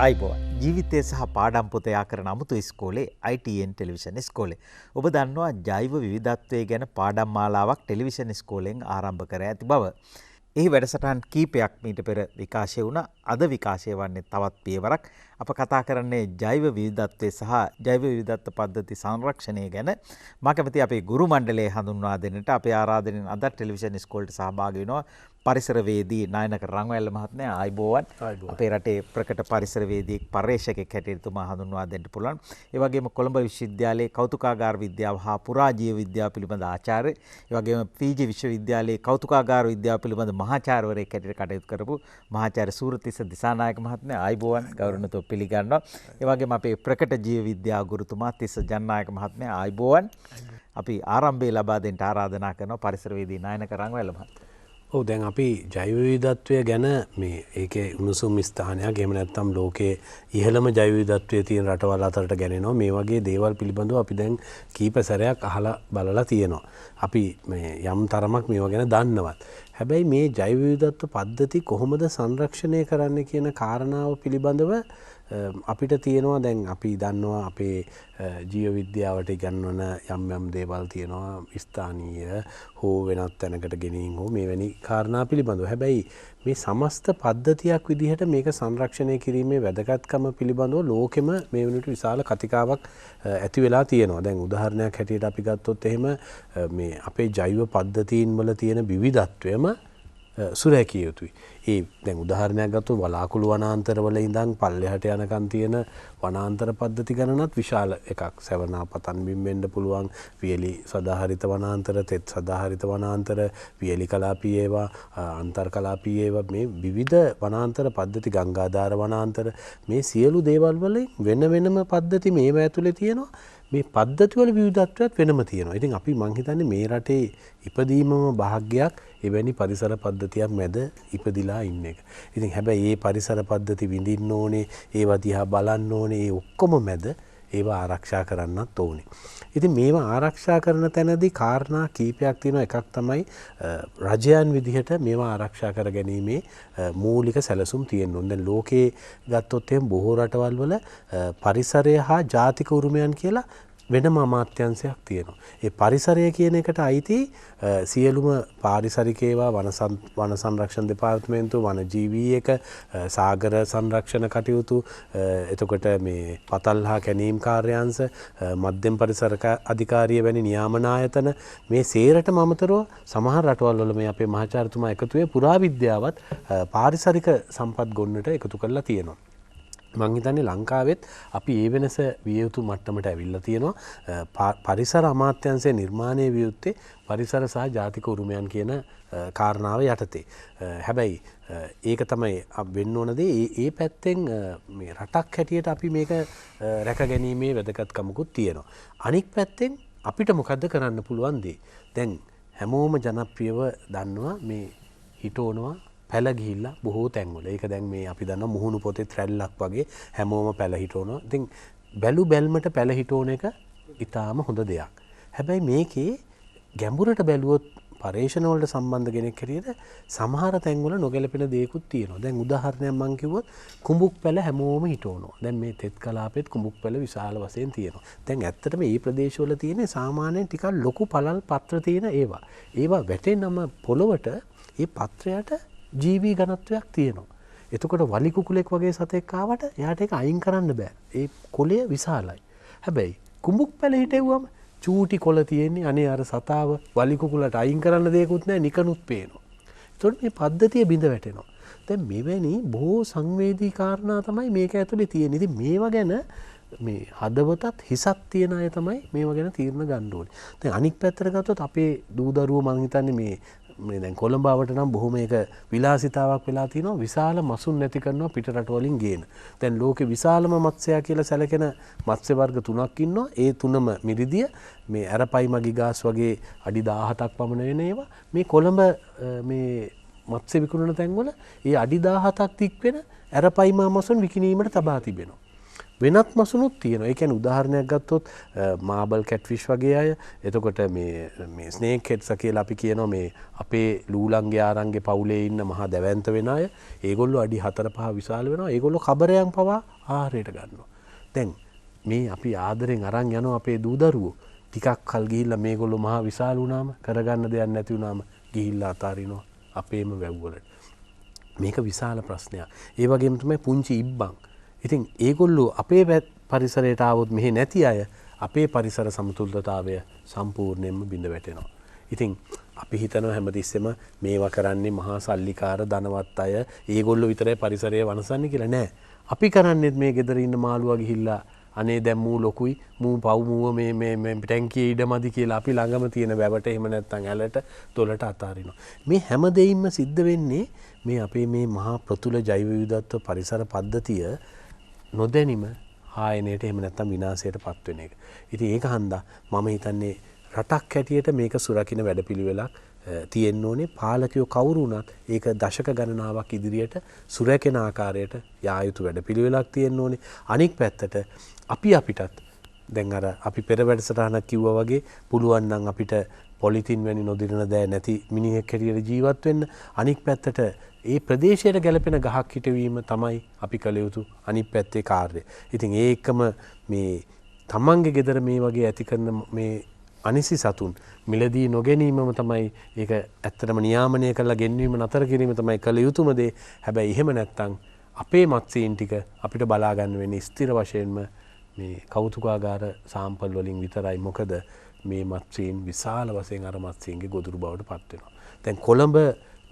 අයිබෝන් ජීවිතය සහ පාඩම් පොත යා කරන අමුතු ඉස්කෝලේ ITN ටෙලිවිෂන් ඉස්කෝලේ. ඔබ දන්නවා ජෛව විවිධත්වය ගැන පාඩම් මාලාවක් ටෙලිවිෂන් ඉස්කෝලෙන් ආරම්භ කර ඇති බව. එහි වැඩසටහන් කීපයක් මීට පෙර විකාශය වුණා. අද විකාශය වන්නේ තවත් පියවරක්. අප කතා කරන්නේ ජෛව විවිධත්වය සහ ජෛව විවිධත්ව පද්ධති සංරක්ෂණය ගැන. මා කැමති අපේ ගුරු මණ්ඩලය හඳුන්වා දෙන්නට අපේ ආරාධනෙන් අද ටෙලිවිෂන් ඉස්කෝලේට සහභාගී වෙනවා පරිසරවේදී නායනක රංවැල්ල මහත්මයා. ආයිබෝවන්. අපේ රටේ ප්‍රකට පරිසරවේදී පර්යේෂකෙක් හැටියට තුමා හඳුන්වා දෙන්න පුළුවන්. ඒ වගේම කොළඹ විශ්වවිද්‍යාලයේ කෞතුකාගාර විද්‍යාව හා පුරාජීව විද්‍යාව පිළිබඳ ආචාර්ය, ඒ වගේම PG විශ්වවිද්‍යාලයේ කෞතුකාගාර විද්‍යාව පිළිබඳ මහාචාර්යවරයෙක් හැටියට කටයුතු කරපු මහාචාර්ය සූරතිස්ස දිසානායක මහත්මයා. ආයිබෝවන් ගෞරවණීයව පිළිගන්නවා. ඒ වගේම අපේ ප්‍රකට ජීව විද්‍යා ගුරුතුමා තිස්ස ජනනායක මහත්මයා. ආයිබෝවන්. අපි ආරම්භය ලබා දෙන්න ආරාධනා කරනවා පරිසරවේදී නායනක රංවැල්ල මහත්මයා. ඔව් දැන් අපි ජෛව විවිධත්වය ගැන මේ ඒකේ උණුසුම් ස්ථානයක් එහෙම නැත්නම් ලෝකයේ ඉහළම ජෛව විවිධත්වයේ තියෙන රටවල් අතරට ගැනෙනවා. මේ වගේ දේවල් පිළිබඳව අපි දැන් කීප සැරයක් අහලා බලලා තියෙනවා. අපි මේ යම් තරමක් මේවා ගැන දන්නවත්. හැබැයි මේ ජෛව විවිධත්ව පද්ධති කොහොමද සංරක්ෂණය කරන්න කියන කාරණාව පිළිබඳව අපිට තියෙනවා. දැන් අපි දන්නවා අපේ ජීව විද්‍යාවට ඉගන්වන යම් දේවල් තියෙනවා ස්ථානීය හෝ වෙනත් තැනකට ගෙනීම හෝ මෙවැනි කාරණා පිළිබඳව. හැබැයි මේ සමස්ත පද්ධතියක් විදිහට මේක සංරක්ෂණය කිරීමේ වැදගත්කම පිළිබඳව ලෝකෙම මේ වෙනට විශාල කතිකාවක් ඇති වෙලා තියෙනවා. දැන් උදාහරණයක් හැටියට අපි ගත්තොත් එහෙම මේ අපේ ජෛව පද්ධතීන් වල තියෙන විවිධත්වයම සුරැකිය යුතුයි. ඒ දැන් උදාහරණයක් ගත්තොත් වලාකුළු වනාන්තරවල ඉඳන් පල්ලෙහාට යනකන් තියෙන වනාන්තර පද්ධති ගණනත් විශාල එකක්. සැවනා පතන් බිම් වෙන්න පුළුවන් වියලි සදාහරිත වනාන්තර, තෙත් සදාහරිත වනාන්තර, වියලි කලාපීය ඒවා, අන්තර් කලාපීය ඒවා, මේ විවිධ වනාන්තර පද්ධති, ගංගාධාර වනාන්තර, මේ සියලු දේවල් වලින් වෙන වෙනම පද්ධති මේව ඇතුලේ තියෙනවා. මේ පද්ධතිවල විවිධත්වයක් වෙනම තියෙනවා. ඉතින් අපි මං හිතන්නේ මේ රටේ ඉපදීමම භාග්‍යයක් එවැනි පරිසර පද්ධතියක් මැද ඉපදිලා ඉන්න එක. ඉතින් හැබැයි මේ පරිසර පද්ධති විඳින්න ඕනේ, ඒවා දිහා බලන්න ඕනේ, ඒ ඔක්කොම මැද ඒවා ආරක්ෂා කරන්නත් ඕනේ. ඉතින් මේවා ආරක්ෂා කරන තැනදී කාරණා කීපයක් තියෙනවා. එකක් තමයි රජයන් විදිහට මේවා ආරක්ෂා කර ගැනීමේ මූලික සැලසුම් තියෙන්න ඕනේ. දැන් ලෝකේ ගත්තොත් එහෙනම් බොහෝ රටවල් වල පරිසරය හා ජාතික උරුමයන් කියලා වෙනම අමාත්‍යාංශයක් තියෙනවා. ඒ පරිසරය කියන එකට අයිති සියලුම පාරිසරික ඒවා, වන සංරක්ෂණ දෙපාර්තමේන්තුව, වනජීවී එක, සාගර සංරක්ෂණ කටයුතු, එතකොට මේ පතල් හා කැණීම් කාර්යාංශ, මධ්‍යම පරිසර අධිකාරිය වැනි නියාමන ආයතන, මේ සේරටම අමතරව සමහර රටවල් වල මේ අපේ මහාචාර්යතුමා එකතු වෙ පුරාවිද්‍යාවත් පාරිසරික සම්පත් ගොන්නට එකතු කරලා තියෙනවා. මං හිතන්නේ ලංකාවෙත් අපි ඒ වෙනස විය යුතු මට්ටමට ඇවිල්ලා තියෙනවා. පරිසර අමාත්‍යාංශය නිර්මාණය විය යුත්තේ පරිසර සහ ජාතික උරුමයන් කියන කාරණාව යටතේ. හැබැයි ඒක තමයි වෙන්න ඕන දේ. ඒ පැත්තෙන් මේ රටක් හැටියට අපි මේක රැකගැනීමේ වැදගත්කමකුත් තියෙනවා. අනික් පැත්තෙන් අපිට මොකද්ද කරන්න පුළුවන් දේ? දැන් හැමෝම ජනප්‍රියව දන්නවා මේ හිටෝනවා පැල ගිහිල්ලා බොහෝ තැන්වල. ඒක දැන් මේ අපි දන්නවා මුහුණු පොතේ රැල්ලක් වගේ හැමෝම පැල හිටවනවා. ඉතින් බැලු බැල්මට පැල හිටවන එක ඊටාම හොඳ දෙයක්. හැබැයි මේකේ ගැඹුරට බැලුවොත් පර්යේෂණ වලට සම්බන්ධ කෙනෙක් හැටියට සමහර තැන්වල නොගැලපෙන දේකුත් තියෙනවා. දැන් උදාහරණයක් මම කිව්වොත් කුඹුක් පැල හැමෝම හිටවනවා. දැන් මේ තෙත් කලාපෙත් කුඹුක් පැල විශාල වශයෙන් තියෙනවා. දැන් ඇත්තටම මේ ප්‍රදේශවල තියෙන සාමාන්‍යයෙන් ටිකක් ලොකු පළල් පත්‍ර තියෙන ඒවා. ඒවා වැටෙනම පොළවට ඒ පත්‍රයට ජීවී ඝනත්වයක් තියෙනවා. එතකොට වලි කුකුලෙක් වගේ සතෙක් ආවට එයාට ඒක අයින් කරන්න බෑ. ඒ කොළය විශාලයි. හැබැයි කුඹුක් පැල හිටෙව්වම චූටි කොළ තියෙන්නේ. අනේ අර සතාව වලි කුකුලට අයින් කරන්න දෙයක්වත් නැහැ, නිකනුත් පේනවා. එතකොට මේ පද්ධතිය බිඳ වැටෙනවා. දැන් මෙවැනි බොහෝ සංවේදී කාරණා තමයි මේක ඇතුලේ තියෙන්නේ. ඉතින් මේවා ගැන මේ හදවතත් හිසක් තියන අය තමයි මේවා ගැන තීරණ ගන්න ඕනේ. දැන් අනික් පැත්තට ගත්තොත් අපේ දූ දරුවෝ මං හිතන්නේ මේ දැන් කොළඹවට නම් බොහොම ඒක විලාසිතාවක් වෙලා තිනවා. විශාල මසුන් නැති කරනවා පිට රට වලින් ගේන. දැන් ලෝකේ විශාලම මත්ස්‍යයා කියලා සැලකෙන මත්ස්‍ය වර්ග 3ක් ඉන්නවා. ඒ තුනම මිරිදිය, මේ ඇරපයි මගිගාස් වගේ අඩි 17ක් පමණ වෙන ඒවා මේ කොළඹ මේ මත්ස්‍ය විකුණන තැන්වල ඒ අඩි 17ක් තික් වෙන ඇරපයි මසුන් විකිණීමට තබා තිබෙනවා. වෙනත් මසුනුත් තියෙනවා. ඒ කියන්නේ උදාහරණයක් ගත්තොත් මාබල් කැට්ෆිෂ් වගේ අය එතකොට මේ ස්නේක් හෙඩ්ස් කියලා අපි කියනවා මේ අපේ ලූලන්ගේ ආරංගේ පවුලේ ඉන්න මහා දැවැන්ත වෙන අය ඒගොල්ලෝ අඩි 4-5 විශාල වෙනවා. ඒගොල්ලෝ කබරයන් පවා ආහාරයට ගන්නවා. දැන් මේ අපි ආදරෙන් අරන් යනවා අපේ දූ දරුවෝ ටිකක් කල් ගිහිල්ලා මේගොල්ලෝ මහා විශාල වුණාම කරගන්න දෙයක් නැති වුණාම ගිහිල්ලා අතාරිනවා අපේම වැව්වලට. මේක විශාල ප්‍රශ්නයක්. ඒ වගේම තමයි පුංචි ඉබ්බන්. ඉතින් ඒගොල්ලෝ අපේ පරිසරයට ආවොත් මෙහි නැති අය අපේ පරිසර සමතුලිතතාවය සම්පූර්ණයෙන්ම බිඳ වැටෙනවා. ඉතින් අපි හිතනවා හැමතිස්සෙම මේවා කරන්නේ මහා සල්ලිකාර ධනවත් අය ඒගොල්ලෝ විතරයි පරිසරය වනසන්නේ කියලා නෑ. අපි කරන්නේත් මේ ගෙදර ඉන්න මාළුවා ගිහිල්ලා අනේ දැන් මූ ලොකුයි මූ පව් මූව මේ ටැංකියේ ඉඩමදි කියලා අපි ළඟම තියෙන වැවට එහෙම නැත්නම් ඇලට තොලට අතාරිනවා. මේ හැම දෙයින්ම සිද්ධ වෙන්නේ මේ අපේ මේ මහා ප්‍රතුල ජෛව විවිධත්ව පරිසර පද්ධතිය නොදැනීම ආයනයට එහෙම නැත්නම් විනාශයට පත් වෙන එක. ඉතින් ඒක හන්දා මම හිතන්නේ රටක් හැටියට මේක සුරකින්න වැඩපිළිවෙලක් තියෙන්න ඕනේ. පාලකයෝ කවුරු වුණත් ඒක දශක ගණනාවක් ඉදිරියට සුරැකෙන ආකාරයට යා යුතු වැඩපිළිවෙලක් තියෙන්න ඕනේ. අනික් පැත්තට අපිටත් දැන් අර අපි පෙර වැඩසටහනක් කිව්වා වගේ පුළුවන් නම් අපිට පොලිතින් වැනි නොදිරන දෑ නැති මිනිහෙක් හැටියට ජීවත් වෙන්න. අනික් පැත්තට ඒ ප්‍රදේශයට ගැලපෙන ගහක් හිටවීම තමයි අපි කළ යුතු අනිත් පැත්තේ කාර්යය. ඉතින් ඒ එක්කම මේ තමන්ගේ ගෙදර මේ වගේ ඇති කරන මේ අනිසි සතුන් මිලදී නොගැනීමම තමයි ඒක ඇත්තටම නියාමනය කරලා ගෙන්වීම නතර කිරීම තමයි කළ යුතුම දේ. හැබැයි එහෙම නැත්නම් අපේ මත්ස්‍යයන් ටික අපිට බලා ගන්න වෙන්නේ ස්ථිර වශයෙන්ම මේ කෞතුකාගාර සාම්පල් වලින් විතරයි. මොකද මේ මත්ස්‍යයන් විශාල වශයෙන් අර මත්ස්‍යයන්ගේ ගොදුරු බවට පත් වෙනවා. දැන් කොළඹ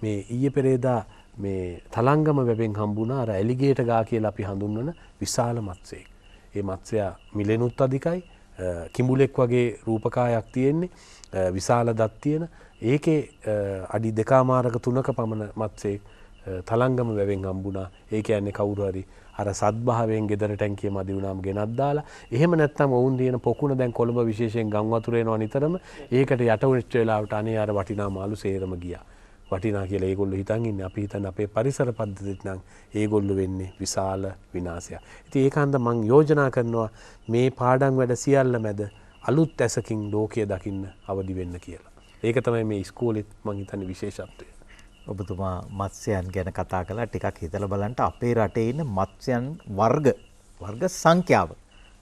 මේ ඊයේ පෙරේදා මේ තලංගම වැවෙන් හම්බුණා අර ඇලිගේටර් ගා කියලා අපි හඳුන්වන විශාල මත්ස්‍යයෙක්. ඒ මත්ස්‍යයා මිලෙනුත් අධිකයි. කිඹුලෙක් වගේ රූපකායක් තියෙන්නේ. විශාල දත් තියෙන. ඒකේ අඩි 2මාරක 3ක පමණ මත්ස්‍යයෙක් තලංගම වැවෙන් හම්බුණා. ඒ කියන්නේ කවුරු හරි අර සද්භාවයෙන් ගෙදර ටැංකිය මදි වුණාම ගෙනත් දාලා එහෙම නැත්නම් ඔවුන් දින පොකුණ දැන් කොළඹ විශේෂයෙන් ගම් වතුර එනවා නිතරම ඒකට යට වෙච්ච වෙලාවට අනේ අර වටිනා මාළු සේරම ගියා. වටිනා කියලා ඒගොල්ලෝ හිතන් ඉන්නේ. අපි හිතන්නේ අපේ පරිසර පද්ධතියට නම් ඒගොල්ලෝ වෙන්නේ විශාල විනාශයක්. ඉතින් ඒකන්ද මම යෝජනා කරනවා මේ පාඩම් වැඩ සියල්ල මැද අලුත් ඇසකින් ලෝකය දකින්න අවදි වෙන්න කියලා. ඒක තමයි මේ ඉස්කෝලේත් මම හිතන්නේ විශේෂත්වය. ඔබතුමා මත්ස්‍යයන් ගැන කතා කළා. ටිකක් හිතලා බලන්න අපේ රටේ ඉන්න මත්ස්‍යයන් වර්ග සංඛ්‍යාව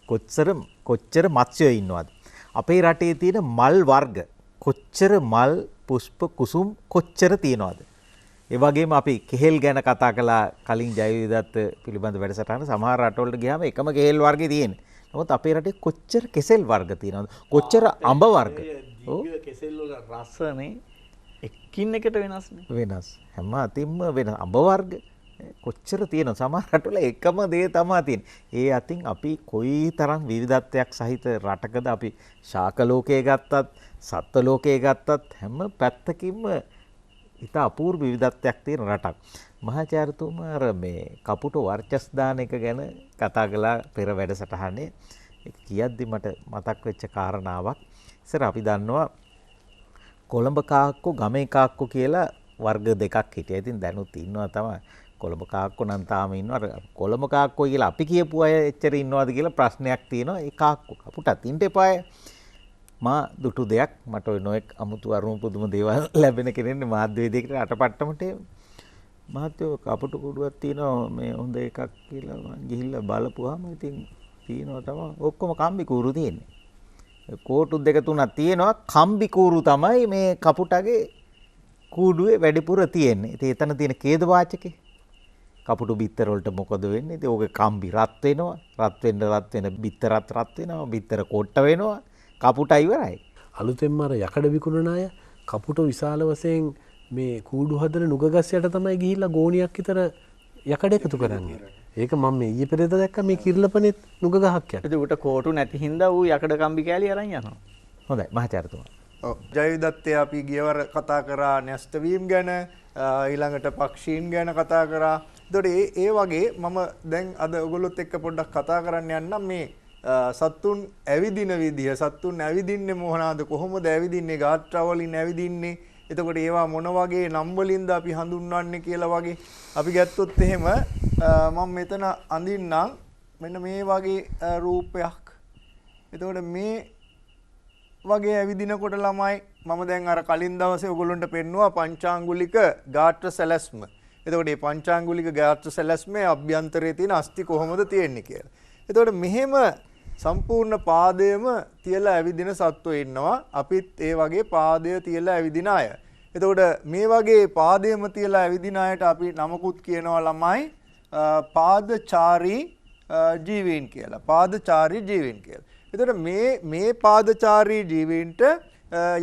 කොච්චර මත්ස්‍යයෝ ඉන්නවද? අපේ රටේ තියෙන මල් වර්ග කොච්චර මල් පුෂ්ප කුසුම් කොච්චර තියෙනවද? ඒ වගේම අපි කෙහෙල් ගැන කතා කළා කලින් ජෛව විවිධත්වය පිළිබඳ වැඩසටහන. සමහර රටවලට ගියාම එකම කෙහෙල් වර්ගය තියෙන්නේ. නමුත් අපේ රටේ කොච්චර කෙසෙල් වර්ග තියෙනවද? කොච්චර අඹ වර්ග? ඔව් කෙසෙල් වල රසනේ එකින් එකට වෙනස්නේ. වෙනස්. හැම අතින්ම වෙන අඹ වර්ග කොච්චර තියෙනවද? සමහර රටවල එකම දේ තමයි තියෙන්නේ. ඒ අතින් අපි කොයිතරම් විවිධත්වයක් සහිත රටකද අපි ශාක ලෝකයේ ගත්තත් සත්ත්ව ලෝකයේ ගත්තත් හැම පැත්තකින්ම ඉතා අපූර්ව විවිධත්වයක් තියෙන රටක්. මහාචාර්යතුමා අර මේ කපුට වර්චස් දාන එක ගැන කතා කළා පෙර වැඩසටහනේ. ඒක කියද්දි මට මතක් වෙච්ච කාරණාවක්. ඉතින් අපි දන්නවා කොළඹ කාක්කෝ ගමේ කාක්කෝ කියලා වර්ග දෙකක් හිටියා. ඉතින් දැනුත් ඉන්නවා තමයි. කොළඹ කාක්කෝ නම් තාම ඉන්නවා. කොළඹ කාක්කෝ කියලා අපි කියපු අය එච්චර ඉන්නවද කියලා ප්‍රශ්නයක් තියෙනවා. ඒ කාක්කෝ කපුටත් ඉන්න එපාය. මා දුටු දෙයක් මට ඔය නොඑක් අමුතු අරුම පුදුම දේවල් ලැබෙන කෙනෙන්නේ මාධ්‍යවේදියෙක්ට අටපට්ටමට මහත්තයෝ කපුටු කුඩුවක් තියෙනවා මේ හොඳ එකක් කියලා මම ගිහිල්ලා බලපුවාම ඉතින් තියෙනවා තමයි ඔක්කොම කම්බි කූරු තියෙන්නේ. කෝටු දෙක තුනක් තියෙනවා කම්බි කූරු තමයි මේ කපුටගේ කූඩුවේ වැඩිපුර තියෙන්නේ. ඉතින් එතන තියෙන ඛේද වාචකේ කපුටු බිත්තර වලට මොකද වෙන්නේ? ඉතින් ඕකේ කම්බි රත් වෙනවා. රත් වෙන බිත්තරත් රත් වෙනවා. බිත්තර කොට්ට වෙනවා. කපුටා ඉවරයි. අලුතෙන්ම අර යකඩ විකුණන අය කපුට විශාල වශයෙන් මේ කූඩු හදන නුගගස් යට තමයි ගිහිල්ලා ගෝණියක් විතර යකඩ එකතු කරන්නේ. ඒක මම මේ ඊයේ පෙරේද දැක්කා මේ කිරිලපනෙත් නුග ගහක් යට. ඒක උට කෝටු නැති හින්දා ඌ යකඩ කම්බි කෑලි අරන් යනවා. හොඳයි මහාචාර්යතුමා. ඔව් ජෛවදත්තේ අපි ගියවර කතා කරා න්‍යෂ්ට වීම ගැන ඊළඟට පක්ෂීන් ගැන කතා කරා. ඒතකොට ඒ වගේ මම දැන් අද ඔයගොල්ලොත් එක්ක පොඩ්ඩක් කතා කරන්න යන්නම් මේ සත්තුන් ඇවිදින විදිය. සත්තුන් ඇවිදින්නේ මොනවාද? කොහොමද ඇවිදින්නේ? ගාත්‍රාවලින් ඇවිදින්නේ. එතකොට ඒවා මොන වගේ නම් වලින්ද අපි හඳුන්වන්නේ කියලා වගේ අපි ගත්තොත් එහෙම මම මෙතන අඳින්නම් මෙන්න මේ වගේ රූපයක්. එතකොට මේ වගේ ඇවිදිනකොට ළමයි මම දැන් අර කලින් දවසේ ඔයගොල්ලන්ට පෙන්නුවා පංචාංගුලික ගාත්‍ර සැලැස්ම. එතකොට මේ පංචාංගුලික ගාත්‍ර සැලැස්මේ අභ්‍යන්තරයේ තියෙන අස්ථි කොහොමද තියෙන්නේ කියලා. එතකොට මෙහෙම සම්පූර්ණ පාදයේම තියලා ඇවිදින සත්වෝ ඉන්නවා. අපිත් ඒ වගේ පාදය තියලා ඇවිදින අය. එතකොට මේ වගේ පාදයේම තියලා ඇවිදින අයට අපි නමකුත් කියනවා ළමයි පාදචාරී ජීවීන් කියලා. පාදචාරී ජීවීන් කියලා. එතකොට මේ පාදචාරී ජීවීන්ට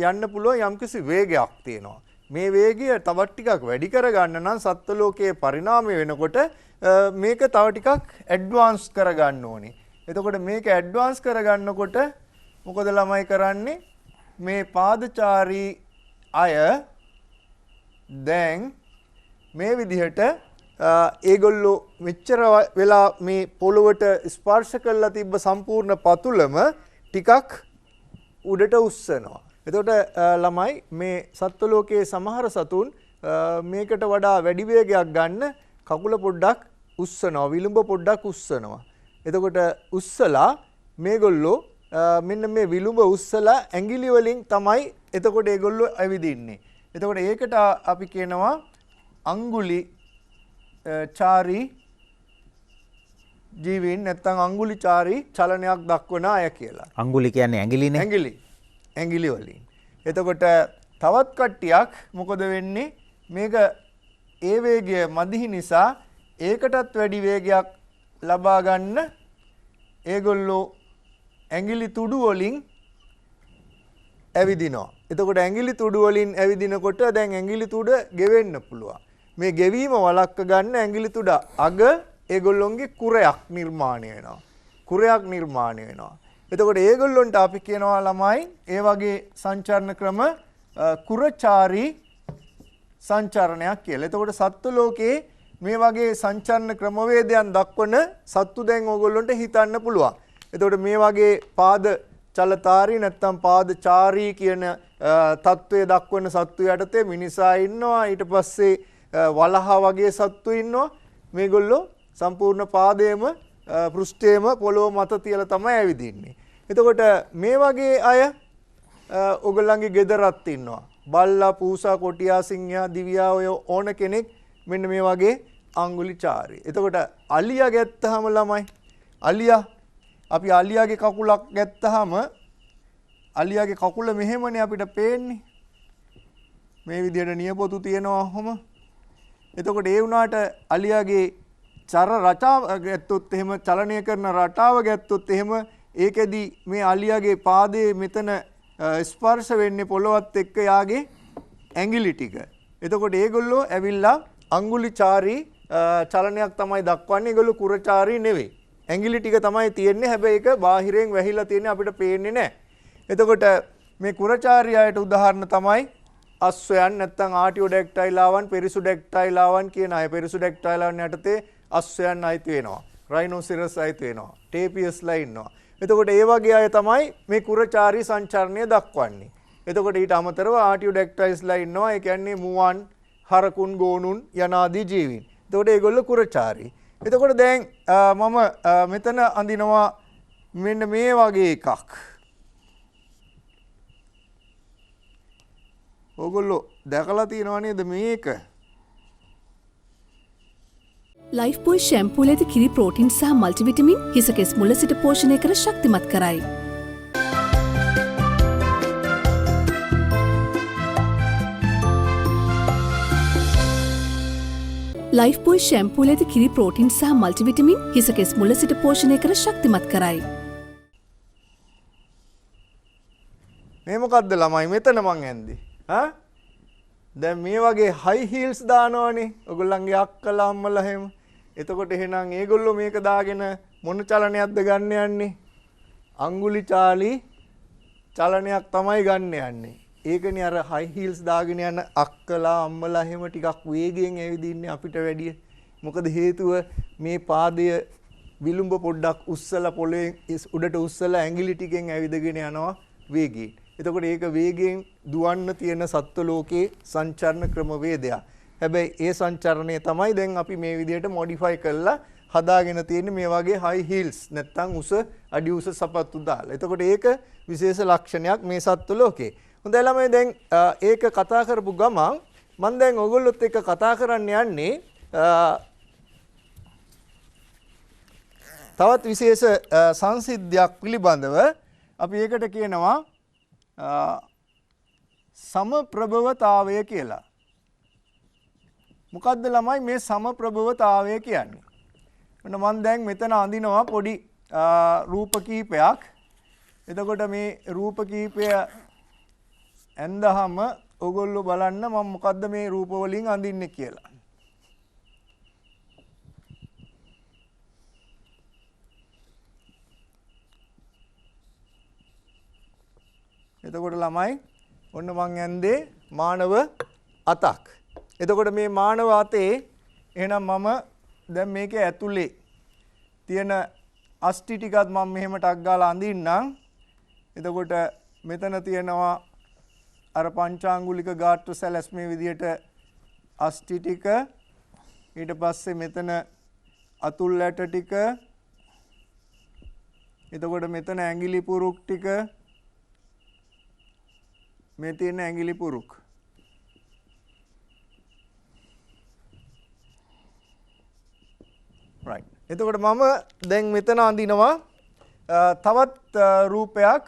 යන්න පුළුවන් යම්කිසි වේගයක් තියෙනවා. මේ වේගය තවත් ටිකක් වැඩි කරගන්න නම් සත්ත්ව ලෝකයේ පරිණාමය වෙනකොට මේක තව ටිකක් ඇඩ්වාන්ස් කරගන්න ඕනේ. එතකොට මේක ඇඩ්වාන්ස් කරගන්නකොට මොකද ළමයි කරන්නේ? මේ පාදචාරී අය දැන් මේ විදිහට ඒගොල්ලෝ මෙච්චර වෙලා මේ පොළොවට ස්පර්ශ කරලා තිබ්බ සම්පූර්ණ පතුලම ටිකක් උඩට උස්සනවා. එතකොට ළමයි මේ සත්ත්ව ලෝකයේ සමහර සතුන් මේකට වඩා වැඩි වේගයක් ගන්න කකුල පොඩ්ඩක් උස්සනවා, විලුඹ පොඩ්ඩක් උස්සනවා. එතකොට උස්සලා මේගොල්ලෝ මෙන්න මේ විලුඹ උස්සලා ඇඟිලි වලින් තමයි එතකොට ඒගොල්ලෝ ඇවිදින්නේ. එතකොට ඒකට අපි කියනවා අඟුලි චාරී ජීවීන් නැත්නම් අඟුලිචාරී චලනයක් දක්වන අය කියලා. අඟුලි කියන්නේ ඇඟිලිනේ. ඇඟිලි වලින්. එතකොට තවත් කට්ටියක් මොකද වෙන්නේ? මේක ඒ වේගය මදිහි නිසා ඒකටත් වැඩි වේගයක් ලබා ගන්න ඒගොල්ලෝ ඇඟිලි තුඩු වලින් ඇවිදිනවා. එතකොට ඇඟිලි තුඩු වලින් ඇවිදිනකොට දැන් ඇඟිලි තුඩ ගෙවෙන්න පුළුවන්. මේ ගෙවීම වළක්ව ගන්න ඇඟිලි තුඩ අග ඒගොල්ලොන්ගේ කුරයක් නිර්මාණය වෙනවා. එතකොට ඒගොල්ලොන්ට අපි කියනවා ළමයි ඒ වගේ සංචරණ ක්‍රම කුරචාරී සංචරණයක් කියලා. එතකොට සත්ත්ව ලෝකයේ මේ වගේ සංචරණ ක්‍රමවේදයන් දක්වන සත්තු දැන් ඕගොල්ලොන්ට හිතන්න පුළුවන්. එතකොට මේ වගේ පාද චලතාරී නැත්නම් පාදචාරී කියන තත්වයේ දක්වන සත්තු යටතේ මිනිසා ඉන්නවා. ඊට පස්සේ වලහා වගේ සත්තු ඉන්නවා. මේගොල්ලෝ සම්පූර්ණ පාදයේම පෘෂ්ඨයේම පොළොව මත තියලා තමයි ඇවිදින්නේ. එතකොට මේ වගේ අය ඔයගොල්ලන්ගේ ගෙදරත් ඉන්නවා. බල්ලා, පූසා, කොටියා, සිංහයා, දිවියා ඔය ඕන කෙනෙක් මෙන්න මේ වගේ අඟුලිචාරී. එතකොට අලියා ගැත්තාම ළමයි අපි අලියාගේ කකුලක් ගැත්තාම අලියාගේ කකුල මෙහෙමනේ අපිට පේන්නේ. මේ විදිහට නියපොතු තියනවා ඔහොම. එතකොට ඒ වුණාට අලියාගේ චර රටාව ගැත්තොත් එහෙම චලනය කරන රටාව ගැත්තොත් එහෙම ඒකෙදි මේ අලියාගේ පාදයේ මෙතන ස්පර්ශ වෙන්නේ පොළොවත් එක්ක යාගේ ඇඟිලි ටික. එතකොට ඒගොල්ලෝ ඇවිල්ලා අඟුලිචාරී චලනයක් තමයි දක්වන්නේ. ඒගොල්ලෝ කුරචාරී නෙවෙයි. ඇඟිලි ටික තමයි තියෙන්නේ. හැබැයි ඒක බාහිරෙන් වැහිලා තියෙන්නේ අපිට පේන්නේ නැහැ. එතකොට මේ කුරචාරී අයට උදාහරණ තමයි අස්වැයන් නැත්නම් ආටියෝඩැක්ටයිලාවන්, පෙරිසුඩැක්ටයිලාවන් කියන අය. පෙරිසුඩැක්ටයිලාවන් යටතේ අස්වැයන් අයිති වෙනවා. රයිනෝසිරස් අයිති වෙනවා. ටේපියස්ලා ඉන්නවා. එතකොට ඒ වගේ අය තමයි මේ කුරචාරී සංචරණය දක්වන්නේ. එතකොට ඊට අමතරව ආටියෝඩැක්ටයිල්ස්ලා ඉන්නවා. ඒ කියන්නේ මුවන්, හරකුන්, ගෝනුන් යනාදී ජීවීන්. එතකොට ඒගොල්ලෝ කුරචාරී. එතකොට දැන් මම මෙතන අඳිනවා මෙන්න මේ වගේ එකක්. ඕගොල්ලෝ දැකලා තියෙනව නේද මේක? ලයිෆ් බොයි ෂැම්පූල ඇති කිරි ප්‍රෝටින් සහ මල්ටිවිටමින් හිස කෙස් මුල සිට පෝෂණය කර ශක්තිමත් කරයි. ලයිෆ් බොයි ෂැම්පූල ඇති කිරි ප්‍රෝටින් සහ මල්ටිවිටමින් හිස කෙස් මුල සිට පෝෂණය කර ශක්තිමත් කරයි. මේ මොකද්ද ළමයි මෙතන මං ඇන්දේ? දැන් මේ වගේ හයි හීල්ස් දානවනේ ඔයගොල්ලන්ගේ අක්කලා අම්මලා එහෙම. එතකොට එහෙනම් ඒගොල්ලෝ මේක දාගෙන මොන චලනයක්ද ගන්න යන්නේ? අඟුලිචාලී චලනයක් තමයි ගන්න යන්නේ. ඒකනේ අර හයි හීල්ස් දාගෙන යන අක්කලා අම්මලා එහෙම ටිකක් වේගයෙන් ඇවිදින්නේ අපිට වැඩිය. මොකද හේතුව මේ පාදය විලුඹ පොඩ්ඩක් උස්සලා පොළවේ උඩට උස්සලා ඇඟිලි ටිකෙන් ඇවිදගෙන යනවා වේගයෙන්. එතකොට ඒක වේගයෙන් දුවන්න තියෙන සත්ත්ව ලෝකයේ සංචරණ ක්‍රමවේදයක්. හැබැයි ඒ සංචරණය තමයි දැන් අපි මේ විදිහට මොඩිෆයි කරලා හදාගෙන තියෙන්නේ මේ වගේ high heels නැත්තම් උස අඩි උස සපත්තු දාලා. එතකොට ඒක විශේෂ ලක්ෂණයක් මේ සත්ත්ව ලෝකේ. හොඳයි ළමයි දැන් ඒක කතා කරපු ගමන් මම දැන් ඔයගොල්ලොත් එක්ක කතා කරන්න යන්නේ තවත් විශේෂ සංසිද්ධියක් පිළිබඳව. අපි ඒකට කියනවා සමප්‍රභවතාවය කියලා. මොකද්ද ළමයි මේ සමප්‍රභවතාවය කියන්නේ? මම දැන් මෙතන අඳිනවා පොඩි රූප කීපයක්. එතකොට මේ රූප කීපය ඇඳහම ඔයගොල්ලෝ බලන්න මම මොකද්ද මේ රූප වලින් අඳින්නේ කියලා. එතකොට ළමයි ඔන්න මං ඇන්දේ මානව අතක්. එතකොට මේ මානව අතේ එහෙනම් මම දැන් මේකේ ඇතුලේ තියෙන අස්ටි ටිකත් මම මෙහෙම ටක් ගාලා අඳින්නම්. එතකොට මෙතන තියෙනවා අර පංචාංගුලික ගාත්‍ර සැලැස්මේ විදියට අස්ටි ටික. ඊට පස්සේ මෙතන අතුල් ඇට ටික. එතකොට මෙතන ඇඟිලි පුරුක් ටික. මේ තියෙන ඇඟිලි පුරුක්. right. එතකොට මම දැන් මෙතන අඳිනවා තවත් රූපයක්.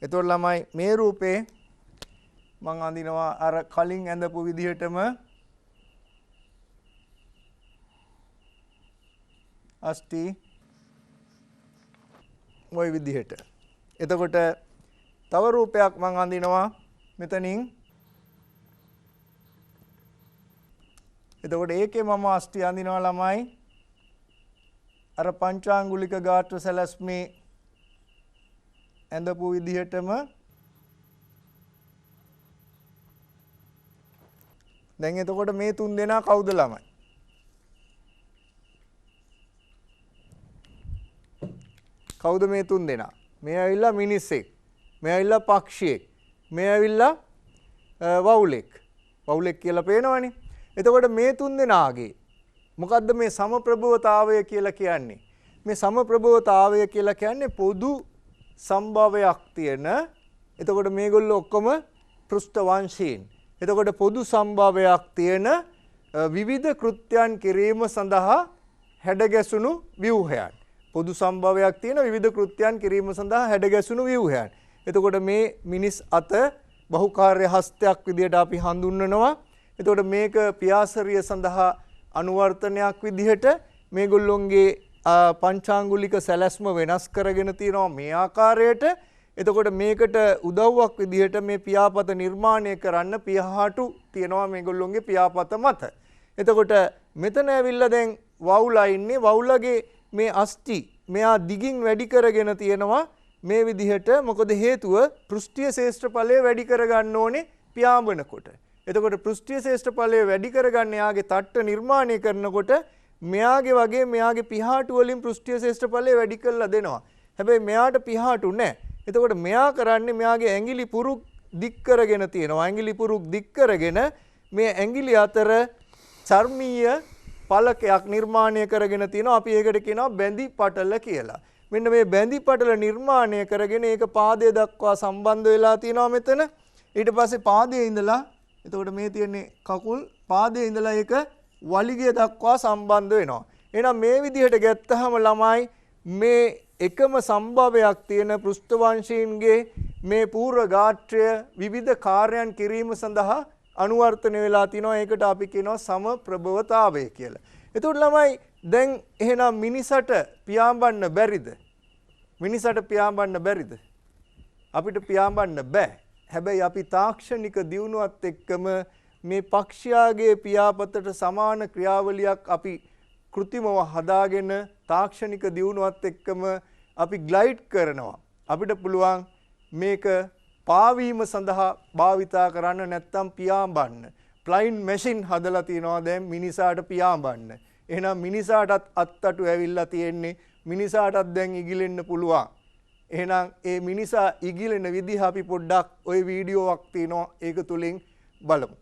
එතකොට ළමයි මේ රූපේ මම අඳිනවා අර කලින් ඇඳපු විදිහටම අස්ටි ওই විදිහට. එතකොට තව රූපයක් මම අඳිනවා මෙතනින්. එතකොට ඒකේ මම අස්ටි අඳිනවා ළමයි අර පංචාංගුලික ගාත්‍ර සැලැස්මේ ඇඳපු විදිහටම. දැන් එතකොට මේ තුන් දෙනා කවුද ළමයි? කවුද මේ තුන් දෙනා? මේ ඇවිල්ලා මිනිස්සෙක්, මේ ඇවිල්ලා පක්ෂියෙක්, මේ ඇවිල්ලා වවුලෙක්. වවුලෙක් කියලා පේනවනේ. එතකොට මේ තුන් දෙනාගේ මොකද්ද මේ සමප්‍රභවතාවය කියලා කියන්නේ? මේ සමප්‍රභවතාවය කියලා කියන්නේ පොදු සම්භවයක් තියෙන. එතකොට මේගොල්ලෝ ඔක්කොම පෘෂ්ඨ වංශීන්. එතකොට පොදු සම්භවයක් තියෙන විවිධ කෘත්‍යයන් කිරීම සඳහා හැඩගැසුණු ව්‍යුහයන්. පොදු සම්භවයක් තියෙන විවිධ කෘත්‍යයන් කිරීම සඳහා හැඩගැසුණු ව්‍යුහයන්. එතකොට මේ මිනිස් අත බහුකාර්ය හස්තයක් විදියට අපි හඳුන්වනවා. එතකොට මේක පියාසරිය සඳහා අනුවර්තනයක් විදිහට මේගොල්ලොන්ගේ පංචාංගුලික සැලැස්ම වෙනස් කරගෙන තියෙනවා මේ ආකාරයට. එතකොට මේකට උදව්වක් විදිහට මේ පියාපත නිර්මාණය කරන්න පියාහටු තියෙනවා මේගොල්ලොන්ගේ පියාපත මත. එතකොට මෙතන ඇවිල්ලා දැන් වවුලා ඉන්නේ. වවුලගේ මේ අස්ටි මෙයා දිගින් වැඩි කරගෙන තියෙනවා මේ විදිහට. මොකද හේතුව පෘෂ්ඨීය ශේෂ්ඨඵලය වැඩි කරගන්න ඕනේ පියාඹනකොට. එතකොට පෘෂ්ඨීය ශේෂ්ඨඵලය වැඩි කරගන්න යාගේ තට්ට නිර්මාණය කරනකොට මෙයාගේ වගේ මෙයාගේ පිහාටු වලින් පෘෂ්ඨීය ශේෂ්ඨඵලය වැඩි කරලා දෙනවා. හැබැයි මෙයාට පිහාටු නැහැ. එතකොට මෙයා කරන්නේ මෙයාගේ ඇඟිලි පුරුක් දික් කරගෙන තියෙනවා. ඇඟිලි පුරුක් දික් කරගෙන මේ ඇඟිලි අතර චර්මීය පළකයක් නිර්මාණය කරගෙන තියෙනවා. අපි ඒකට කියනවා බැඳි පටල කියලා. මෙන්න මේ බැඳි පටල නිර්මාණය කරගෙන ඒක පාදයේ දක්වා සම්බන්ධ වෙලා තියෙනවා මෙතන. ඊට පස්සේ පාදයේ ඉඳලා එතකොට මේ තියෙන්නේ කකුල්, පාදයේ ඉඳලා ඒක වලිගය දක්වා සම්බන්ධ වෙනවා. එහෙනම් මේ විදිහට ගත්තහම ළමයි මේ එකම සම්භවයක් තියෙන පෘෂ්ඨ වංශීන්ගේ මේ පූර්ව ගාත්‍රය විවිධ කාර්යයන් කිරීම සඳහා අනුවර්තන වෙලා තිනවා. ඒකට අපි කියනවා සමප්‍රභවතාවය කියලා. එතකොට ළමයි දැන් එහෙනම් මිනිසට පියාඹන්න බැරිද? මිනිසට පියාඹන්න බැරිද? අපිට පියාඹන්න බෑ. හැබැයි අපි තාක්ෂණික දියුණුවත් එක්කම මේ පක්ෂයාගේ පියාපතට සමාන ක්‍රියාවලියක් අපි කෘතිමව හදාගෙන තාක්ෂණික දියුණුවත් එක්කම අපි ග්ලයිඩ් කරනවා. අපිට පුළුවන් මේක පාවීම සඳහා භාවිතා කරන්න නැත්නම් පියාඹන්න. ප්ලයින් මැෂින් හදලා තියනවා දැන් මිනිසාට පියාඹන්න. එහෙනම් මිනිසාටත් අත්තටු ඇවිල්ලා තියෙන්නේ. මිනිසාටත් දැන් ඉගිලෙන්න පුළුවන්. එහෙනම් ඒ මිනිසා ඉගිලෙන විදිහ අපි පොඩ්ඩක් ওই වීඩියෝවක් තියෙනවා ඒක තුලින් බලමු.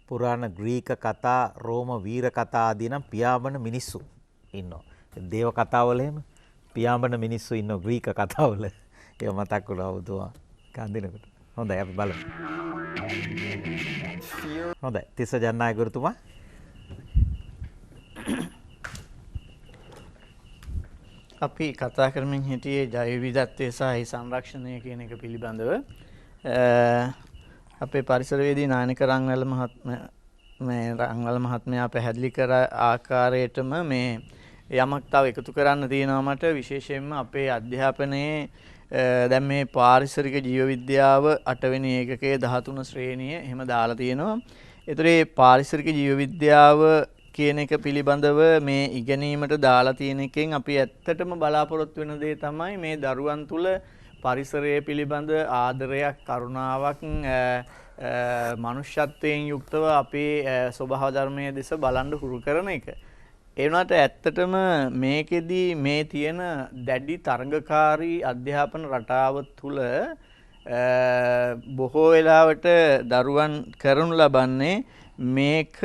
පුරාණ ග්‍රීක කතා රෝම වීර කතා ආදී නම් පියාඹන මිනිස්සු ඉන්නවා. දේව කතාවල එහෙම පියාඹන මිනිස්සු ඉන්නවා ග්‍රීක කතාවල. ඒක මතක් වුණා උතුමා කන්දිනකොට. හොඳයි අපි බලමු. හොඳයි තිස්ස ජනනායක ගුරුතුමා. අපි කතා කරමින් හිටියේ ජෛව විවිධත්වය සහ ඒ සංරක්ෂණය කියන එක පිළිබඳව. අපේ පරිසරවේදී නායක රංගවල මහත්මයා පැහැදිලි කර ආකාරයටම මේ යමක් තව එකතු කරන්න තියෙනවා මට විශේෂයෙන්ම අපේ අධ්‍යාපනයේ දැන් මේ පාරිසරික ජීව විද්‍යාව 8 වෙනි ඒකකයේ 13 ශ්‍රේණිය එහෙම දාලා තියෙනවා. ඒතර මේ පාරිසරික ජීව විද්‍යාව කියන එක පිළිබඳව මේ ඉගෙනීමට දාලා තියෙන එකෙන් අපි ඇත්තටම බලාපොරොත්තු වෙන දේ තමයි මේ දරුවන් තුල පරිසරය පිළිබඳ ආදරයක් කරුණාවක් මනුෂ්‍යත්වයෙන් යුක්තව අපේ ස්වභාව ධර්මයේ දෙස බලන්න හුරු කරන එක. ඒ වුණාට ඇත්තටම මේකෙදි මේ තියෙන දැඩි තරඟකාරී අධ්‍යාපන රටාව තුල බොහෝ වෙලාවට දරුවන් කරනු ලබන්නේ මේක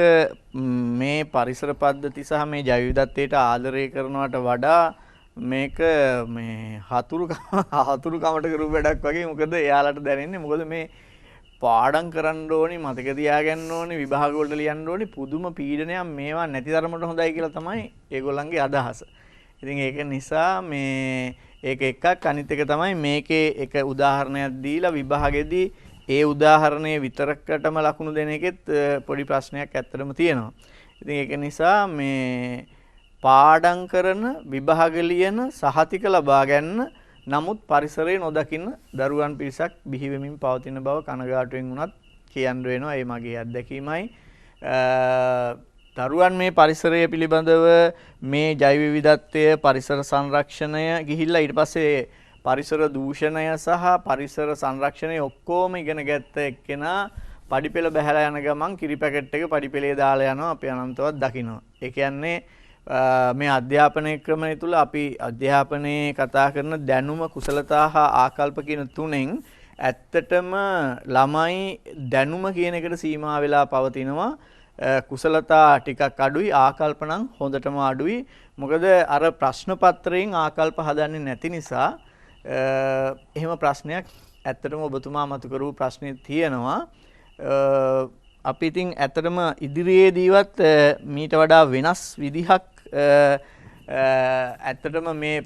මේ පරිසර පද්ධති සහ මේ ජෛව විවිධත්වයට ආදරය කරනවට වඩා මේක මේ හතුරුකමට කරු වැඩක් වගේ. මොකද එයාලට දැනෙන්නේ මොකද මේ පාඩම් කරන්න ඕනි මතක තියාගන්න ඕනි විභාග වලට ලියන්න ඕනි පුදුම පීඩනයක් මේවා නැති තරමට හොඳයි කියලා තමයි ඒගොල්ලන්ගේ අදහස. ඉතින් ඒක නිසා මේ ඒක එකක් අනිත් එක තමයි මේකේ එක උදාහරණයක් දීලා විභාගෙදී ඒ උදාහරණයේ විතරකටම ලකුණු දෙන එකෙත් පොඩි ප්‍රශ්නයක් ඇත්තටම තියෙනවා. ඉතින් ඒක නිසා මේ පාඩම් කරන විභාග ලියන සහතික ලබා ගන්න නමුත් පරිසරයේ නොදකින්න දරුවන් පිරිසක් බිහි වෙමින් පවතින බව කනගාටුවෙන් වුණත් කියන්න වෙනවා. ඒ මගේ අත්දැකීමයි. දරුවන් මේ පරිසරය පිළිබඳව මේ ජෛව විවිධත්වය පරිසර සංරක්ෂණය ගිහිල්ලා ඊට පස්සේ පරිසර දූෂණය සහ පරිසර සංරක්ෂණය ඔක්කොම ඉගෙන ගත්ත එක්කෙනා පඩිපෙළ බහැලා යන ගමන් කිරි පැකට් එක පඩිපෙළේ දාලා යනවා අපි අනන්තවත් දකිනවා. ඒ කියන්නේ මේ අධ්‍යාපන ක්‍රමය තුළ අපි අධ්‍යාපනයේ කතා කරන දැනුම කුසලතා හා ආකල්ප කියන තුනෙන් ඇත්තටම ළමයි දැනුම කියන එකට සීමා වෙලා පවතිනවා. කුසලතා ටිකක් අඩුයි ආකල්ප නම් හොඳටම අඩුයි. මොකද අර ප්‍රශ්න පත්‍රයෙන් ආකල්ප හදන්නේ නැති නිසා එහෙම ප්‍රශ්නයක් ඇත්තටම ඔබතුමා මතු කරපු ප්‍රශ්නේ තියෙනවා. අපි ඉතින් ඇත්තටම ඉදිරියේදීවත් මීට වඩා වෙනස් විදිහක් ඇත්තටම මේ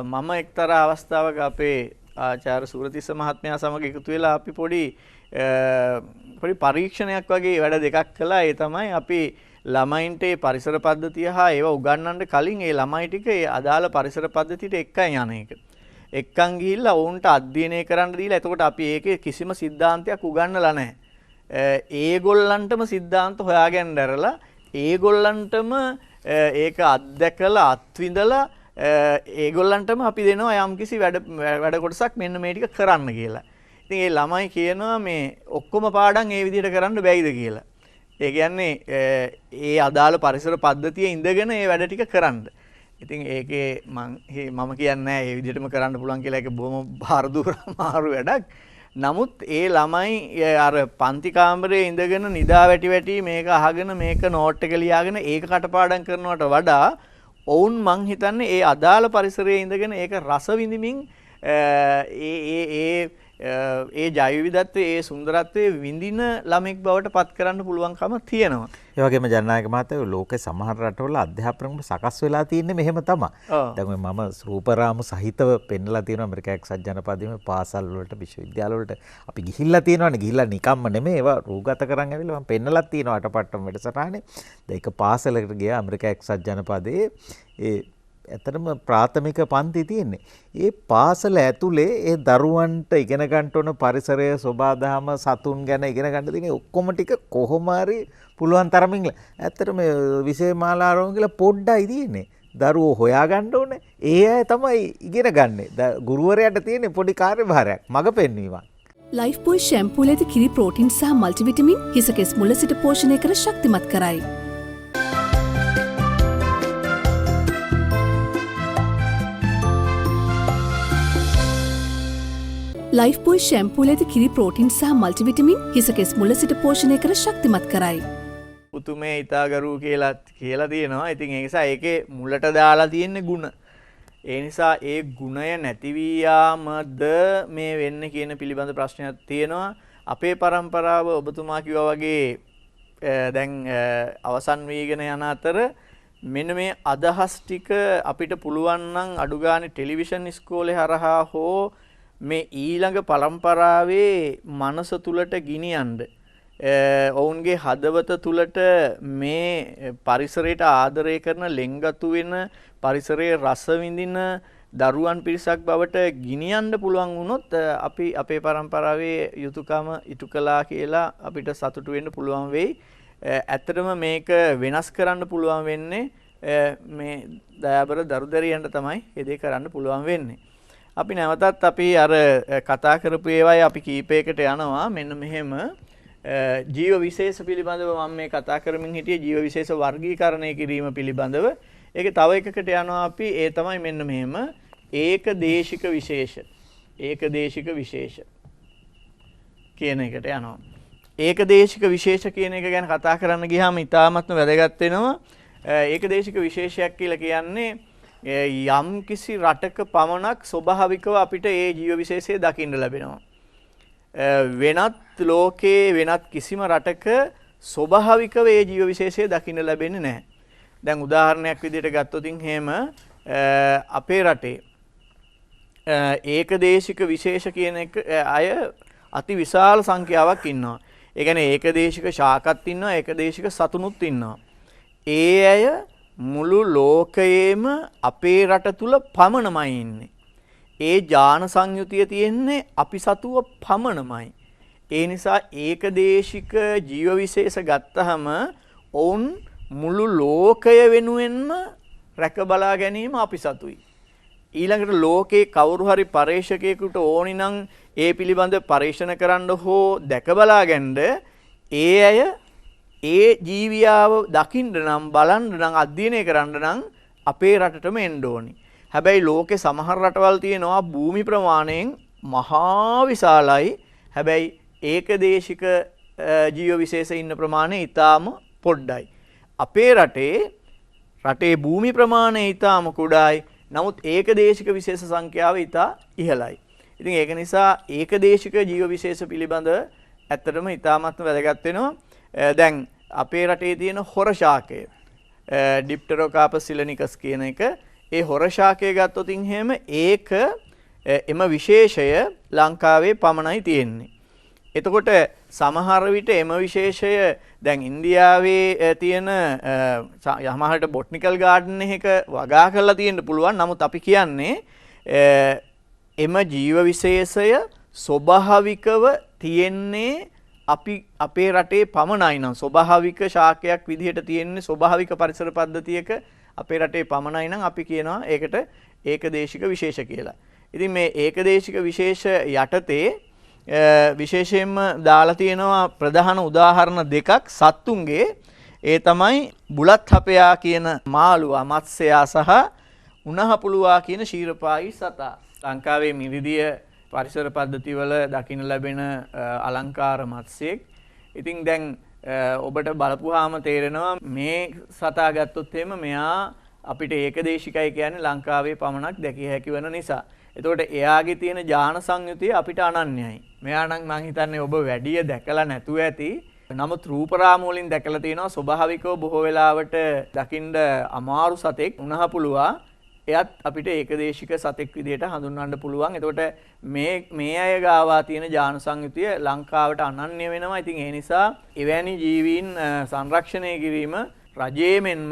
මම එක්තරා අවස්ථාවක අපේ ආචාර්ය සූරතිස්ස මහත්මයා සමග එකතු වෙලා අපි පොඩි පරීක්ෂණයක් වගේ වැඩ දෙකක් කළා. ඒ තමයි අපි ළමයින්ට පරිසර පද්ධතිය හා ඒවා උගන්වන්න කලින් ඒ ළමයි ටික ඒ අදාළ පරිසර පද්ධතියට එක්කන් යන එක. එක්කන් ගිහිල්ලා ඔවුන්ට අධ්‍යයනය කරන්න දීලා එතකොට අපි ඒකේ කිසිම සිද්ධාන්තයක් උගන්වලා නැහැ. ඒගොල්ලන්ටම සිද්ධාන්ත හොයාගෙන ඇරලා ඒගොල්ලන්ටම ඒක අත්දැකලා අත්විඳලා ඒගොල්ලන්ටම අපි දෙනවා යම්කිසි වැඩ කොටසක් මෙන්න මේ ටික කරන්න කියලා. ඉතින් ඒ ළමයි කියනවා මේ ඔක්කොම පාඩම් ඒ විදිහට කරන්න බැයිද කියලා. ඒ කියන්නේ ඒ අදාළ පරිසර පද්ධතියේ ඉඳගෙන ඒ වැඩ ටික කරන්න. ඉතින් ඒකේ මම කියන්නේ ඒ විදිහටම කරන්න පුළුවන් කියලා. ඒක බොහොම බාර දුර අමාරු වැඩක්. නමුත් ඒ ළමයි අර පන්ති කාමරේ ඉඳගෙන නිදා වැටි මේක අහගෙන මේක නෝට් එක ලියාගෙන ඒක කටපාඩම් කරනවට වඩා ඔවුන් මං හිතන්නේ ඒ අදාළ පරිසරයේ ඉඳගෙන ඒක රස විඳිමින් ඒ ජෛව විවිධත්වයේ ඒ සුන්දරත්වයේ විඳින ළමෙක් බවට පත් කරන්න පුළුවන්කම තියෙනවා. ඒ වගේම ජනනායක මහත්තයෝ ලෝකේ සමහර රටවල අධ්‍යාපනය සකස් වෙලා තියෙන්නේ මෙහෙම තමයි. දැන් මම රූපරාමු සහිතව පෙන්නලා තියෙනවා ඇමරිකා එක්සත් ජනපදයේ පාසල් වලට විශ්වවිද්‍යාල වලට අපි ගිහිල්ලා තියෙනවානේ. ගිහිල්ලා නිකම්ම නෙමෙයි ඒවා රූගත කරන් ඇවිල්ලා මම පෙන්නලා තියෙනවා අටපට්ටම වැඩසටහනේ. දැන් ඒක පාසලකට ගියා ඇමරිකා එක්සත් ජනපදයේ ඒ ඇත්තටම ප්‍රාථමික පන්ති තියෙන්නේ. ඒ පාසල ඇතුලේ ඒ දරුවන්ට ඉගෙන ගන්න ඕන පරිසරය, සෝබාදහම, සතුන් ගැන ඉගෙන ගන්න තියෙන ඔක්කොම ටික කොහොම හරි පුළුවන් තරමින් ඇත්තටම විෂය මාලාරෝම කියලා පොඩ්ඩයි තියෙන්නේ. දරුවෝ හොයාගන්න ඕනේ. ඒ අය තමයි ඉගෙන ගන්නෙ. ගුරුවරයාට තියෙන පොඩි කාර්යභාරයක් මඟ පෙන්වීමක්. ලයිෆ් බෝයි ෂැම්පූල ඇති කිරි ප්‍රෝටින් සහ මල්ටිවිටමින් හිස කෙස් මුල සිට පෝෂණය කර ශක්තිමත් කරයි. ලයිෆ් බොයි ෂැම්පූල ඇති කිරි ප්‍රෝටින් සහ මල්ටිවිටමින් හිසකෙස් මුල සිට පෝෂණය කර ශක්තිමත් කරයි. පුතුමේ ඉතාගරු කියලා තියෙනවා. ඉතින් ඒ නිසා ඒකේ මුලට දාලා තියෙන්නේ ಗುಣ. ඒ නිසා ඒ ගුණය නැති වී යාමද මේ වෙන්නේ කියන පිළිබඳ ප්‍රශ්නයක් තියෙනවා. අපේ પરම්පරාව ඔබතුමා කිව්වා වගේ දැන් අවසන් වීගෙන යන අතර මෙන්න මේ අදහස් ටික අපිට පුළුවන් නම් අඩු ගානේ ටෙලිවිෂන් ඉස්කෝලේ හරහා හෝ මේ ඊළඟ પરම්පරාවේ මනස තුලට ගිනියන්න ඔවුන්ගේ හදවත තුලට මේ පරිසරයට ආදරය කරන ලෙන්ගතු වෙන පරිසරයේ රස විඳින දරුවන් පිරිසක් බවට ගිනියන්න පුළුවන් වුණොත් අපි අපේ પરම්පරාවේ යුතුයකම ඉටු කළා කියලා අපිට සතුටු වෙන්න පුළුවන් වෙයි. ඇත්තටම මේක වෙනස් කරන්න පුළුවන් වෙන්නේ මේ දයාබර දරුදරියන්ට තමයි ඒ දේ කරන්න පුළුවන් වෙන්නේ. අපි නැවතත් අපි අර කතා කරපු ඒවායි අපි කීපයකට යනවා. මෙන්න මෙහෙම ජීව විශේෂ පිළිබඳව මම මේ කතා කරමින් හිටියේ ජීව විශේෂ වර්ගීකරණය කිරීම පිළිබඳව. ඒක තව එකකට යනවා අපි. ඒ තමයි මෙන්න මෙහෙම ඒකදේශික විශේෂ. ඒකදේශික විශේෂ කියන එකට යනවා. ඒකදේශික විශේෂ කියන එක ගැන කතා කරන්න ගියාම ඉතාමත්ම වැදගත් වෙනවා. ඒකදේශික විශේෂයක් කියලා කියන්නේ යම් කිසි රටක පමණක් ස්වභාවිකව අපිට ඒ ජීව විශේෂය දකින්න ලැබෙනවා. වෙනත් ලෝකයේ වෙනත් කිසිම රටක ස්වභාවිකව ඒ ජීව විශේෂය දකින්න ලැබෙන්නේ නැහැ. දැන් උදාහරණයක් විදිහට ගත්තොත් එහෙම අපේ රටේ ඒකදේශික විශේෂ කියන එක අය අති විශාල සංඛ්‍යාවක් ඉන්නවා. ඒ කියන්නේ ඒකදේශික ශාකත් ඉන්නවා, ඒකදේශික සතුනුත් ඉන්නවා. ඒ අය මුළු ලෝකයේම අපේ රට තුල පමණමයි ඉන්නේ. ඒ ජාන සංයුතිය තියෙන්නේ අපි සතුව පමණමයි. ඒ නිසා ඒකදේශික ජීව විශේෂ ගත්තහම ඔවුන් මුළු ලෝකය වෙනුවෙන්ම රැක බලා ගැනීම අපි සතුයි. ඊළඟට ලෝකේ කවුරු හරි පරේක්ෂකයෙකුට ඕනි නම් ඒ පිළිබඳ පරීක්ෂණ කරන්න හෝ දැක බලා ගන්න ඒ අය ඒ ජීවියාව දකින්න නම් බලන්න නම් අධ්‍යයනය කරන්න නම් අපේ රටටම එන්න ඕනි. හැබැයි ලෝකේ සමහර රටවල් තියෙනවා භූමි ප්‍රමාණයෙන් මහා විශාලයි. හැබැයි ඒකදේශික ජීව විශේෂ ඉන්න ප්‍රමාණය ඊටාම පොඩ්ඩයි. අපේ රටේ භූමි ප්‍රමාණය ඊටාම කුඩායි. නමුත් ඒකදේශික විශේෂ සංඛ්‍යාව ඊටා ඉහළයි. ඉතින් ඒක නිසා ඒකදේශික ජීව විශේෂ පිළිබඳ ඇත්තටම ඊටාමත්ම වැදගත් වෙනවා. දැන් අපේ රටේ තියෙන හොර ශාකය ඩිප්ටෙරොකාපස් සිලනිකස් කියන එක ඒ හොර ශාකය ගත්තොත් එහෙම ඒක එම විශේෂය ලංකාවේ පමණයි තියෙන්නේ. එතකොට සමහර විට එම විශේෂය දැන් ඉන්දියාවේ තියෙන යමහට බොටනිකල් ගාඩන් එකක වගා කරලා තියෙන්න පුළුවන්. නමුත් අපි කියන්නේ එම ජීව විශේෂය ස්වභාවිකව තියෙන්නේ අපේ රටේ පමණයි නම් ස්වභාවික ශාකයක් විදිහට තියෙන්නේ ස්වභාවික පරිසර පද්ධතියක අපේ රටේ පමණයි නම් අපි කියනවා ඒකට ඒකදේශික විශේෂ කියලා. ඉතින් මේ ඒකදේශික විශේෂ යටතේ විශේෂයෙන්ම දාලා තියෙනවා ප්‍රධාන උදාහරණ දෙකක් සත්තුන්ගේ. ඒ තමයි බුලත් හපයා කියන මාළුවා මත්ස්‍යයා සහ උණහපුලුවා කියන ශීරපායි සතා. ලංකාවේ මිරිදිය පරිසර පද්ධතිවල දකින්න ලැබෙන අලංකාර මත්ස්‍යයෙක්. ඉතින් දැන් ඔබට බලපුවාම තේරෙනවා මේ සතා ගත්තොත් එහෙම මෙයා අපිට ඒකදේශිකයි කියන්නේ ලංකාවේ පමණක් දැකිය හැකි වෙන නිසා. එතකොට එයාගේ තියෙන ජාන සංයුතිය අපිට අනන්‍යයි. මෙයා නම් මම හිතන්නේ ඔබ වැඩිය දැකලා නැතුව ඇති. නමුත් රූපරාම වලින් දැකලා තියෙනවා ස්වභාවිකව බොහෝ වෙලාවට දකින්න අමාරු සතෙක් උණහපුලුවා. එයත් අපිට ඒකදේශික සතෙක් විදිහට හඳුන්වන්න පුළුවන්. එතකොට මේ අය ගාවා තියෙන ජාන සංයුතිය ලංකාවට අනන්‍ය වෙනවා. ඉතින් ඒ නිසා එවැනි ජීවීන් සංරක්ෂණය කිරීම රජයේ මෙන්ම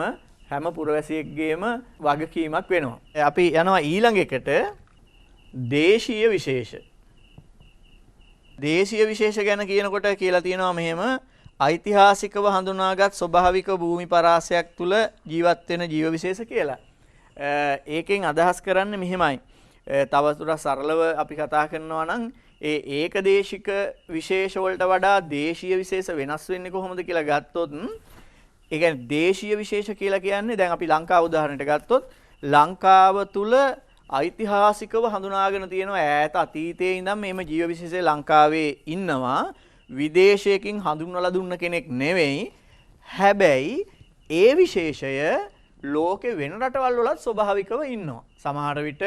හැම පුරවැසියෙක්ගේම වගකීමක් වෙනවා. අපි යනවා ඊළඟ එකට දේශීය විශේෂ. දේශීය විශේෂ ගැන කියනකොට කියලා තියෙනවා මෙහෙම ඓතිහාසිකව හඳුනාගත් ස්වභාවික භූමි පරාසයක් තුල ජීවත් වෙන ජීව විශේෂ කියලා. ඒකෙන් අදහස් කරන්නේ මෙහෙමයි. තවදුරටත් සරලව අපි කතා කරනවා නම් ඒකදේශික විශේෂ වලට වඩා දේශීය විශේෂ වෙනස් වෙන්නේ කොහොමද කියලා ගත්තොත් ඒ කියන්නේ දේශීය විශේෂ කියලා කියන්නේ දැන් අපි ලංකාව උදාහරණයට ගත්තොත් ලංකාව තුල ඓතිහාසිකව හඳුනාගෙන තියෙනවා ඈත අතීතයේ ඉඳන් මේම ජීව විශේෂය ලංකාවේ ඉන්නවා. විදේශයකින් හඳුන්වලා දුන්න කෙනෙක් නෙවෙයි. හැබැයි ඒ විශේෂය ලෝකේ වෙන රටවල් වලත් ස්වභාවිකව ඉන්නවා. සමහර විට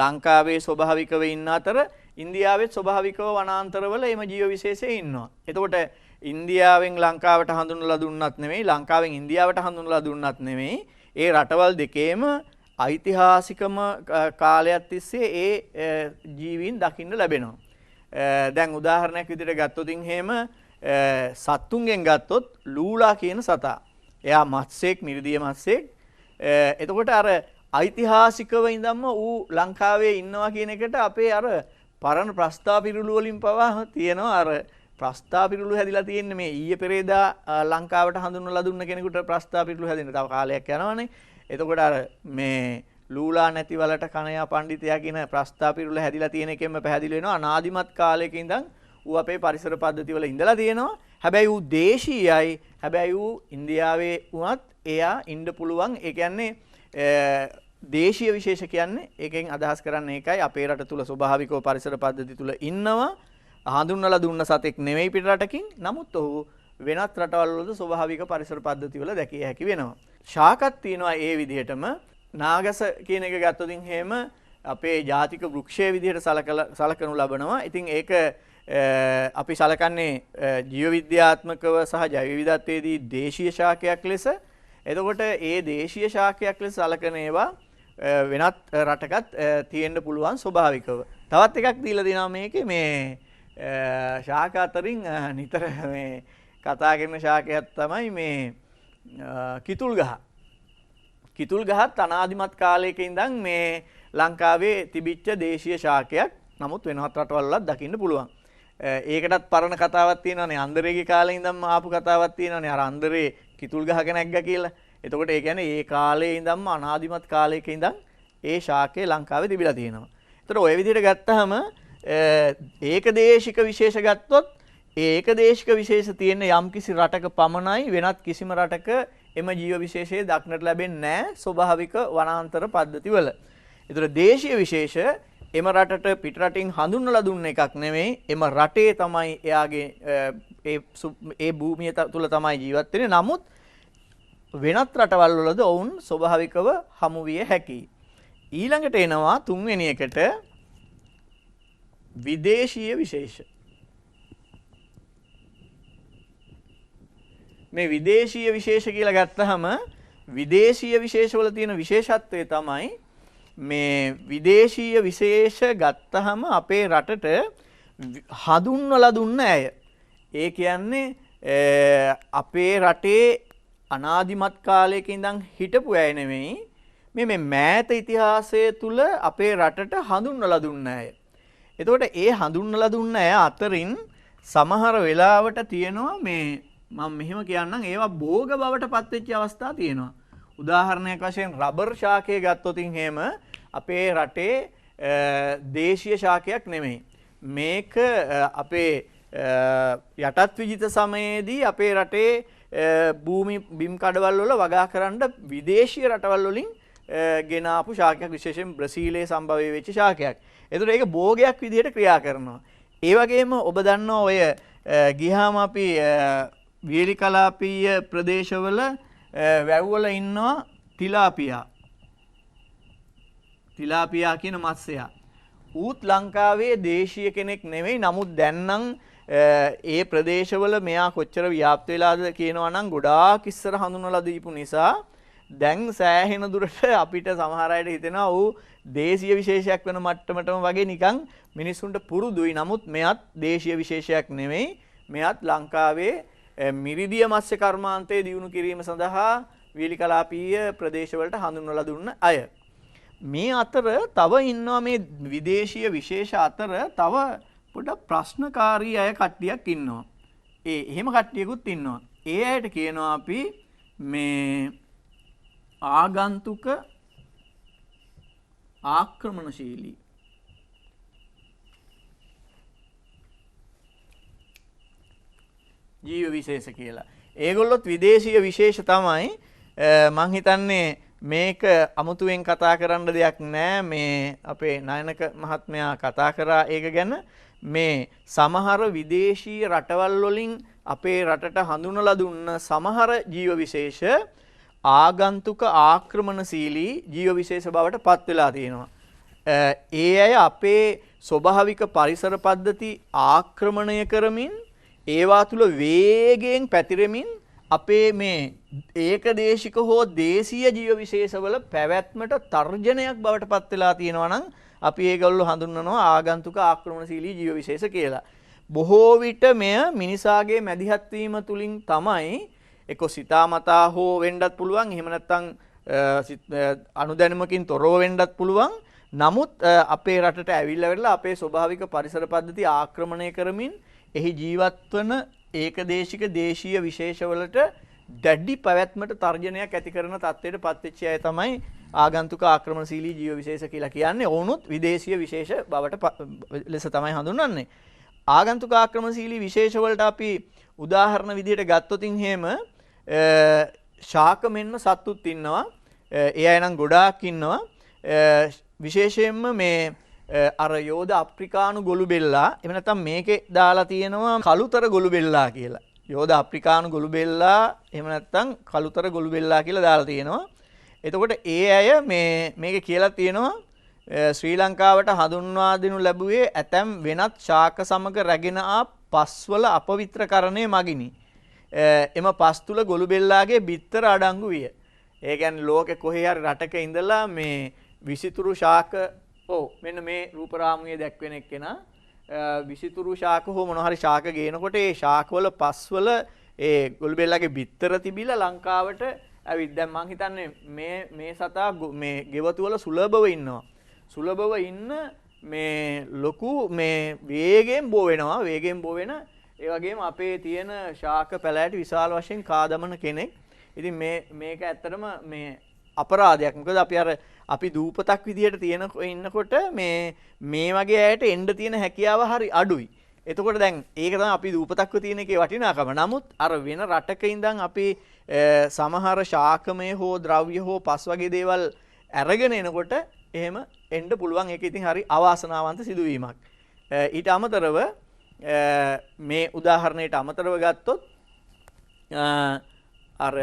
ලංකාවේ ස්වභාවිකව ඉන්න අතර ඉන්දියාවෙත් ස්වභාවිකව වනාන්තරවල එම ජීව විශේෂය ඉන්නවා. එතකොට ඉන්දියාවෙන් ලංකාවට හඳුන්වලා දුන්නත් නෙමෙයි, ලංකාවෙන් ඉන්දියාවට හඳුන්වලා දුන්නත් නෙමෙයි, ඒ රටවල් දෙකේම ඓතිහාසිකම කාලයක් තිස්සේ ඒ ජීවීන් දකින්න ලැබෙනවා. දැන් උදාහරණයක් විදිහට ගත්තොත් එහෙම සත්තුන්ගෙන් ගත්තොත් ලූලා කියන සතා. එයා මත්ස්‍යෙක්, මිරිදිය මත්ස්‍යෙක්. එතකොට අර ඓතිහාසිකව ඉඳන්ම ඌ ලංකාවේ ඉන්නවා කියන එකට අපේ අර පරණ ප්‍රස්තාව පිරුළු වලින් පවා තියෙනවා. අර ප්‍රස්තාව පිරුළු හැදිලා තියෙන්නේ මේ ඊයේ පෙරේදා ලංකාවට හඳුන්වලා දුන්න කෙනෙකුට ප්‍රස්තාව පිරුළු හැදෙන්න තව කාලයක් යනවනේ. එතකොට අර මේ ලූලා නැති වලට කණයා පඬිතයා කියන ප්‍රස්තාව පිරුළු හැදිලා තියෙන එකෙන්ම පැහැදිලි වෙනවා අනාදිමත් කාලයක ඉඳන් ඌ අපේ පරිසර පද්ධති වල ඉඳලා තියෙනවා. හැබැයි ඌ දේශීයයි. හැබැයි ඌ ඉන්දියාවේ වුණත් එයා ඉන්න පුළුවන්. ඒ කියන්නේ දේශීය විශේෂ කියන්නේ ඒකෙන් අදහස් කරන්නේ ඒකයි අපේ රට තුල ස්වභාවිකව පරිසර පද්ධති තුල ඉන්නවා. හඳුන්වලා දුන්න සතෙක් නෙමෙයි පිට රටකින්. නමුත් ඔහු වෙනත් රටවල් වල සුභාවික පරිසර පද්ධති වල දැකිය හැකි වෙනවා. ශාකත් තියෙනවා ඒ විදිහටම. නාගස කියන එක ගත්තොත් එහෙම අපේ ජාතික වෘක්ෂයේ විදිහට සලකනු ලබනවා. ඉතින් ඒක අපි සලකන්නේ ජීව විද්‍යාත්මකව සහ ජෛව විවිධත්වයේදී දේශීය ශාකයක් ලෙස. එතකොට ඒ දේශීය ශාකයක් ලෙස සලකන ඒවා වෙනත් රටකත් තියෙන්න පුළුවන් ස්වභාවිකව. තවත් එකක් දීලා දෙනවා මේකේ මේ ශාක අතරින් නිතර මේ කතා කරන ශාකයක් තමයි මේ කිතුල් ගහ. කිතුල් ගහත් අනාදිමත් කාලයක ඉඳන් මේ ලංකාවේ තිබිච්ච දේශීය ශාකයක්. නමුත් වෙනත් රටවල් වලත් දකින්න පුළුවන්. ඒකටත් පරණ කතාවක් තියෙනවානේ. අන්දරේගේ කාලේ ඉඳන්ම ආපු කතාවක් තියෙනවානේ. අර අන්දරේ කිතුල් ගහක නැග්ගා කියලා. එතකොට ඒ කියන්නේ ඒ කාලේ ඉඳන්ම අනාදිමත් කාලයක ඉඳන් ඒ ශාකය ලංකාවේ තිබිලා තියෙනවා. ඒතර ඔය විදිහට ගත්තාම ඒකදේශික විශේෂ ගත්තොත් ඒකදේශික විශේෂ තියෙන යම්කිසි රටක පමණයි. වෙනත් කිසිම රටක එම ජීව විශේෂය දක්නට ලැබෙන්නේ නැහැ ස්වභාවික වනාන්තර පද්ධතිවල. ඒතර දේශීය විශේෂ එම රටට පිටරටින් හඳුන්වලා දුන්න එකක් නෙමෙයි. එම රටේ තමයි එයාගේ ඒ භූමිය තුල තමයි ජීවත් වෙන්නේ. නමුත් වෙනත් රටවල් වලද ඔවුන් ස්වභාවිකව හමු විය හැකියි. ඊළඟට එනවා තුන්වෙනි එකට විදේශීය විශේෂ. මේ විදේශීය විශේෂ කියලා ගත්තහම විදේශීය විශේෂවල තියෙන විශේෂත්වය තමයි මේ විදේශීය විශේෂ ගත්තහම අපේ රටට හඳුන්වලා දුන්න අය. ඒ කියන්නේ අපේ රටේ අනාදිමත් කාලයක ඉඳන් හිටපු අය නෙමෙයි. මේ මෑත ඉතිහාසය තුල අපේ රටට හඳුන්වලා දුන්න අය. එතකොට ඒ හඳුන්වලා දුන්න අය අතරින් සමහර වෙලාවට තියෙනවා මේ මම මෙහෙම කියන්නම් ඒවා භෝග බවට පත්වෙච්ච අවස්ථා තියෙනවා. උදාහරණයක් වශයෙන් රබර් ශාකය ගත්තොත් එහෙම අපේ රටේ දේශීය ශාකයක් නෙමෙයි. මේක අපේ යටත් විජිත සමයේදී අපේ රටේ භූමි බිම් කඩවල් වල වගා කරන්න විදේශීය රටවල් වලින් ගෙන ආපු ශාකයක්, විශේෂයෙන් බ්‍රසීලයේ සම්භවය වෙච්ච ශාකයක්. ඒතර ඒක භෝගයක් විදිහට ක්‍රියා කරනවා. ඒ වගේම ඔබ දන්නවා ඔය ගියාම අපි වියලි කලාපීය ප්‍රදේශවල වැව්වල ඉන්නවා තිලාපියා කියන මත්ස්‍යයා. ඌත් ලංකාවේ දේශීය කෙනෙක් නෙවෙයි. නමුත් දැන් නම් ඒ ප්‍රදේශවල මෙයා කොච්චර ව්‍යාප්ත වෙලාද කියනවා නම් ගොඩාක් ඉස්සර හඳුන්වලා දීපු නිසා දැන් සෑහෙන දුරට අපිට සමහර අයට හිතෙනවා ඌ දේශීය විශේෂයක් වෙන මට්ටමටම වගේ නිකන් මිනිස්සුන්ට පුරුදුයි. නමුත් මෙයත් දේශීය විශේෂයක් නෙවෙයි. මෙයත් ලංකාවේ මිරිදිය මත්ස්‍ය කර්මාන්තය දියුණු කිරීම සඳහා වියලි කලාපීය ප්‍රදේශවලට හඳුන්වලා දුන්න අය. මේ අතර තව ඉන්නවා මේ විදේශීය විශේෂ අතර තව පොඩ්ඩක් ප්‍රශ්නකාරී අය කට්ටියක් ඉන්නවා. එහෙම කට්ටියකුත් ඉන්නවා. ඒ අයට කියනවා අපි මේ ආගන්තුක ආක්‍රමණශීලී. ජීව විශේෂ කියලා. ඒගොල්ලොත් විදේශීය විශේෂ තමයි. මං හිතන්නේ මේක අමුතුවෙන් කතා කරන්න දෙයක් නෑ. මේ අපේ නයනක මහත්මයා කතා කරා ඒක ගැන. මේ සමහර විදේශීය රටවල් වලින් අපේ රටට හඳුනලා දුන්න සමහර ජීව විශේෂ ආගන්තුක ආක්‍රමණශීලී ජීව විශේෂ බවට පත් වෙලා තියෙනවා. ඒ අය අපේ ස්වභාවික පරිසර පද්ධති ආක්‍රමණය කරමින් ඒවා තුල වේගයෙන් පැතිරෙමින් අපේ මේ ඒකදේශික හෝ දේශීය ජීව විශේෂවල පැවැත්මට තර්ජනයක් බවට පත් වෙලා තියෙනවා නම් අපි ඒගොල්ලෝ හඳුන්වනවා ආගන්තුක ආක්‍රමණශීලී ජීව විශේෂ කියලා. බොහෝ විට මෙය මිනිසාගේ මැදිහත් වීම තුලින් තමයි එක්ක සිතාමතා හෝ වෙන්නත් පුළුවන්. එහෙම නැත්නම් අනුදැනුමකින් තොරව වෙන්නත් පුළුවන්. නමුත් අපේ රටට ඇවිල්ලා වෙලා අපේ ස්වභාවික පරිසර පද්ධති ආක්‍රමණය කරමින් එහි ජීවත් වන ඒකදේශික දේශීය විශේෂවලට දැඩි පැවැත්මට තර්ජනයක් ඇති කරන තත්ත්වයට පත්වෙච්ච අය තමයි ආගන්තුක ආක්‍රමණශීලී ජීව විශේෂ කියලා කියන්නේ. ඔවුනුත් විදේශීය විශේෂ බවට ලෙස තමයි හඳුන්වන්නේ. ආගන්තුක ආක්‍රමණශීලී විශේෂ වලට අපි උදාහරණ විදිහට ගත්තොත් එහෙම ශාක මෙන්ම සත්තුත් ඉන්නවා. ඒ අය නම් ගොඩාක් ඉන්නවා. විශේෂයෙන්ම මේ අර යෝධ අප්‍රිකානු ගොළු බෙල්ලා එහෙම නැත්නම් මේකේ දාලා තියෙනවා කළුතර ගොළු බෙල්ලා කියලා. යෝධ අප්‍රිකානු ගොළු බෙල්ලා එහෙම නැත්නම් කළුතර ගොළු බෙල්ලා කියලා දාලා තියෙනවා. එතකොට ඒ අය මේක කියලා තියෙනවා ශ්‍රී ලංකාවට හඳුන්වා දෙනු ලැබුවේ ඇතැම් වෙනත් ශාක සමග රැගෙන ආ පස්වල අපවිත්‍රකරණය මගිනි. එම පස් තුල ගොළු බෙල්ලාගේ බිත්තර අඩංගු විය. ඒ කියන්නේ ලෝකේ කොහේ හරි රටක ඉඳලා මේ විසිතුරු ශාක මෙන්න මේ රූපරාමුවේ දැක්වෙන එක්කෙනා විසිතුරු ශාක හෝ මොන හරි ශාක ගේනකොට ඒ ශාකවල පස්වල ඒ ගොළු බෙල්ලාගේ බිත්තර තිබිලා ලංකාවට ඇවිත් දැන් මං හිතන්නේ මේ සතා මේ ගෙවතු වල සුලභව ඉන්නවා. සුලභව ඉන්න මේ ලොකු මේ වේගයෙන් බෝ වෙනවා. වේගයෙන් බෝ වෙන ඒ වගේම අපේ තියෙන ශාක පැලෑටි විශාල වශයෙන් කාදමන කෙනෙක්. ඉතින් මේක ඇත්තටම මේ අපරාධයක්. මොකද අපි දූපතක් විදියට ඉන්නකොට මේ වගේ අයට එන්න තියෙන හැකියාව හරි අඩුයි. එතකොට දැන් ඒක තමයි අපි දූපතක්ව තියෙන එකේ වටිනාකම. නමුත් අර වෙන රටක ඉඳන් අපි සමහර ශාකමය හෝ ද්‍රව්‍ය හෝ පස් වගේ දේවල් අරගෙන එනකොට එහෙම එන්න පුළුවන්. ඒක ඉතින් හරි අවාසනාවන්ත සිදුවීමක්. ඊට අමතරව මේ උදාහරණයට අමතරව ගත්තොත් අර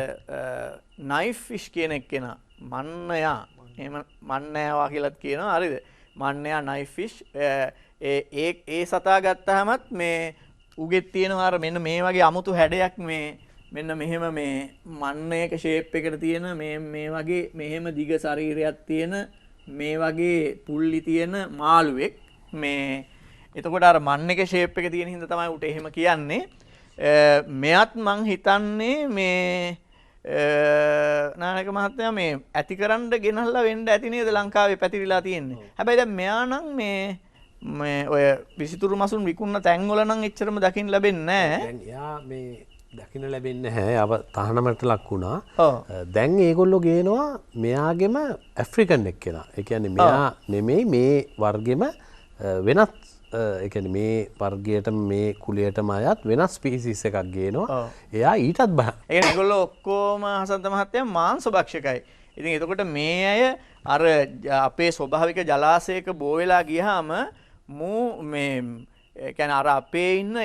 නයිෆ් ෆිෂ් කියන එක්කෙනා මන්නයා එහෙම මන්නෑවා කියලාත් කියනවා. හරිද? මන්නයා නයිෆ් ෆිෂ් ඒ සතා ගත්තාමත් මේ උගෙත් තියෙනවා අර මෙන්න මේ වගේ අමුතු හැඩයක් මෙන්න මෙහෙම මේ මන්නයක ෂේප් එකට තියෙන මේ වගේ මෙහෙම දිග ශරීරයක් තියෙන මේ වගේ පුල්ලි තියෙන මාළුවෙක්. මේ එතකොට අර මන්නයක ෂේප් එක තියෙන හින්දා තමයි උට එහෙම කියන්නේ. මෙයත් මං හිතන්නේ මේ නායක මහත්තයා මේ ඇති කරන්න ගෙනල්ලා වෙන්න ඇති නේද ලංකාවේ පැතිරිලා තියෙන්නේ. හැබැයි දැන් මෙයා නම් මේ ඔය විසිතුරු මසුන් විකුණන තැන්වල නම් එච්චරම දකින්න ලැබෙන්නේ නැහැ. දැන් යා මේ දකින්න ලැබෙන්නේ නැහැ. යව තහනමට ලක් වුණා. දැන් ඒගොල්ලෝ ගේනවා මෙයාගෙම ඇෆ්‍රිකන් එක්කෙනා. ඒ කියන්නේ මෙයා නෙමෙයි මේ වර්ගෙම වෙනත් ඒ කියන්නේ මේ වර්ගයටම මේ කුලයටම අයත් වෙනස් ස්පීසිස් එකක් ගේනවා. එයා ඊටත් බහ. ඒ කියන්නේ ඒගොල්ලෝ ඔක්කොම හසන්ත මහත්තයා මාංශ භක්ෂකයි. ඉතින් එතකොට මේ අය අර අපේ ස්වභාවික ජලාශයක බෝ වෙලා ගියාම මේ කියන්නේ අර අපේ ඉන්න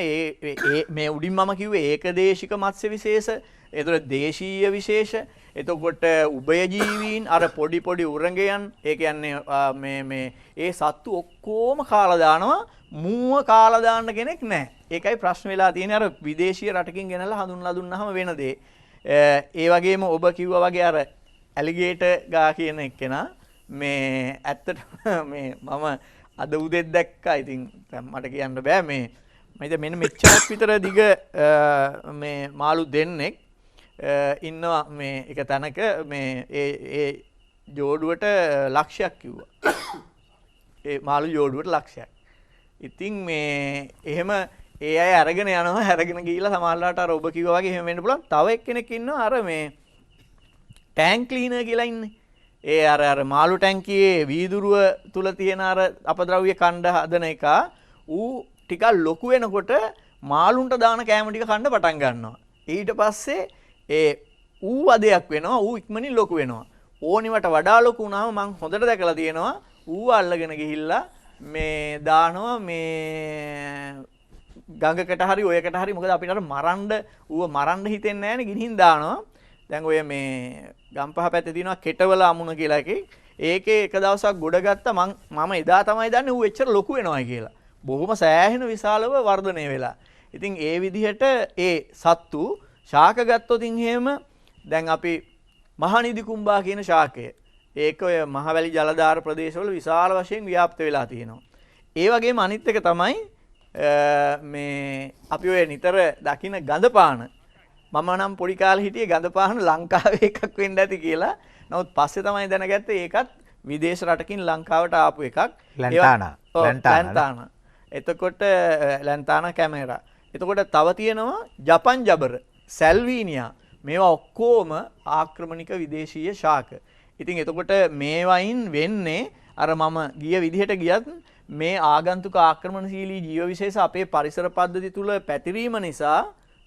මේ උඩින් මම කිව්වේ ඒකදේශික මත්ස්‍ය විශේෂ, ඒතර දේශීය විශේෂ, එතකොට උභයජීවීන් අර පොඩි උරංගයන්, ඒ කියන්නේ මේ ඒ සත්තු ඔක්කොම කාලා දානවා. මූව කාලා දාන්න කෙනෙක් නැහැ. ඒකයි ප්‍රශ්න වෙලා තියෙන්නේ. අර විදේශීය රටකින් ගෙනල්ලා හඳුන්ලා දුන්නාම වෙන දේ. ඒ වගේම ඔබ කිව්වා වගේ අර ඇලිගේටර් ගා කියන එක්කෙනා මේ ඇත්තට මේ මම අද උදේත් දැක්කා. ඉතින් මට කියන්න බෑ මේ මම මෙන්න මෙච්චරක් විතර දිග මේ මාළු දෙන්නෙක් ඉන්නවා මේ එක තැනක මේ ඒ ජෝඩුවට ලක්ෂයක් කිව්වා. ඒ මාළු ජෝඩුවට ලක්ෂයක්. ඉතින් මේ එහෙම ඒ අය අරගෙන යනවා. අරගෙන ගිහිල්ලා සමහරලාට අර ඔබ කිව්වා වගේ එහෙම වෙන්න පුළුවන්. තව එක්කෙනෙක් ඉන්නවා අර මේ ටැංක් ක්ලීනර් කියලා ඉන්නේ. ඒ අර මාළු ටැංකියේ වීදුරුව තුල තියෙන අර අපද්‍රව්‍ය කණ්ඩ හදන එක ඌ ටිකක් ලොකු වෙනකොට මාළුන්ට දාන කෑම ටික කන්න පටන් ගන්නවා. ඊට පස්සේ ඌ වදයක් වෙනවා. ඌ ඉක්මනින් ලොකු වෙනවා. ඕනිවට වඩා ලොකු වුණාම මං හොඳට දැකලා තියෙනවා ඌ අල්ලගෙන ගිහිල්ලා මේ දානවා මේ ගඟකට හරි ඔයකට හරි මොකද අපිට අර මරන්න හිතෙන්නේ නැහැනේ ගිනින් දානවා. දැන් ඔය මේ ගම්පහ පැත්තේ තියෙනවා කෙටවල අමුණ කියලා එකේ. ඒකේ එක දවසක් ගොඩ ගත්තා මම එදා තමයි දන්නේ ඌ එච්චර ලොකු වෙනවා කියලා. බොහොම සෑහෙන විශාලව වර්ධනය වෙලා. ඉතින් ඒ විදිහට ඒ සත්තු ශාක ගත්තොත් එහෙම දැන් අපි මහනිදි කුම්බා කියන ශාකය. ඒක ඔය මහවැලි ජලධාර ප්‍රදේශවල විශාල වශයෙන් ව්‍යාප්ත වෙලා තියෙනවා. ඒ වගේම අනිත් එක තමයි මේ අපි ඔය නිතර දකින ගඳපාන. මම නම් පොඩි කාලේ හිටියේ ගඳපාන ලංකාවේ එකක් වෙන්න ඇති කියලා. නමුත් පස්සේ තමයි දැනගත්තේ ඒකත් විදේශ රටකින් ලංකාවට ආපු එකක්. ලැන්ටානා. එතකොට ලැන්ටානා කැමරා. එතකොට තව තියෙනවා ජපන් ජබර, සැල්වීනියා. මේවා ඔක්කොම ආක්‍රමණික විදේශීය ශාක. ඉතින් එතකොට මේවයින් වෙන්නේ අර මම ගිය විදිහට ගියත් මේ ආගන්තුක ආක්‍රමණශීලී ජීව විශේෂ අපේ පරිසර පද්ධති තුල පැතිරීම නිසා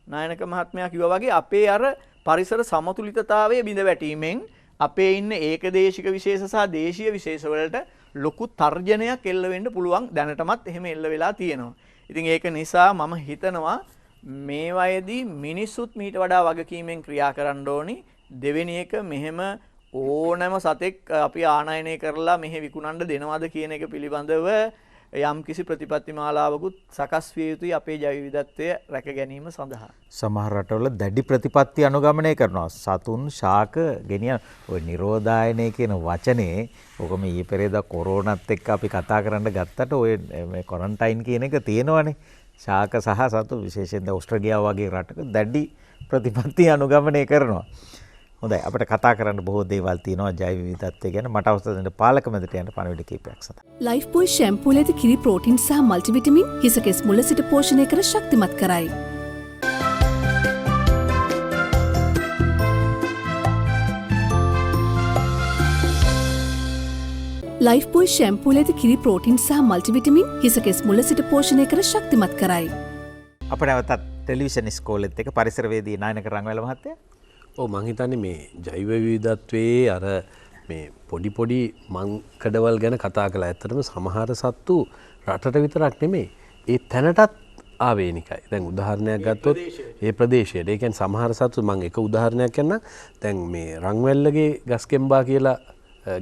නායනක මහත්මයා කිව්වා වගේ අපේ අර පරිසර සමතුලිතතාවයේ බිඳ වැටීමෙන් අපේ ඉන්න ඒකදේශික විශේෂ සහ දේශීය විශේෂ වලට ලොකු තර්ජනයක් එල්ල වෙන්න පුළුවන්. දැනටමත් එහෙම එල්ල වෙලා තියෙනවා. ඉතින් ඒක නිසා මම හිතනවා මේ වයේදී මිනිස්සුත් මීට වඩා වගකීමෙන් ක්‍රියා කරන්න ඕනි. දෙවෙනි එක මෙහෙම ඕනෑම සතෙක් අපි ආනයනය කරලා මෙහෙ විකුණන්න දෙනවද කියන එක පිළිබඳව යම් කිසි ප්‍රතිපත්ති මාලාවකුත් සකස් විය යුතුයි අපේ ජෛව විවිධත්වය රැක ගැනීම සඳහා. සමහර රටවල දැඩි ප්‍රතිපත්ති අනුගමනය කරනවා. සතුන් ශාක ගෙනියන ඔය නිරෝධායනය කියන වචනේ ඔක මේ ඊ පෙරේදා කොරෝනාත් එක්ක අපි කතා කරන්න ගත්තට ඔය මේ ක්වොරන්ටයින් කියන එක තියෙනවනේ. ශාක සහ සතු විශේෂයෙන් ඕස්ට්‍රේලියාව වගේ රටක දැඩි ප්‍රතිපත්ති අනුගමනය කරනවා. හොඳයි අපිට කතා කරන්න බොහෝ දේවල් තියෙනවා ජෛව විවිධත්වය ගැන. මට අවස්ථාව දෙන්න පාලක මැදට යන්න පණිවිඩ කීපයක් සඳහා. ලයිෆ් බොයි ෂැම්පූල ඇති කිරි ප්‍රෝටීන් සහ මල්ටිවිටමින් හිස කෙස් මුල සිට පෝෂණය කර ශක්තිමත් කරයි. ලයිෆ් බොයි ෂැම්පූල ඇති කිරි ප්‍රෝටීන් සහ මල්ටිවිටමින් හිස කෙස් මුල සිට පෝෂණය කර ශක්තිමත් කරයි. අප නැවතත් ටෙලිවිෂන් ඉස්කෝලෙත් එක පරිසරවේදී නායනක රංගවැල මහත්තයා. ඔව් මං හිතන්නේ මේ ජෛව විවිධත්වයේ අර මේ පොඩි මංකඩවල් ගැන කතා කළා. ඇත්තටම සමහර සත්තු රටට විතරක් නෙමෙයි ඒ තැනටත් ආවේනිකයි. දැන් උදාහරණයක් ගත්තොත් ඒ ප්‍රදේශයේ ඒ කියන්නේ සමහර සත්තු මං එක උදාහරණයක් කියන්නම්. දැන් මේ රංවැල්ලගේ ගස්ගෙම්බා කියලා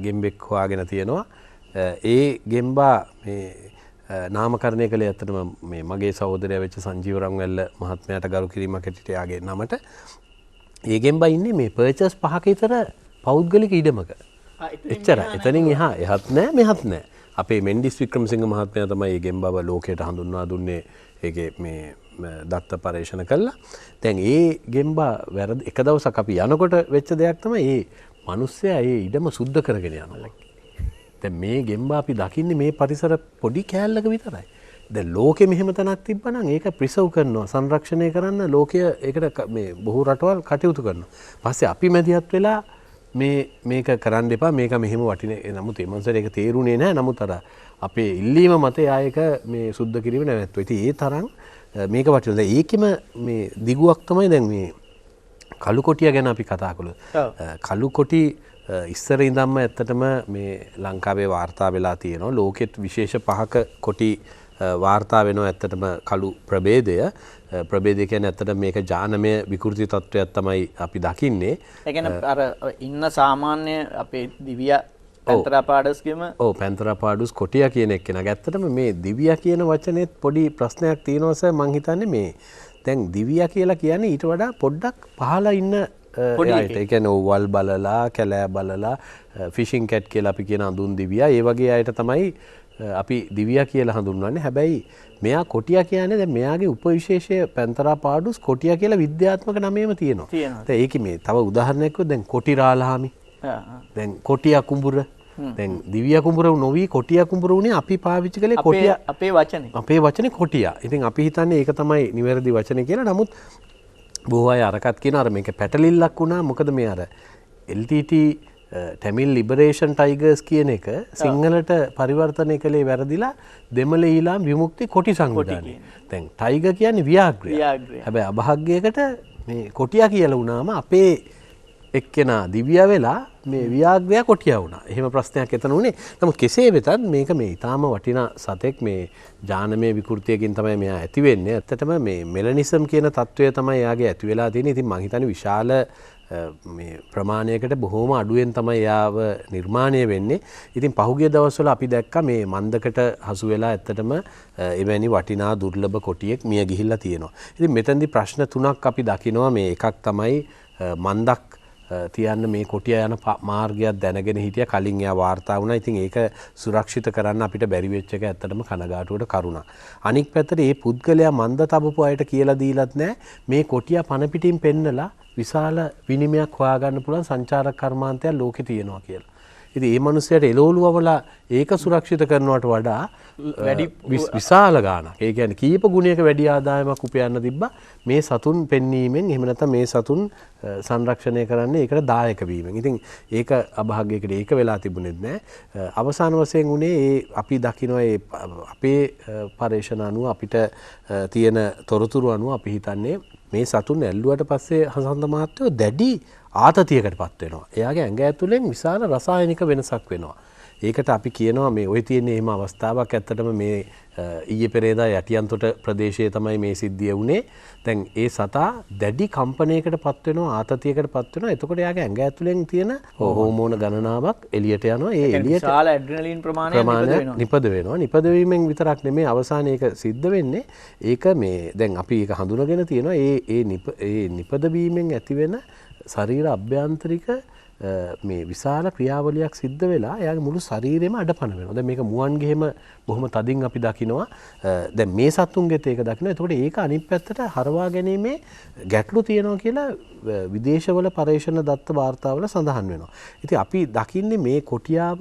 ගෙම්බෙක් හොයාගෙන තියෙනවා. ඒ ගෙම්බා මේ නාමකරණය කළේ ඇත්තටම මේ මගේ සහෝදරයා වෙච්ච සංජීව රංවැල්ල මහත්මයාට ගරු කිරීමක් ඇටියට යාගේ නමට. ඒ ගෙම්බා ඉන්නේ මේ පර්චස් 5ක විතර පෞද්ගලික ඉඩමක. එච්චර. එතනින් එහා එහත් නැහැ මෙහත් නැහැ. අපේ මෙන්ඩිස් වික්‍රමසිංහ මහත්මයා තමයි මේ ගෙම්බාව ලෝකයට හඳුන්වා දුන්නේ. ඒකේ මේ දත්ත පරීක්ෂණ කළා. දැන් ඒ ගෙම්බා වැරදි එක දවසක් අපි යනකොට වෙච්ච දෙයක් තමයි මේ මිනිස්සයා ඒ ඉඩම සුද්ධ කරගෙන යනවා. දැන් මේ ගෙම්බා අපි දකින්නේ මේ පරිසර පොඩි කෑල්ලක විතරයි. දැන් ලෝකෙ මෙහෙම තැනක් තිබ්බනම් ඒක ප්‍රිසර්ව් කරනවා සංරක්ෂණය කරන්න ලෝකය ඒකට මේ බොහෝ රටවල් කටයුතු කරනවා. පස්සේ අපි මැදිහත් වෙලා මේක කරන්න එපා මේක මෙහෙම වටිනේ. නමුත් ඒ මනසට ඒක තේරුනේ නැහැ. නමුත් අර අපේ ඉල්ලීම මත ආයක මේ සුද්ධ කිරීම නැවැත්තුවා. ඉතින් ඒ තරම් මේක වටිනවා. දැන් ඒකෙම මේ දිගුවක් තමයි දැන් මේ කළු කොටිය ගැන අපි කතා කළොත්. කළු කොටි ඉස්සර ඉඳන්ම ඇත්තටම මේ ලංකාවේ වාර්තා වෙලා තියෙනවා. ලෝකෙත් විශේෂ 5ක කොටි වාර්තා වෙනවා ඇත්තටම කළු ප්‍රභේදය. ප්‍රභේදය කියන්නේ ඇත්තට මේක ජානමය විකෘති තත්වයක් තමයි අපි දකින්නේ. ඒ කියන්නේ අර ඉන්න සාමාන්‍ය අපේ දිවියා පැන්තරාපාඩස් කියම ඔව් පැන්තරාපාඩුස් කොටියා කියන එක නේද? ඇත්තටම මේ දිවියා කියන වචනේත් පොඩි ප්‍රශ්නයක් තියෙනවා සර්. මං හිතන්නේ මේ දැන් දිවියා කියලා කියන්නේ ඊට වඩා පොඩ්ඩක් පහළ ඉන්න අයට. ඒ කියන්නේ වල් බලලා කැලෑ බලලා ෆිෂින් කැට් කියලා අපි කියන අඳුන් දිවියා ඒ වගේ අයට තමයි අපි දිවියා කියලා හඳුන්වන්නේ. හැබැයි මෙයා කොටියා කියන්නේ දැන් මෙයාගේ උපවිශේෂය පැන්තරාපාඩුස් කොටියා කියලා විද්‍යාත්මක නමේම තියෙනවා. දැන් ඒකේ මේ තව උදාහරණයක් කිව්වොත් දැන් කොටිරාලහාමි. දැන් කොටියා කුඹුර. දැන් දිවියා කුඹුර නොවි කොටියා කුඹුර උනේ අපි පාවිච්චි කළේ කොටියා අපේ වචනේ. අපේ වචනේ කොටියා. ඉතින් අපි හිතන්නේ ඒක තමයි නිවැරදි වචනේ කියලා. නමුත් බොහෝ අය අරකට කියන අර මේක පැටලිල්ලක් වුණා. මොකද මේ අර LTT ටැමිල් ලිබරේෂන් ටයිගර්ස් කියන එක සිංහලට පරිවර්තනය කළේ වැරදිලා දෙමළ ඊළාම් විමුක්ති කොටි සංවිධානය. දැන් ටයිගර් කියන්නේ ව්‍යාග්‍රය. හැබැයි අභාග්‍යයකට මේ කොටියා කියලා වුණාම අපේ එක්කෙනා දිව්‍ය වෙලා මේ ව්‍යාග්‍රය කොටියා වුණා. එහෙම ප්‍රශ්නයක් එතන උනේ. නමුත් කෙසේ වෙතත් මේක මේ ඊටාම වටිනා සතෙක් මේ ජානමය විකෘතියකින් තමයි මෙයා ඇති වෙන්නේ. ඇත්තටම මේ මෙලනිසම් කියන තත්වය තමයි එයාගේ ඇති වෙලා තියෙන්නේ. ඉතින් මං හිතන්නේ විශාල මේ ප්‍රමාණයකට බොහොම අඩුවෙන් තමයි යාව නිර්මාණය වෙන්නේ. ඉතින් පහුගිය දවස්වල අපි දැක්කා මේ මන්දකට හසු වෙලා ඇත්තටම එවැනි වටිනා දුර්ලභ කොටියෙක් මිය ගිහිල්ලා තියෙනවා. ඉතින් මෙතනදී ප්‍රශ්න තුනක් අපි දකිනවා. මේ එකක් තමයි මන්දක් තියන්න මේ කොටිය යන මාර්ගයක් දැනගෙන හිටිය කලින් එයා වාර්තා වුණා. ඉතින් ඒක සුරක්ෂිත කරන්න අපිට බැරි වෙච්ච එක ඇත්තටම කනගාටුවට කරුණක්. අනික් පැත්තට මේ පුද්ගලයා මන්ද තබපු අයට කියලා දීලත් නැහැ මේ කොටිය පන පිටින් පෙන්නලා විශාල විනිමයක් හොයාගන්න පුළුවන් සංචාරක කර්මාන්තයක් ලෝකේ තියෙනවා කියලා. ඉතින් මේ මිනිස්සයාට එළවලුවවලා ඒක සුරක්ෂිත කරනවට වඩා වැඩි විශාල ගාණක්. ඒ කියන්නේ කීප ගුණයක වැඩි ආදායමක් උපයන්න තිබ්බා මේ සතුන් පෙන්වීමෙන්. එහෙම නැත්නම් මේ සතුන් සංරක්ෂණය කරන්නේ ඒකට දායක වීමෙන්. ඉතින් ඒක අභාග්‍යයකට ඒක වෙලා තිබුණෙත් නෑ. අවසාන වශයෙන් උනේ ඒ අපි දකිනවා ඒ අපේ පරේක්ෂණ අනුව අපිට තියෙන තොරතුරු අනුව අපි හිතන්නේ මේ සතුන් ඇල්ලුවට පස්සේ හසන්ත මහත්තයෝ දැඩි ආතතියකටපත් වෙනවා. එයාගේ ඇඟ ඇතුලෙන් විශාල රසායනික වෙනසක් වෙනවා. ඒකට අපි කියනවා මේ ওই තියෙන එහෙම අවස්ථාවක් ඇත්තටම මේ ඊයේ පෙරේදා යටියන්තොට ප්‍රදේශයේ තමයි මේ සිද්ධිය වුණේ. දැන් ඒ සතා දැඩි කම්පනයකටපත් වෙනවා ආතතියකටපත් වෙනවා. එතකොට එයාගේ ඇඟ ඇතුලෙන් තියෙන හෝමෝන ගණනාවක් එළියට යනවා. ඒ එළියට විශාල ඇඩ්‍රිනලින් ප්‍රමාණයක් නිපද වෙනවා. නිපද වීමෙන් විතරක් නෙමෙයි අවසානයේ ඒක සිද්ධ වෙන්නේ. ඒක මේ දැන් අපි ඒක හඳුනගෙන තියෙනවා. ඒ නිපද වීමෙන් ඇතිවෙන ශරීර අභ්‍යන්තරික මේ විශාල ක්‍රියාවලියක් සිද්ධ වෙලා එයාගේ මුළු ශරීරෙම අඩපණ වෙනවා. දැන් මේක මුවන් ගෙහෙම බොහොම තදින් අපි දකිනවා. දැන් මේ සතුන්ගෙත් ඒක දකිනවා. එතකොට ඒක අනිත් පැත්තට හරවා ගැනීමේ ගැටලු තියෙනවා කියලා විදේශවල පරීක්ෂණ දත්ත වාර්තාවල සඳහන් වෙනවා. ඉතින් අපි දකින්නේ මේ කොටියාව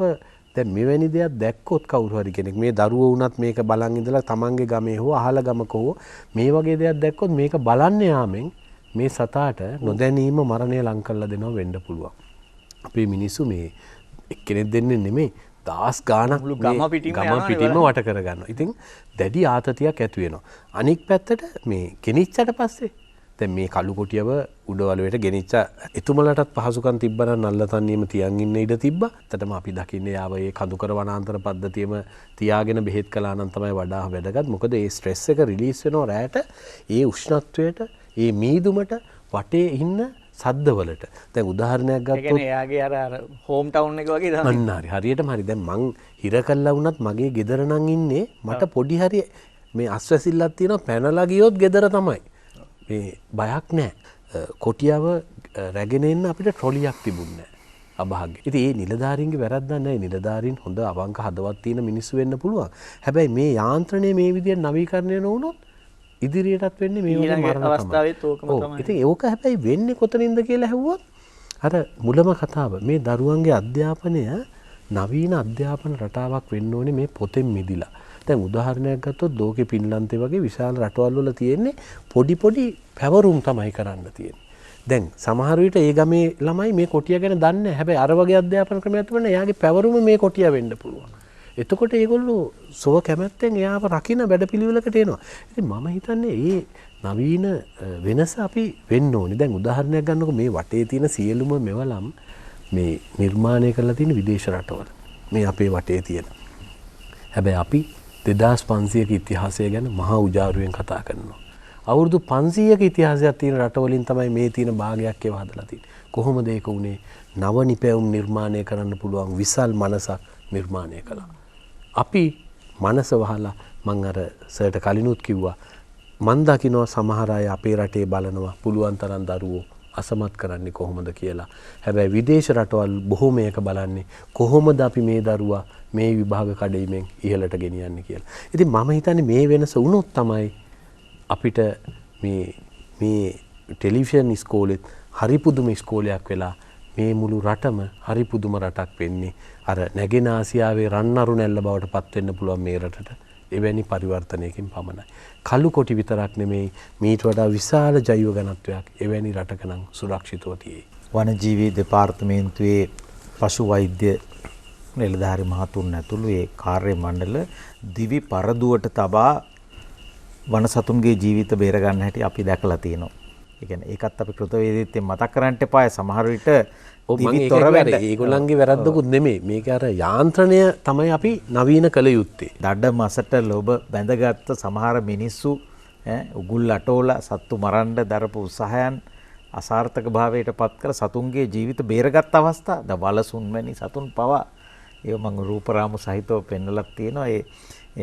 දැන් මෙවැනි දෙයක් දැක්කොත් කවුරු හරි කෙනෙක් මේ දරුවෝ වුණත් මේක බලන් ඉඳලා තමන්ගේ ගමේ හෝ අහල ගමක හෝ මේ වගේ දෙයක් දැක්කොත් මේක බලන්න යාමෙන් මේ සතාට නොදැනීම මරණය ලං කරලා දෙනවා වෙන්න පුළුවන්. අපේ මිනිස්සු මේ එක්කෙනෙක් දෙන්නේ නෙමෙයි දහස් ගාණක් ගම පිටින්ම වට කරගන්නවා. ඉතින් දැඩි ආතතියක් ඇති වෙනවා. අනික් පැත්තට මේ ගෙනිච්චට පස්සේ දැන් මේ කළු කොටියව උඩවලුවට ගෙනිච්ච එතුමලටත් පහසුකම් තිබ්බනම් නල්ලතන්නියම තියන් ඉන්න ඉඩ තිබ්බා. ඇත්තටම අපි දකින්නේ යාව ඒ කඳුකර වනාන්තර පද්ධතියම තියාගෙන බෙහෙත් කළා නම් තමයි වඩා වැදගත්. මොකද ඒ ස්ට්‍රෙස් එක රිලීස් වෙනවා රැට ඒ උෂ්ණත්වයට ඒ මීදුමට වටේ ඉන්න සද්දවලට. දැන් උදාහරණයක් ගත්තොත් ඒ කියන්නේ එයාගේ අර හෝම් ටවුන් එක වගේ තමයි. අන්න හරි. හරියටම හරි. දැන් මං හිර කළා වුණත් මගේ ගෙදර නම් ඉන්නේ මට පොඩි හරි මේ අස්වැසිල්ලක් තියෙනවා පැනලා ගියොත් ගෙදර තමයි. මේ බයක් නැහැ. කොටියව රැගෙන එන්න අපිට ට්‍රොලියක් තිබුණේ නැහැ. අභාග්‍ය. ඉතින් මේ නිලධාරීන්ගේ වැරද්දක් නැහැ. නිලධාරීන් හොඳ අවංක හදවත් තියෙන මිනිස්සු වෙන්න පුළුවන්. හැබැයි මේ යාන්ත්‍රණය මේ විදිහට නවීකරණය නොවුනොත් ඉදිරියටත් වෙන්නේ මේ වගේ මරණ අවස්ථාවෙත් ඕකම තමයි. ඉතින් ඒක හැබැයි වෙන්නේ කොතනින්ද කියලා ඇහුවොත් අර මුලම කතාව මේ දරුවන්ගේ අධ්‍යාපනය නවීන අධ්‍යාපන රටාවක් වෙන්න ඕනේ මේ පොතෙන් මිදිලා. දැන් උදාහරණයක් ගත්තොත් ලෝකෙ පින්ලන්තේ වගේ විශාල රටවල් වල තියෙන්නේ පොඩි පැවරුම් තමයි කරන්න තියෙන්නේ. දැන් සමහර විට ඒ ගමේ ළමයි මේ කොටිය ගැන දන්නේ නැහැ. හැබැයි අර වගේ අධ්‍යාපන ක්‍රමයක් තිබුණා එයාගේ පැවරුම මේ කොටිය වෙන්න පුළුවන්. එතකොට ඒගොල්ලෝ සොව කැමැත්තෙන් එයාව රකින්න වැඩපිළිවෙලකට එනවා. ඉතින් මම හිතන්නේ මේ නවීන වෙනස අපි වෙන්න ඕනේ. දැන් උදාහරණයක් ගන්නකො මේ වටේ තියෙන සියලුම මෙවලම් මේ නිර්මාණය කරලා තියෙන විදේශ රටවල. මේ අපේ වටේ තියෙන. හැබැයි අපි 2500ක ඉතිහාසය ගැන මහා උජාරුවෙන් කතා කරනවා. අවුරුදු 500ක ඉතිහාසයක් තියෙන රටවලින් තමයි මේ තියෙන භාගයක් ඒව හදලා තියෙන්නේ. කොහොමද ඒක උනේ? නව නිපැයුම් නිර්මාණය කරන්න පුළුවන් විශාල මනසක් නිර්මාණය කළා. අපි මනස වහලා මං අර සර්ට කලිනුත් කිව්වා මන් දකිනවා සමහර අය අපේ රටේ බලනවා පුළුවන් තරම් දරුවෝ අසමත් කරන්නේ කොහොමද කියලා. හැබැයි විදේශ රටවල් බොහෝ මේක බලන්නේ කොහොමද අපි මේ දරුවා මේ විභාග කඩයිමෙන් ඉහළට ගෙනියන්නේ කියලා. ඉතින් මම හිතන්නේ මේ වෙනස වුණොත් තමයි අපිට මේ ටෙලිවිෂන් ඉස්කෝලෙත් හරි පුදුම ඉස්කෝලයක් වෙලා මේ මුළු රටම හරි පුදුම රටක් වෙන්නේ. අර නැගෙන ආසියාවේ රන්නරු නැල්ල බවට පත් වෙන්න පුළුවන් මේ රටට එවැනි පරිවර්තනයකින් පමණයි. කළු කොටි විතරක් නෙමෙයි මීට වඩා විශාල ජෛව ඝනත්වයක් එවැනි රටක නම් සුරක්ෂිතව තියෙයි. වනජීවි දෙපාර්තමේන්තුවේ පශු වෛද්‍ය නිලධාරි මහතුන් ඇතුළු ඒ කාර්ය මණ්ඩල දිවි පරදුවට තබා වන සතුන්ගේ ජීවිත බේර ගන්න හැටි අපි දැකලා තියෙනවා. ඒ කියන්නේ ඒකත් අපි කෘතවේදීත්වයෙන් මතක් කරන්න එපායි සමහර විට ඒගොල්ලන්ගේ වැරද්දකුත් නෙමෙයි. මේක අර යාන්ත්‍රණය තමයි අපි නවීන කළ යුත්තේ. දඩ මසට ලොබ බැඳගත්ත සමහර මිනිස්සු උගුල් අටෝලා සත්තු මරන්න දරපු උත්සාහයන් අසාර්ථක භාවයට පත් කර සතුන්ගේ ජීවිත බේරගත් අවස්ථා ද වලසුන් වැනි සතුන් පවා ඒ මම රූපරාමු සහිතව පෙන්වලක් තියෙනවා.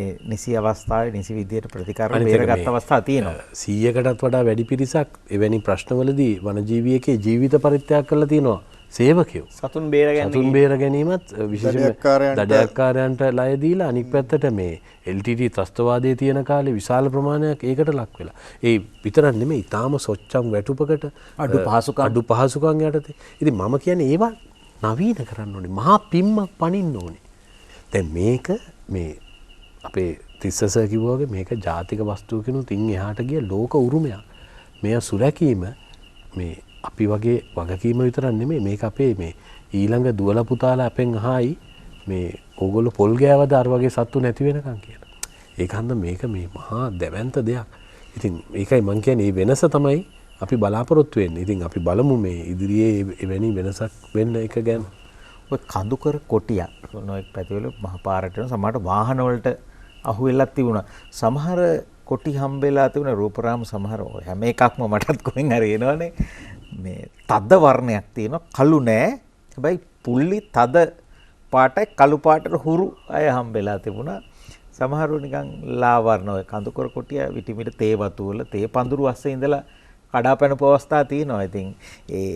ඒ නිසි අවස්ථාවේ නිසි විදියට ප්‍රතිකාර බේරගත් අවස්ථා තියෙනවා. 100කටත් වඩා වැඩි පිරිසක් එවැනි ප්‍රශ්නවලදී වනජීවියෙකේ ජීවිත පරිත්‍යාග කරලා තියෙනවා. සේවකයෝ සතුන් බේර ගැනීමත් විශේෂයෙන්ම දඩයක්කාරයන්ට ලය දීලා අනික් පැත්තට මේ LTT ත්‍රස්තවාදයේ තියෙන කාලේ විශාල ප්‍රමාණයක් ඒකට ලක් වෙලා. ඒ විතරක් නෙමෙයි ඊටාම සොච්චම් වැටුපකට අඩු පහසුකම් යටතේ. ඉතින් මම කියන්නේ ඒවා නවීන කරන්න ඕනේ. මහා පිම්මක් පනින්න ඕනේ. දැන් මේක මේ අපේ තිස්සස කිව්වා වගේ මේක ජාතික වස්තුවකිනුත් ඉන් එහාට ගිය ලෝක උරුමයක්. මෙය සුරැකීම මේ අපි වගේ වගකීම විතරක් නෙමෙයි මේක අපේ මේ ඊළඟ දුවලා පුතාලා අපෙන් අහයි මේ ඕගොල්ලෝ පොල් ගෑවද අර වගේ සත්තු නැති වෙනකන් කියලා. ඒක හන්ද මේක මේ මහා දැවැන්ත දෙයක්. ඉතින් ඒකයි මං කියන්නේ මේ වෙනස තමයි අපි බලාපොරොත්තු වෙන්නේ. ඉතින් අපි බලමු මේ ඉදිරියේ එවැනි වෙනසක් වෙන්න එක ගැන. ඔය කඳුකර කොටියක් නොඑක් පැතිවල මහ පාරට යන සමහරට වාහන වලට අහු වෙලක් තිබුණා. සමහර කොටි හම්බෙලා තිබුණ රූපරාම සමහර හැම එකක්ම මටත් කොහෙන් හරි එනවනේ. මේ තද වර්ණයක් තියෙනවා කළු නෑ. හැබැයි පුල්ලි තද පාටයි කළු පාටට හුරු අය හම්බෙලා තිබුණා. සමහරව නිකන් ලා වර්ණ ඔය කඳුකර කොටිය විටිමිට තේ වතු වල තේ පඳුරු අස්සේ ඉඳලා කඩාපැනපු අවස්ථා තියෙනවා. ඉතින් ඒ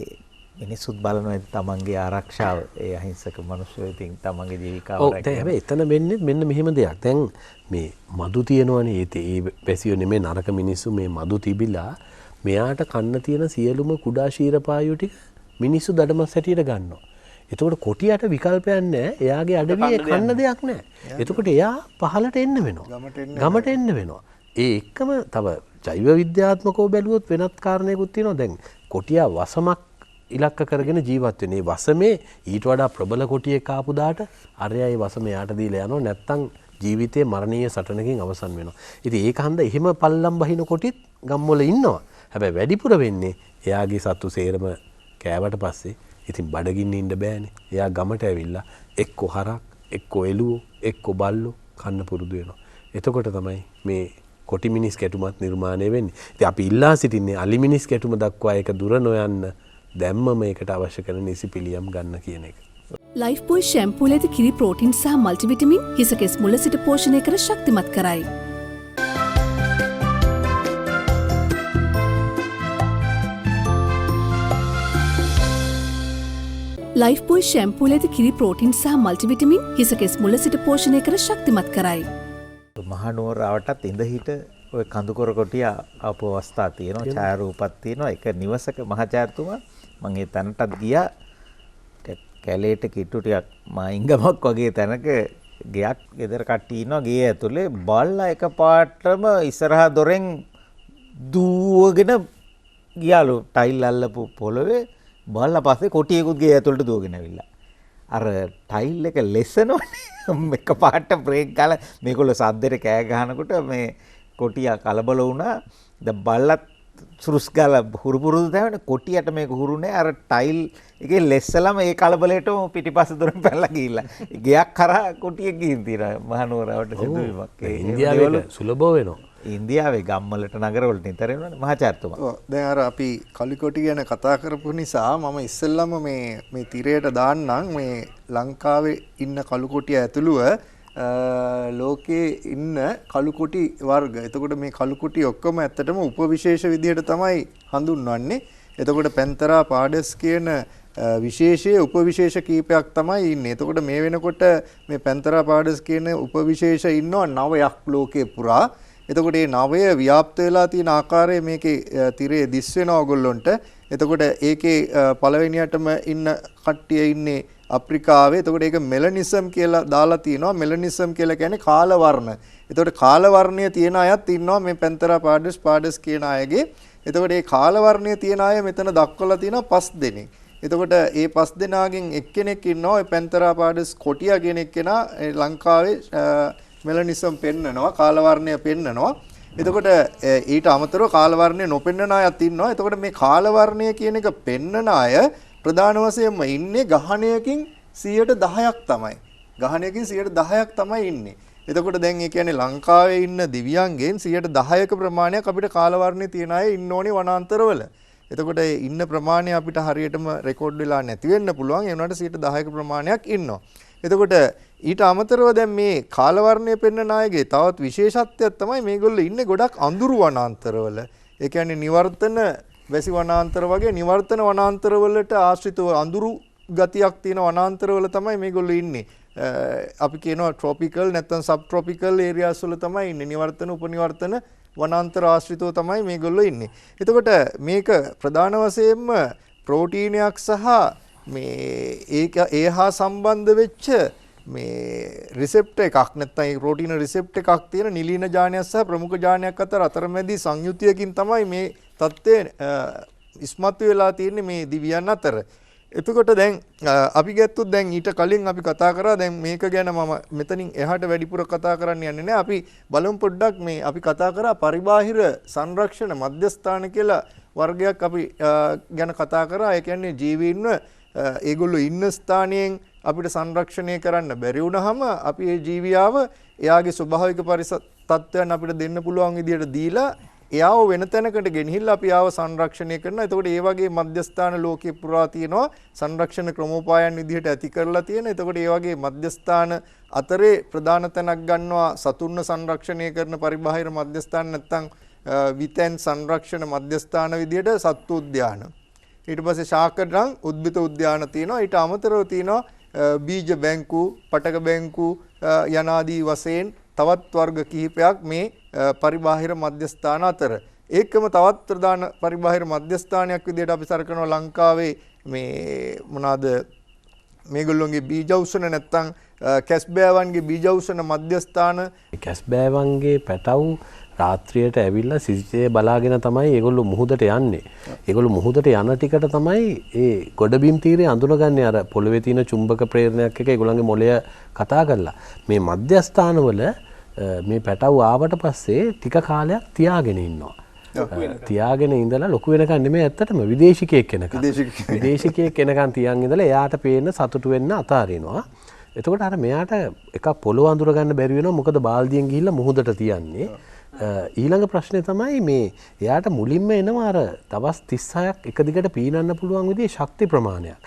මිනිස්සුත් බලනවා තමන්ගේ ආරක්ෂාව ඒ අහිංසක මිනිස්සු ඉතින් තමන්ගේ ජීවිකාව රැකගෙන. ඔව් දැන් එතන වෙන්නේ මෙන්න මෙහෙම දෙයක්. දැන් මේ මදු තියෙනවනේ ඒ පැසියෝ නෙමෙයි නරක මිනිස්සු මේ මදු තිබිලා මෙයාට කන්න තියෙන සියලුම කුඩා ශීරපායු ටික මිනිස්සු දඩමස් හැටියට ගන්නවා. එතකොට කොටියට විකල්පයක් නැහැ. එයාගේ අඩවියේ කන්න දෙයක් නැහැ. එතකොට එයා පහලට එන්න වෙනවා. ගමට එන්න වෙනවා. ඒ එක්කම තව ජෛව විද්‍යාත්මකව බැලුවොත් වෙනත් කාරණයකුත් තියෙනවා. දැන් කොටියා වසමක් ඉලක්ක කරගෙන ජීවත් වෙන්නේ. වසමේ ඊට වඩා ප්‍රබල කොටියෙක් ආපු දාට අරයා ඒ වසම යාට දීලා යනවා. නැත්තම් ජීවිතේ මරණීය සටනකින් අවසන් වෙනවා. ඉතින් ඒක හන්ද එහෙම පල්ලම් බහින කොටිත් ගම්වල ඉන්නවා. හැබැයි වැඩිපුර වෙන්නේ එයාගේ සත්තු සේරම කෑවට පස්සේ ඉතින් බඩගින්න ඉන්න බෑනේ. එයා ගමට ඇවිල්ලා එක්ක හරක්, එක්ක එළුවෝ, එක්ක බල්ලෝ කන්න පුරුදු වෙනවා. එතකොට තමයි මේ කොටි මිනිස් කැටුමත් නිර්මාණය වෙන්නේ. ඉතින් අපි ඉල්ලා සිටින්නේ අලි මිනිස් කැටුම දක්වා ඒක දුර නොයන්න දැම්ම මේකට අවශ්‍ය කරන නිසි පිළියම් ගන්න කියන එක. ලයිෆ් බොයි ෂැම්පූල ඇති කිරි ප්‍රෝටින් සහ මල්ටිවිටමින් හිසකෙස් මුල සිට පෝෂණය කර ශක්තිමත් කරයි. ලයිෆ් බොයි ෂැම්පූල ඇති කිරි ප්‍රෝටින් සහ මල්ටිවිටමින් හිසකෙස් මුල සිට පෝෂණය කර ශක්තිමත් කරයි. මහනුවර ආවටත් ඉඳහිට ඔය කඳුකර කොටිය ආපු අවස්ථා තියෙනවා. ඡායාරූපත් තියෙනවා. එක නිවසක මහාචාර්යතුමා මම ඒ තැනටත් ගියා. කැලේට කිට්ටු ටිකක් මායිංගමක් වගේ තැනක ගෙයක් ගෙදර කට්ටිය ඉන්නවා. ගේ ඇතුලේ බල්ලා එකපාරටම ඉස්සරහා දොරෙන් දුවගෙන ගියාලු. ටයිල් අල්ලපු පොළවේ බල්ලා පස්සේ කොටියකුත් ගේ ඇතුලට දුවගෙන ඇවිල්ලා. අර ටයිල් එක ලෙසනවනේ එකපාරට බ්‍රේක් ගාලා මේගොල්ලෝ සද්දෙට කෑ ගහනකොට මේ කොටියා කලබල වුණා. දැන් බල්ලත් සුරුස් ගාලා හුරුපුරුදු තැවෙන කොටියට මේක හුරු නෑ. අර ටයිල් එකේ ලෙස්සලම ඒ කලබලයටම පිටිපස්ස දොරෙන් පැනලා ගිහිල්ලා ගෙයක් කරා කොටිය ගිහින් තියෙනවා මහනුවරවට සිදුවීමක්. ඒ ඉන්දියාවේ සුලභ වෙනවා. ඉන්දියාවේ ගම්වලට නගරවලට නිතර එනවනේ මහාචාර්යතුමා. ඔව් දැන් අර අපි කලිකොටි ගැන කතා කරපු නිසා මම ඉස්සෙල්ලාම මේ තිරයට දාන්නම් මේ ලංකාවේ ඉන්න කළුකොටිය ඇතුළුව ලෝකයේ ඉන්න කළුකොටි වර්ග. එතකොට මේ කළුකොටි ඔක්කොම ඇත්තටම උපවිශේෂ විදිහට තමයි හඳුන්වන්නේ. එතකොට පැන්තරා පාඩස් කියන විශේෂයේ උපවිශේෂ කීපයක් තමයි ඉන්නේ. එතකොට මේ වෙනකොට මේ පැන්තරා පාඩස් කියන උපවිශේෂ ඉන්නවා 9ක් ලෝකේ පුරා. එතකොට මේ 9 ව්‍යාප්ත වෙලා තියෙන ආකාරය මේකේ තිරේ දිස් වෙනවා ඔයගොල්ලොන්ට. එතකොට ඒකේ පළවෙනියටම ඉන්න කට්ටිය ඉන්නේ අප්‍රිකාවේ. එතකොට ඒක මෙලනිසම් කියලා දාලා තිනවා. මෙලනිසම් කියලා කියන්නේ කාල වර්ණ. එතකොට කාල වර්ණය තියෙන අයත් ඉන්නවා මේ පැන්තරා පාඩස් කියන අයගේ. එතකොට මේ කාල වර්ණය තියෙන අය මෙතන දක්වලා තියෙනවා 5 දෙනෙක්. එතකොට මේ 5 දෙනාගෙන් එක්කෙනෙක් ඉන්නවා මේ පැන්තරා පාඩස් කොටියා කියන එක්කෙනා ලංකාවේ මෙලනිසම් පෙන්නනවා, කාල වර්ණය පෙන්නනවා. එතකොට ඊට අමතරව කාලවර්ණය නොපෙන්නන අයත් ඉන්නවා. එතකොට මේ කාලවර්ණය කියන එක පෙන්නන අය ප්‍රධාන වශයෙන්ම ඉන්නේ ගහණයකින් 10%ක් තමයි. ගහණයකින් 10%ක් තමයි ඉන්නේ. එතකොට දැන් ඒ කියන්නේ ලංකාවේ ඉන්න දිව්‍යංගෙන් 10%ක ප්‍රමාණයක් අපිට කාලවර්ණේ තියන අය ඉන්න ඕනේ වනාන්තරවල. එතකොට ඉන්න ප්‍රමාණය අපිට හරියටම රෙකෝඩ් වෙලා නැති වෙන්න පුළුවන්. ඒ වුණාට 10%ක ප්‍රමාණයක් ඉන්නවා. එතකොට ඊට අමතරව දැන් මේ කාලවර්ණය පෙන්වන අයගේ තවත් විශේෂත්වයක් තමයි මේගොල්ලෝ ඉන්නේ ගොඩක් අඳුරු වනාන්තරවල. ඒ කියන්නේ නිවර්තන වැසි වනාන්තර වගේ නිවර්තන වනාන්තරවලට ආශ්‍රිතව අඳුරු ගතියක් තියෙන වනාන්තරවල තමයි මේගොල්ලෝ ඉන්නේ. අපි කියනවා ට්‍රොපිකල් නැත්නම් සබ් ට්‍රොපිකල් ඒරියාස් වල තමයි ඉන්නේ. නිවර්තන උපනිවර්තන වනාන්තර ආශ්‍රිතව තමයි මේගොල්ලෝ ඉන්නේ. එතකොට මේක ප්‍රධාන වශයෙන්ම ප්‍රෝටීනයක් සහ මේ ඒ හා සම්බන්ධ වෙච්ච මේ රිසෙප්ටර් එකක් නැත්නම් ඒ ප්‍රෝටීන රිසෙප්ටර් එකක් තියෙන නිලීන ජානයක් සහ ප්‍රමුඛ ජානයක් අතර අතරමැදි සංයුතියකින් තමයි මේ தත්ත්වය ඉස්මතු වෙලා තියෙන්නේ මේ දිව්‍යයන් අතර. එතකොට දැන් අපි ගත්තොත් දැන් ඊට කලින් අපි කතා කරා දැන් මේක ගැන මම මෙතනින් එහාට වැඩිපුර කතා කරන්න යන්නේ නැහැ. අපි බලමු පොඩ්ඩක් මේ අපි කතා කරා පරිබාහිර සංරක්ෂණ මධ්‍යස්ථාන කියලා වර්ගයක් අපි ගැන කතා කරා. ඒ කියන්නේ ජීවීන්ව ඒගොල්ලෝ ඉන්න ස්ථානයෙන් අපිට සංරක්ෂණය කරන්න බැරි වුණාම අපි ඒ ජීවියාව එයාගේ ස්වභාවික තත්ත්වයන් අපිට දෙන්න පුළුවන් විදියට දීලා එයාව වෙන තැනකට ගෙනහිල්ලා අපි ආව සංරක්ෂණය කරනවා. එතකොට ඒ වගේ මධ්‍යස්ථාන ලෝකේ පුරා තියෙනවා සංරක්ෂණ ක්‍රමෝපායන් විදිහට ඇති කරලා තියෙන. එතකොට ඒ වගේ මධ්‍යස්ථාන අතරේ ප්‍රධාන තැනක් ගන්නවා සතුන්ව සංරක්ෂණය කරන පරිබාහිර මධ්‍යස්ථාන නැත්නම් විතෙන් සංරක්ෂණ මධ්‍යස්ථාන විදිහට සත්තු උද්‍යාන. ඊට පස්සේ ශාකරම් උද්භිත උද්‍යාන තියෙනවා. ඊට අමතරව තියෙනවා බීජ බැංකු, පටක බැංකු යනාදී වශයෙන් තවත් වර්ග කිහිපයක් මේ පරිබාහිර මධ්‍යස්ථාන අතර. ඒකම තවත් ප්‍රධාන පරිබාහිර මධ්‍යස්ථානයක් විදිහට අපි සලකනවා ලංකාවේ මේ මොනවාද මේගොල්ලෝගේ බීජෞෂණ නැත්තම් කැස්බෑවන්ගේ බීජෞෂණ මධ්‍යස්ථාන. කැස්බෑවන්ගේ පැටව් රාත්‍රියට ඇවිල්ලා සිසිලේ බලාගෙන තමයි ඒගොල්ලෝ මුහුදට යන්නේ. ඒගොල්ලෝ මුහුදට යන ටිකට තමයි ඒ ගොඩබිම් තීරේ අඳුනගන්නේ අර පොළවේ තියෙන චුම්බක ප්‍රේරණයක් එක ඒගොල්ලන්ගේ මොළය කතා කරලා. මේ මධ්‍යස්ථානවල මේ පැටව් ආවට පස්සේ ටික කාලයක් තියාගෙන ඉන්නවා. තියාගෙන ඉඳලා ලොකු වෙනකන් නෙමෙයි ඇත්තටම විදේශිකයෙක් කෙනකන්. විදේශිකයෙක් කෙනකන් තියන් ඉඳලා එයාට පේන්න සතුටු වෙන්න අතාරිනවා. එතකොට අර මෙයාට එකක් පොළොව අඳුර ගන්න බැරි වෙනවා. මොකද බාල්දියෙන් ගිහිල්ලා මුහුදට තියන්නේ. ඊළඟ ප්‍රශ්නේ තමයි මේ එයාට මුලින්ම එනවා අර දවස් 36ක් එක දිගට පීනන්න පුළුවන් විදිහේ ශක්ති ප්‍රමාණයක්.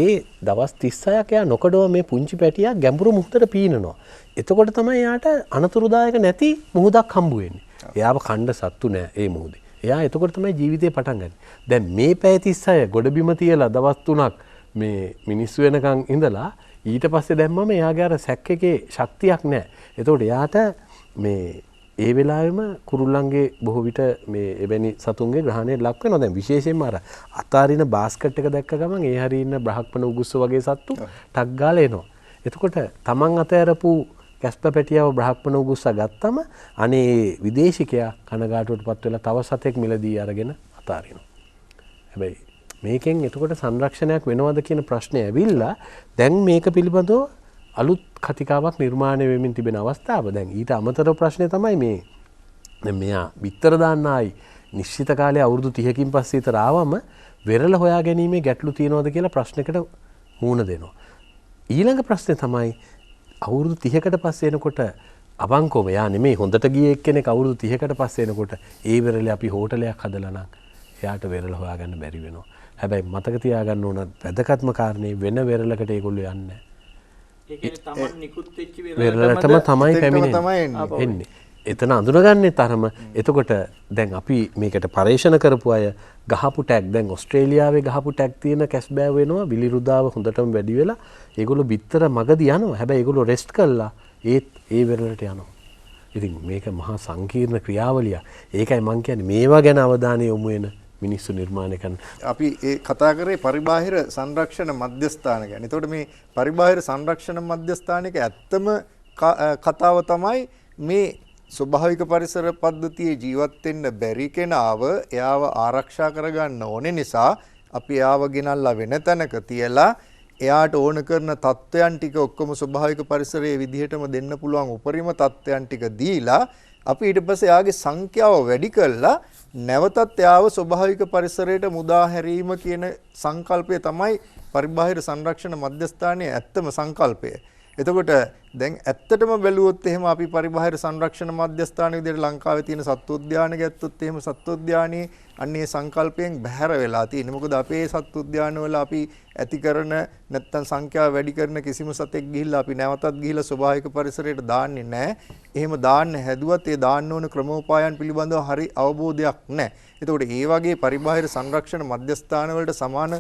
ඒ දවස් 36ක් එයා නොකඩව මේ පුංචි පැටියා ගැඹුරු මුහුදට පීනනවා. එතකොට තමයි එයාට අනතුරුදායක නැති මුහුදක් හම්බ වෙන්නේ. එයාව කණ්ඩ සත්තු නෑ ඒ මුහුදේ. එයා එතකොට තමයි ජීවිතේ පටන් ගන්නේ. දැන් මේ පැය 36 ගොඩබිම තියලා දවස් 3ක් මේ මිනිස්සු වෙනකන් ඉඳලා ඊට පස්සේ දැම්මම එයාගේ අර සැක් එකේ ශක්තියක් නෑ. එතකොට එයාට මේ ඒ වෙලාවෙම කුරුල්ලන්ගේ බොහෝ විට මේ එවැනි සතුන්ගේ ග්‍රහණයට ලක් වෙනවා. දැන් විශේෂයෙන්ම අර අතාරින බාස්කට් එක දැක්ක ගමන් ඒ හරිය ඉන්න බ්‍රහ්මණ උගුස්ස වගේ සත්තු ටක් ගාලා එනවා. එතකොට තමන් අතෑරපු කැස්ප පැටියව බ්‍රහ්මණ උගුස්ස ගත්තම අනේ විදේශිකයා කනගාටුවටපත් වෙලා තව සතෙක් මිලදී අරගෙන අතාරිනවා. හැබැයි මේකෙන් එතකොට සංරක්ෂණයක් වෙනවද කියන ප්‍රශ්නේ ඇවිල්ලා දැන් මේක පිළිබඳව අලුත් කතිකාවක් නිර්මාණය වෙමින් තිබෙන අවස්ථාව. දැන් ඊට අමතරව ප්‍රශ්නේ තමයි මේ දැන් මෙයා බිත්තර දාන්න ආයි නිශ්චිත කාලයේ අවුරුදු 30කින් පස්සේ විතර ආවම වෙරළ හොයා ගැනීමේ ගැටලු තියෙනවද කියලා ප්‍රශ්නයකට මුහුණ දෙනවා. ඊළඟ ප්‍රශ්නේ තමයි අවුරුදු 30කට පස්සේ එනකොට අවංකවම යා නෙමෙයි හොඳට ගියේ එක්කෙනෙක් අවුරුදු 30කට පස්සේ එනකොට ඒ වෙරළේ අපි හෝටලයක් හදලා නම් එයාට වෙරළ හොයාගන්න බැරි වෙනවා. හැබැයි මතක තියාගන්න ඕන වැදගත්ම කාරණේ වෙන වෙරළකට ඒගොල්ලෝ යන්නේ නැහැ. ඒ කියන්නේ තමන් නිකුත් වෙච්ච වෙරළටම තමයි පැමිණෙන්නේ. එන්නේ. එතන අඳුනගන්නේ තරම. එතකොට දැන් අපි මේකට පරීක්ෂණ කරපු අය ගහපු ටැග් දැන් ඕස්ට්‍රේලියාවේ ගහපු ටැග් තියෙන කැස්බෑව වෙනවා විලිරුදාව හොඳටම වැඩි වෙලා ඒගොල්ලෝ බිත්තර මගදී යනවා. හැබැයි ඒගොල්ලෝ රෙස්ට් කළා ඒ වෙරළට යනවා. ඉතින් මේක මහා සංකීර්ණ ක්‍රියාවලියක්. ඒකයි මම කියන්නේ මේවා ගැන අවධානය යොමු වෙන මිනිස්සු නිර්මාණය කරන. අපි ඒ කතා කරේ පරිබාහිර සංරක්ෂණ මධ්‍යස්ථාන ගැන. එතකොට මේ පරිබාහිර සංරක්ෂණ මධ්‍යස්ථානයක ඇත්තම කතාව තමයි මේ ස්වභාවික පරිසර පද්ධතියේ ජීවත් වෙන්න බැරි කෙනාව එයාව ආරක්ෂා කරගන්න ඕනේ නිසා අපි එයාව ගෙනල්ලා වෙන තැනක තියලා එයාට ඕන කරන තත්ත්වයන් ටික ඔක්කොම ස්වභාවික පරිසරයේ විදිහටම දෙන්න පුළුවන් උපරිම තත්ත්වයන් ටික දීලා අපි ඊට පස්සේ එයාගේ සංඛ්‍යාව වැඩි කරලා නැවතත් එයාව ස්වභාවික පරිසරයට මුදා හැරීම කියන සංකල්පය තමයි පරිබාහිර සංරක්ෂණ මධ්‍යස්ථානයේ ඇත්තම සංකල්පය. එතකොට දැන් ඇත්තටම බැලුවොත් එහෙම අපි පරිබාහිර සංරක්ෂණ මධ්‍යස්ථාන විදිහට ලංකාවේ තියෙන සත්වෝද්‍යාන ගත්තොත් එහෙම සත්වෝද්‍යානයේ අන්නේ සංකල්පයෙන් බැහැර වෙලා තියෙන්නේ. මොකද අපේ සත්වෝද්‍යාන වල අපි ඇති කරන නැත්තම් සංඛ්‍යාව වැඩි කරන කිසිම සතෙක් ගිහිල්ලා අපි නැවතත් ගිහිල්ලා ස්වභාවික පරිසරයට දාන්නේ නැහැ. එහෙම දාන්න හැදුවත් ඒ දාන්න ඕන ක්‍රමෝපායන් පිළිබඳව හරි අවබෝධයක් නැහැ. එතකොට ඒ වගේ පරිබාහිර සංරක්ෂණ මධ්‍යස්ථාන වලට සමාන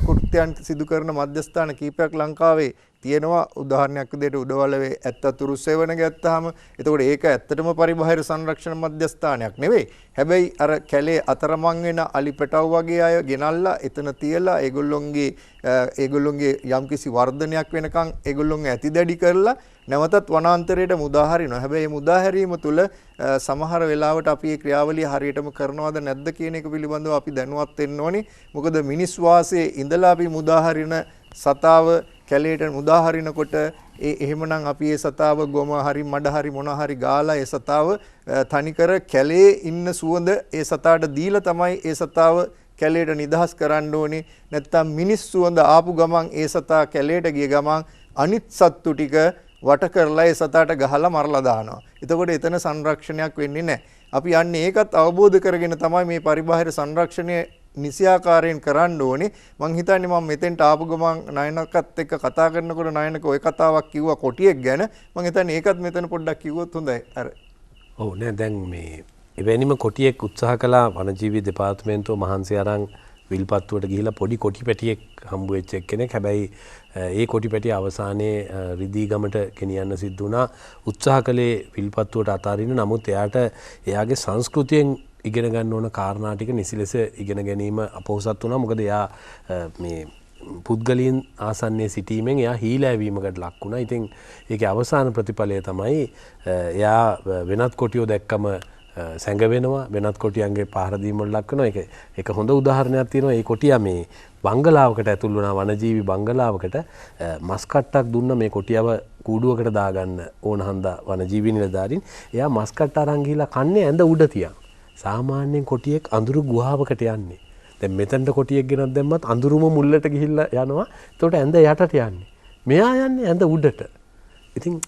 කෘත්‍යයන් සිදු කරන මධ්‍යස්ථාන කීපයක් ලංකාවේ තියෙනවා. උදාහරණයක් විදිහට උඩවලවේ ඇත්තතුරු සෙවණ ගත්තාම එතකොට ඒක ඇත්තටම පරිබාහිර සංරක්ෂණ මධ්‍යස්ථානයක් නෙවෙයි. හැබැයි අර කැලේ අතරමං වෙන අලිපටව් වගේ අය ගෙනල්ලා එතන තියලා ඒගොල්ලොන්ගේ යම්කිසි වර්ධනයක් වෙනකන් ඒගොල්ලොන්ගේ ඇතිදැඩි කරලා නැවතත් වනාන්තරයට මුදා හරිනවා. හැබැයි මේ මුදා හැරීම තුළ සමහර වෙලාවට අපි මේ ක්‍රියාවලිය හරියටම කරනවද නැද්ද කියන එක පිළිබඳව අපි දැනුවත් වෙන්න ඕනේ. මොකද මිනිස් වාසයේ ඉඳලා අපි මුදා හරින සතාව කැලේට මුදා හරිනකොට එහෙමනම් අපි ඒ සතාව ගොම හරි මඩ හරි මොන හරි ගාලා ඒ සතාව තනිකර කැලේ ඉන්න සුවඳ ඒ සතාට දීලා තමයි ඒ සතාව කැලේට නිදහස් කරන්න ඕනේ. නැත්තම් මිනිස් සුවඳ ආපු ගමන් ඒ සතා කැලේට ගිය ගමන් අනිත් සත්තු ටික වට කරලා ඒ සතාට ගහලා මරලා දානවා. එතකොට එතන සංරක්ෂණයක් වෙන්නේ නැහැ. අපි යන්නේ ඒකත් අවබෝධ කරගෙන තමයි මේ පරිබාහිර සංරක්ෂණය නිසියාකාරයෙන් කරන්න ඕනේ. මං හිතන්නේ මම මෙතෙන්ට ආපු ගමන් නයනකත් එක්ක කතා කරනකොට නයනක ওই කතාවක් කිව්වා කොටියෙක් ගැන. මං හිතන්නේ ඒකත් මෙතන පොඩ්ඩක් කිව්වොත් හොඳයි. අර ඔව් නෑ දැන් මේ එවැනිම කොටියෙක් උත්සාහ කළා වනජීවි දෙපාර්තමේන්තුව මහන්සි අරන් විල්පත්තුවට ගිහිලා පොඩි කොටි පැටියෙක් හම්බ වෙච්ච එක්කෙනෙක්. හැබැයි ඒ කොටි පැටිය අවසානයේ රිදීගමට ගෙනියන්න සිද්ධ වුණා. උත්සාහ කළේ විල්පත්තුවට අතාරින්න. නමුත් එයාට එයාගේ සංස්කෘතියෙන් ඉගෙන ගන්න ඕන කාරණා ටික නිසි ලෙස ඉගෙන ගැනීම අපොහසත් වුණා. මොකද එයා මේ පුද්ගලයන් ආසන්නයේ සිටීමෙන් එයා හීලෑවීමකට ලක් වුණා. ඉතින් ඒකේ අවසාන ප්‍රතිඵලය තමයි එයා වෙනත් කොටියෝ දැක්කම සැඟවෙනවා, වෙනත් කොටියන්ගේ පහර දීම වල ලක් වෙනවා. ඒක හොඳ උදාහරණයක් තියෙනවා. ඒ කොටියා මේ බංගලාවකට ඇතුල් වුණා, වනජීවි බංගලාවකට. මස් කට්ටක් දුන්න මේ කොටියව කූඩුවකට දාගන්න ඕන හන්දා වනජීවි නිලධාරීන්. එයා මස් කට්ට අරන් ගිහිලා කන්නේ ඇඳ උඩ තියන්. සාමාන්‍යයෙන් කොටියෙක් අඳුරු ගුහාවකට යන්නේ. දැන් මෙතනට කොටියෙක් ගෙනත් දැම්මත් අඳුරුම මුල්ලට ගිහිල්ලා යනවා. එතකොට ඇඳ යටට යන්නේ. මෙයා යන්නේ ඇඳ උඩට. ඉතින්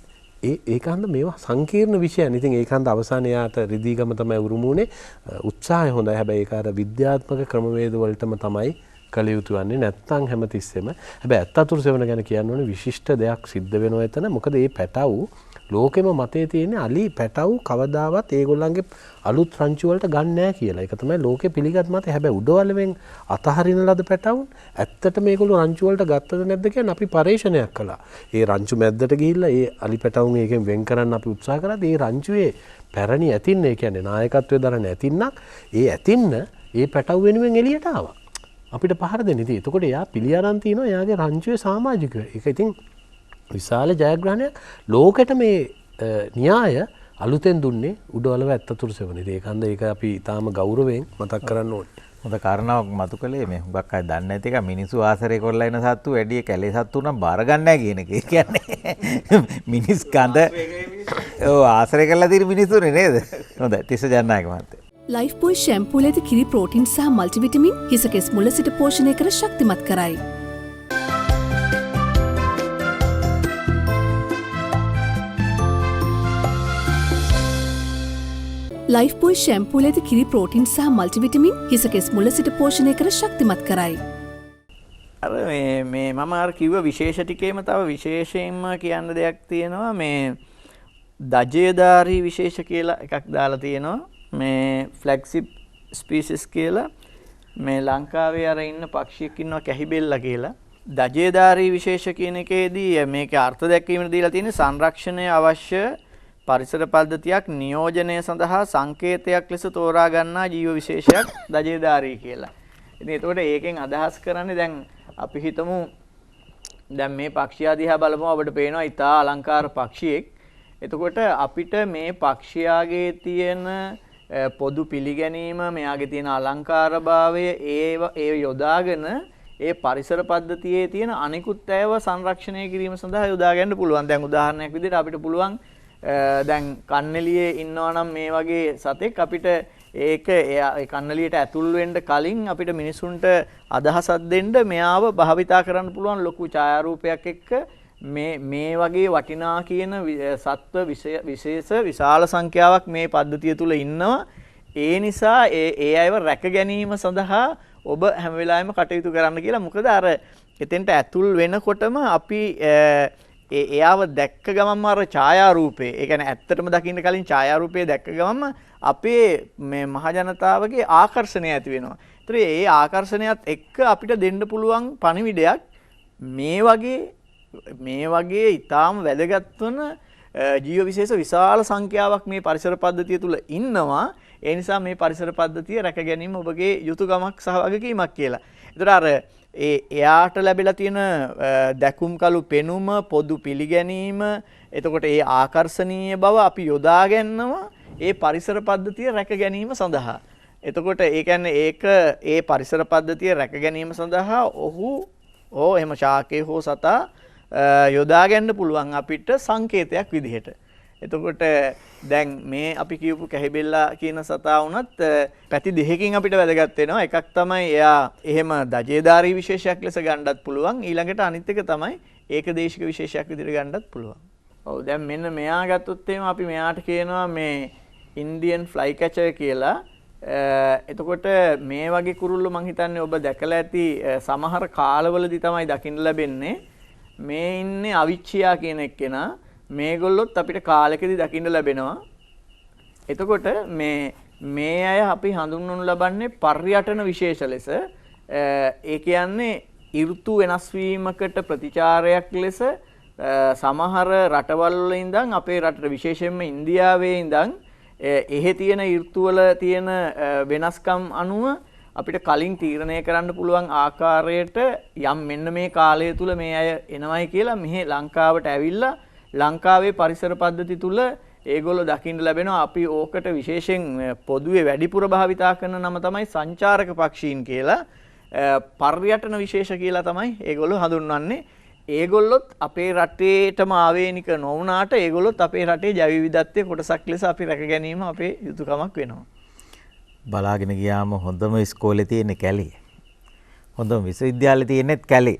ඒකන්ද මේවා සංකීර්ණ විෂයන්. ඉතින් ඒකන්ද අවසානයේ යාට රිදීගම තමයි උරුමුනේ. උත්සාහය හොඳයි. හැබැයි ඒක අර විද්‍යාත්මක ක්‍රමවේද වලටම තමයි කළ යුතු වන්නේ. නැත්තම් හැමතිස්සෙම. හැබැයි ඇත්තතුරු සෙවණ ගැන කියන්න ඕනේ විශිෂ්ට දෙයක් සිද්ධ වෙනවා එතන. මොකද මේ පැටවු ලෝකෙම මතේ තියෙන අලි පැටවු කවදාවත් ඒගොල්ලන්ගේ අලුත් රංචු වලට ගන්න නැහැ කියලා. ඒක තමයි ලෝකෙ පිළිගත් මතය. හැබැයි උඩවලෙන් අතහරින ලද පැටවුන් ඇත්තට මේගොල්ලෝ රංචු වලට ගත්තද නැද්ද කියන අපි පරීක්ෂණයක් කළා. ඒ රංචු මැද්දට ගිහිල්ලා ඒ අලි පැටවුන් ඒකෙන් වෙන් කරන්න අපි උත්සාහ කරා. ඒ රංචුවේ පැරණි ඇතින්න, ඒ කියන්නේ නායකත්වයේ දරන ඇතින්නක්, ඒ ඇතින්න ඒ පැටවු වෙනුවෙන් එළියට ආවා. අපිට පහර දෙන්න. ඉතින් එතකොට එයා පිළි අරන් තිනවා එයාගේ රංචුවේ සමාජිකයෝ. ඒක ඉතින් විශාල ජයග්‍රහණයක්. ලෝකෙට මේ න්‍යාය අලුතෙන් දුන්නේ උඩවලව ඇත්තතුරු සෙවණ. ඒකන්ද ඒක අපි ඊටාම ගෞරවයෙන් මතක් කරන්න ඕනේ. හොඳ කාරණාවක් මතු කළේ මේ හුඟක් අය දන්නේ නැති එක මිනිස්සු ආශ්‍රය කරලා ඉන සත්තු වැඩි කැලේ සත්තු නම් බාර ගන්න නැහැ කියන එක. ඒ කියන්නේ මිනිස් කඳ ඔව් ආශ්‍රය කරලා තියෙන මිනිස්සුනේ නේද? හොඳයි තිස්ස ජනනායක මහත්තයා. ලයිෆ් බොයි ෂැම්පූල ඇති කිරි ප්‍රෝටින් සහ මල්ටිවිටමින් හිස කෙස් මුල සිට පෝෂණය කර ශක්තිමත් කරයි. ලයිෆ් බොයි ෂැම්පූල ඇති කිරි ප්‍රෝටින් සහ මල්ටිවිටමින් හිස කෙස් මුල සිට පෝෂණය කර ශක්තිමත් කරයි. අර මේ මම අර කිව්ව විශේෂ ටිකේම තව විශේෂයෙන්ම කියන්න දෙයක් තියෙනවා. මේ දජයදාරී විශේෂ කියලා එකක් දාලා තියෙනවා. මේ ෆ්ලැග්ෂිප් ස්පීසිස් කියලා මේ ලංකාවේ අර ඉන්න පක්ෂියෙක් ඉන්නවා කැහිබෙල්ලා කියලා. දජයදාරී විශේෂ කියන එකේදී මේකේ අර්ථ දැක්වීමට දීලා තියෙන සංරක්ෂණය අවශ්‍ය පරිසර පද්ධතියක් නියෝජනය සඳහා සංකේතයක් ලෙස තෝරා ගන්නා ජීව විශේෂයක් දජයදාරී කියලා. ඉතින් ඒතකොට ඒකෙන් අදහස් කරන්නේ දැන් අපි හිතමු දැන් මේ පක්ෂියා දිහා බලමු අපිට පේනවා ඉතා අලංකාර පක්ෂියෙක්. එතකොට අපිට මේ පක්ෂියාගේ තියෙන පොදු පිළිගැනීම, මෙයාගේ තියෙන අලංකාරභාවය ඒ යොදාගෙන ඒ පරිසර පද්ධතියේ තියෙන අනිකුත් ඒව සංරක්ෂණය කිරීම සඳහා යොදා ගන්න පුළුවන්. දැන් උදාහරණයක් විදිහට අපිට පුළුවන් දැන් කන්නලියේ ඉන්නවා නම් මේ වගේ සතෙක් අපිට ඒක ඒ කන්නලියට ඇතුල් වෙන්න කලින් අපිට මිනිසුන්ට අදහසක් දෙන්න මෙයාව භාවිතා කරන්න පුළුවන් ලොකු ඡායාරූපයක් එක්ක මේ වගේ වටිනා කියන සත්ව විශේෂ විශාල සංඛ්‍යාවක් මේ පද්ධතිය තුල ඉන්නවා. ඒ නිසා ඒ අයව රැක ගැනීම සඳහා ඔබ හැම වෙලාවෙම කටයුතු කරන්න කියලා. මොකද අර එතෙන්ට ඇතුල් වෙනකොටම අපි එයාව දැක්ක ගමන්ම අර ඡායාරූපේ, ඒ කියන්නේ ඇත්තටම දකින්න කලින් ඡායාරූපේ දැක්ක ගමන්ම අපේ මේ මහ ජනතාවගේ ආකර්ෂණය ඇති වෙනවා. ඒතර ඒ ආකර්ෂණයත් එක්ක අපිට දෙන්න පුළුවන් පණිවිඩයක් මේ වගේ ඊටාම වැදගත් වන ජීව විශේෂ විශාල සංඛ්‍යාවක් මේ පරිසර පද්ධතිය තුල ඉන්නවා. ඒ නිසා මේ පරිසර පද්ධතිය රැක ගැනීම ඔබගේ යුතුයකමක් සහ වගකීමක් කියලා. ඒතර අර එයාට ලැබිලා තියෙන දැකුම් කළු පෙනුම, පොදු පිළිගැනීම, එතකොට ඒ ආකර්ෂණීය බව අපි යොදා ගන්නවා ඒ පරිසර පද්ධතිය රැක ගැනීම සඳහා. එතකොට ඒ කියන්නේ ඒ පරිසර පද්ධතිය රැක ගැනීම සඳහා එහෙම ශාකේ හෝ සතා යොදා ගන්න පුළුවන් අපිට සංකේතයක් විදිහට. එතකොට දැන් මේ අපි කියපු කැහිබෙල්ලා කියන සතා වුණත් පැති දෙකකින් අපිට වැදගත් වෙනවා. එකක් තමයි එයා එහෙම දජේදාරී විශේෂයක් ලෙස ගන්නත් පුළුවන්. ඊළඟට අනිත් එක තමයි ඒකදේශික විශේෂයක් විදිහට ගන්නත් පුළුවන්. ඔව් දැන් මෙන්න මෙයා ගත්තොත් එහෙම අපි මෙයාට කියනවා මේ ඉන්දියන් ෆ්ලයි කැචර් කියලා. එතකොට මේ වගේ කුරුල්ලෝ මං හිතන්නේ ඔබ දැකලා ඇති සමහර කාලවලදී තමයි දකින්න ලැබෙන්නේ. මේ ඉන්නේ අවිච්චියා කියන එක්කෙනා. මේගොල්ලොත් අපිට කාලෙකදී දකින්න ලැබෙනවා. එතකොට මේ අය අපි හඳුන්වනු ලබන්නේ පර්යටන විශේෂ ලෙස. ඒ කියන්නේ ඍතු වෙනස් වීමකට ප්‍රතිචාරයක් ලෙස සමහර රටවල් වල ඉඳන් අපේ රටට විශේෂයෙන්ම ඉන්දියාවේ ඉඳන් එහෙ තියෙන ඍතුවල තියෙන වෙනස්කම් අනුව අපිට කලින් තීරණය කරන්න පුළුවන් ආකාරයට යම් මෙන්න මේ කාලය තුල මේ අය එනවයි කියලා මෙහි ලංකාවට ඇවිල්ලා ලංකාවේ පරිසර පද්ධති තුල ඒගොල්ලෝ දකින්න ලැබෙනවා. අපි ඕකට විශේෂයෙන් පොදුවේ වැඩිපුර භාවිතා කරන නම තමයි සංචාරක පක්ෂීන් කියලා. පර්යටන විශේෂ කියලා තමයි ඒගොල්ලෝ හඳුන්වන්නේ. ඒගොල්ලොත් අපේ රටේටම ආවේනික නොවුනාට ඒගොල්ලොත් අපේ රටේ ජෛව විවිධත්වයේ කොටසක් ලෙස අපි රැක ගැනීම අපේ යුතුයකමක් වෙනවා. බලාගෙන ගියාම හොඳම ඉස්කෝලේ තියෙන කැලේ. හොඳම විශ්වවිද්‍යාලේ තියෙනෙත් කැලේ.